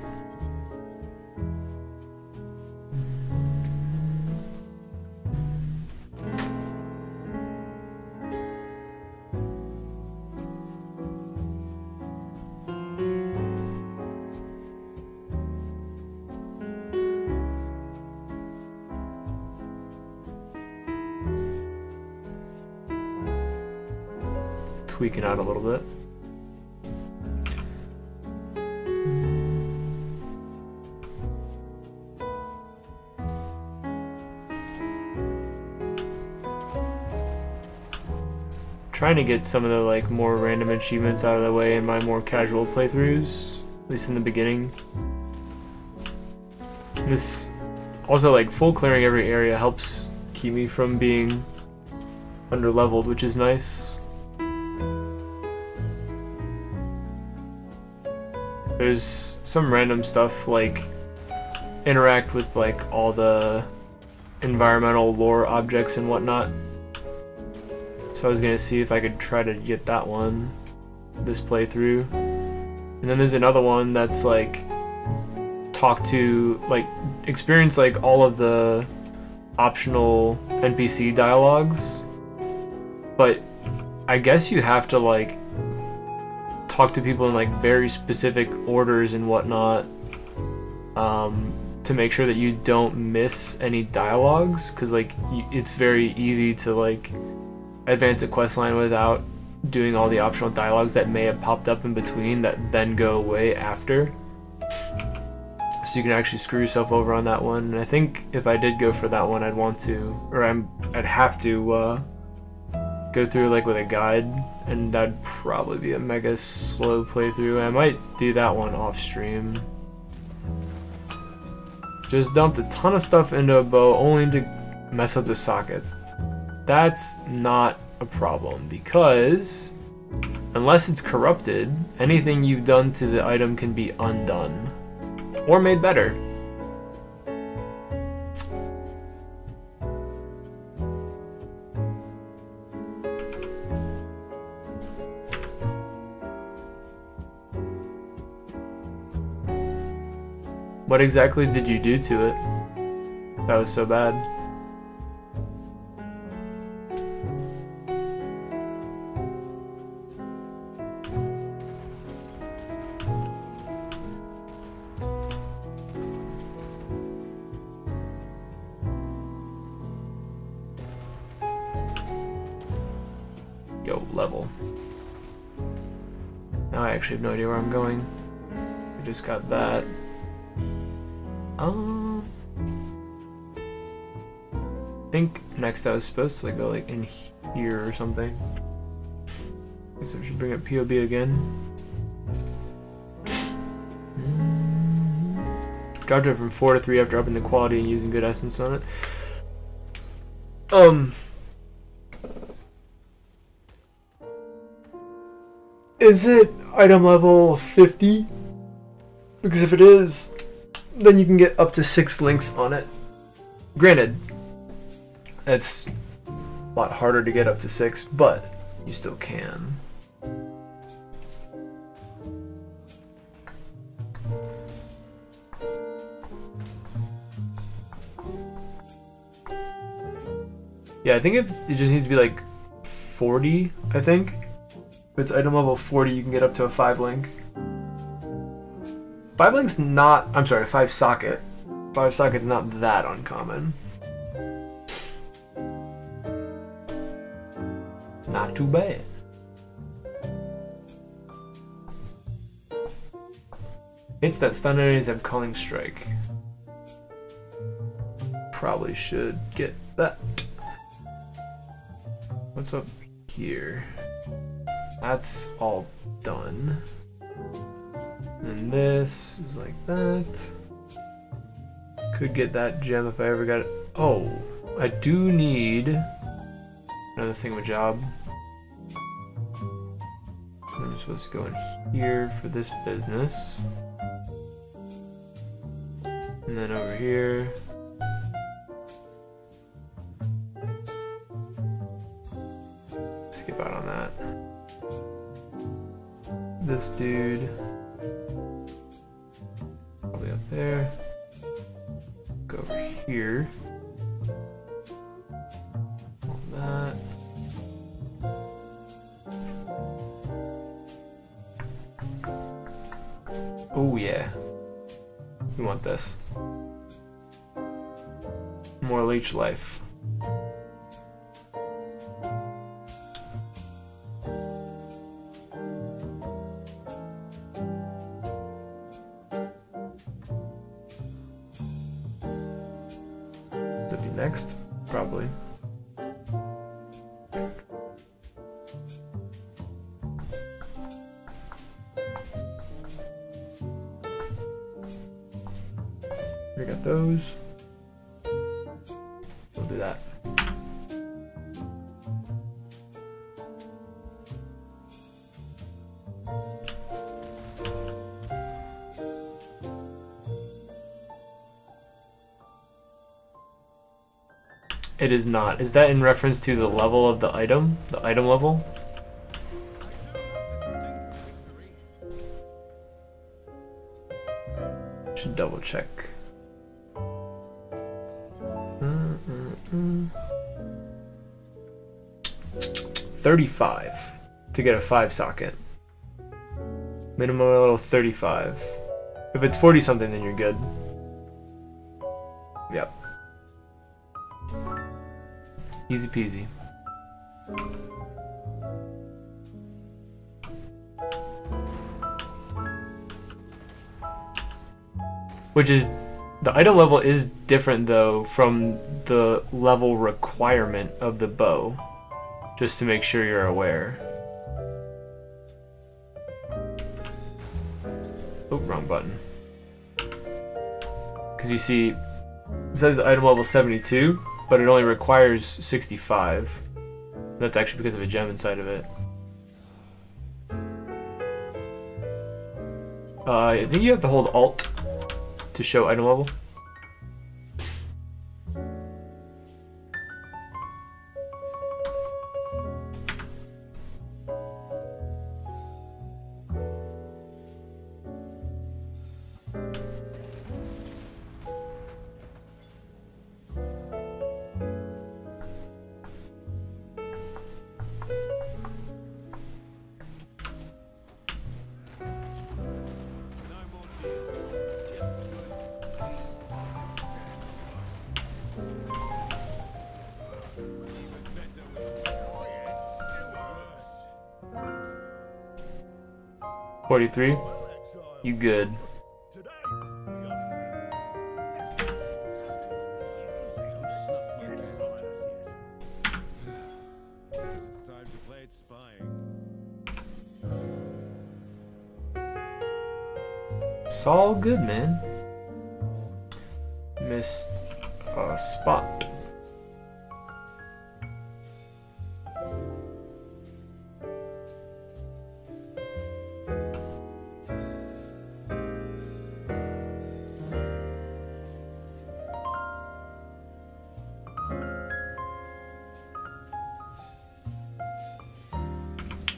Tweaking out a little bit. Trying to get some of the like more random achievements out of the way in my more casual playthroughs, at least in the beginning. This also, like, full clearing every area helps keep me from being under-leveled, which is nice. There's some random stuff like interact with like all the environmental lore objects and whatnot. So I was gonna see if I could try to get that one this playthrough. And then there's another one that's like talk to, like, experience like all of the optional NPC dialogues. But I guess you have to like talk to people in like very specific orders and whatnot to make sure that you don't miss any dialogues, because like it's very easy to like advance a questline without doing all the optional dialogues that may have popped up in between that then go away after. So you can actually screw yourself over on that one. And I think if I did go for that one, I'd want to, or I'd have to go through like with a guide, and that'd probably be a mega slow playthrough. I might do that one off stream. Just dumped a ton of stuff into a bow only to mess up the sockets. That's not a problem, because unless it's corrupted, anything you've done to the item can be undone or made better. What exactly did you do to it that was so bad? Yo, level. Now I actually have no idea where I'm going. I just got that. I think next I was supposed to like go like in here or something. Guess I should bring up POB again. Dropped it from 4 to 3 after upping the quality and using good essence on it. Is it item level 50? Because if it is, then you can get up to 6 links on it. Granted, it's a lot harder to get up to 6, but you still can. Yeah, I think it just needs to be like 40, I think. If it's item level 40, you can get up to a 5-link. 5-link's not... I'm sorry, 5-socket. 5-socket's not that uncommon. Not too bad. Hits that stun enemies have Calling Strike. Probably should get that. What's up here? That's all done. And this is like that. Could get that gem if I ever got it. Oh, I do need another thingamajob. I'm supposed to go in here for this business. And then over here. Skip out on that. This dude. Probably up there. Go over here. All that. Oh yeah. We want this. More leech life. That'd be next, probably. We got those. We'll do that. It is not. Is that in reference to the level of the item? The item level? Should double check. 35 to get a 5-socket. Minimum level 35. If it's 40 something, then you're good. Yep. Easy peasy. Which is, the item level is different though from the level requirement of the bow. Just to make sure you're aware. Oh, wrong button. Because you see, it says item level 72, but it only requires 65. That's actually because of a gem inside of it. I think you have to hold Alt to show item level. $43. You good. It's all good, man. Missed a spot.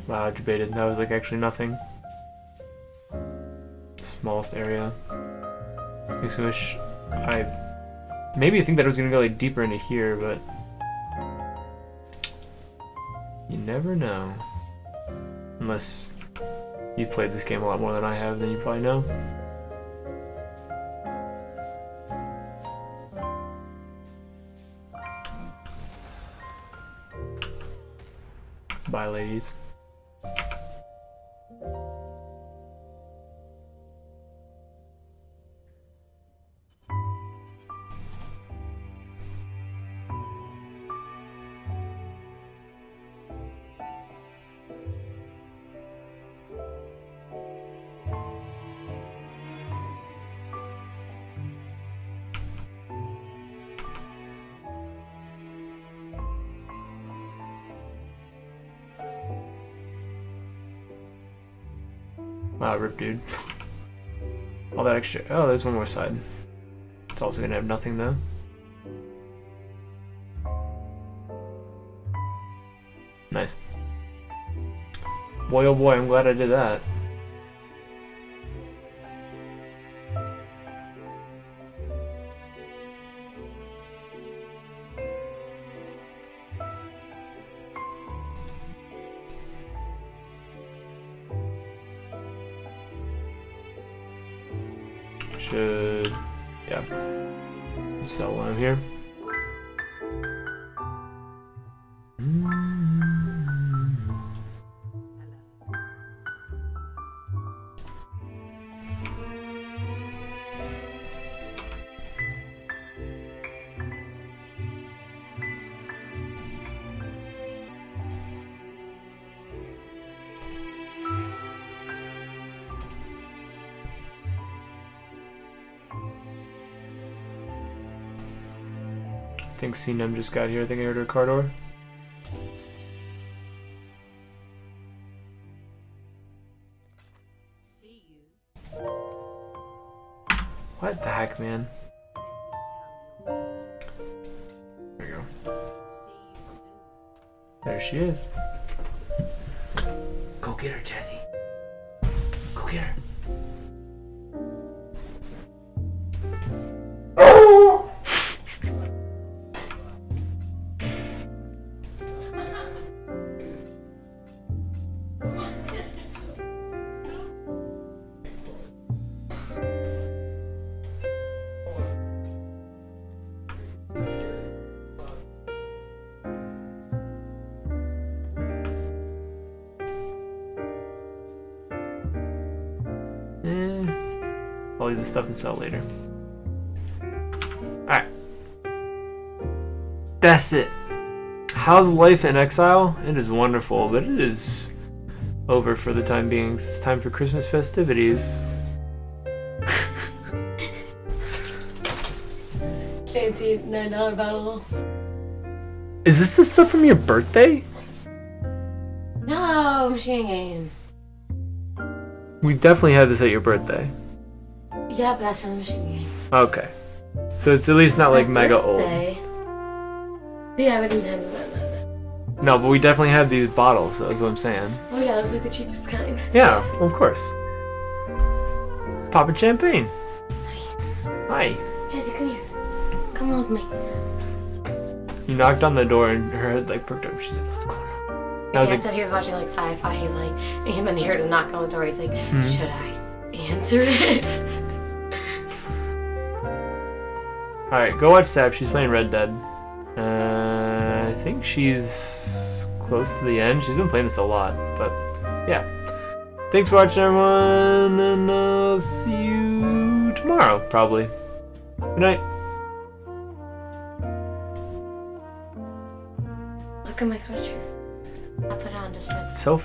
Wow, I debated. That was like actually nothing. Smallest area. Makes me wish I maybe think that it was gonna go like deeper into here, but never know. Unless you've played this game a lot more than I have, then you probably know. Bye, ladies. Wow, rip, dude. All that extra. Oh, there's one more side. It's also gonna have nothing though. Nice. Boy, oh boy, I'm glad I did that. Should, yeah, sell one here. I think CNM just got here. I think I heard her car door. See you. What the heck, man? Let me tell you. There you go. See you soon. There she is. Go get her, Jazzy. Go get her. I'll leave the stuff and sell later. Alright. That's it. How's life in exile? It is wonderful, but it is over for the time being. It's time for Christmas festivities. Fancy $9 bottle. Is this the stuff from your birthday? No, machine game. We definitely had this at your birthday. Yeah, but that's from the machine game. Okay. So it's at least not like My mega old. birthday. Yeah, we didn't have that. No, but we definitely had these bottles, that's what I'm saying. Oh yeah, those are like the cheapest kind. Yeah, of course. Poppin' champagne. Hi. Jesse, come here. Come on with me. You knocked on the door and her head like perked up. She's like, what's going on? I was Dan like, said he was watching like sci-fi. He's like, and he then he heard a knock on the door. He's like, should I answer it? alright, go watch Sab. She's playing Red Dead. I think she's close to the end. She's been playing this a lot, but yeah. Thanks for watching, everyone, and I'll see you tomorrow, probably. Good night. Look at my sweatshirt. I put it on just for So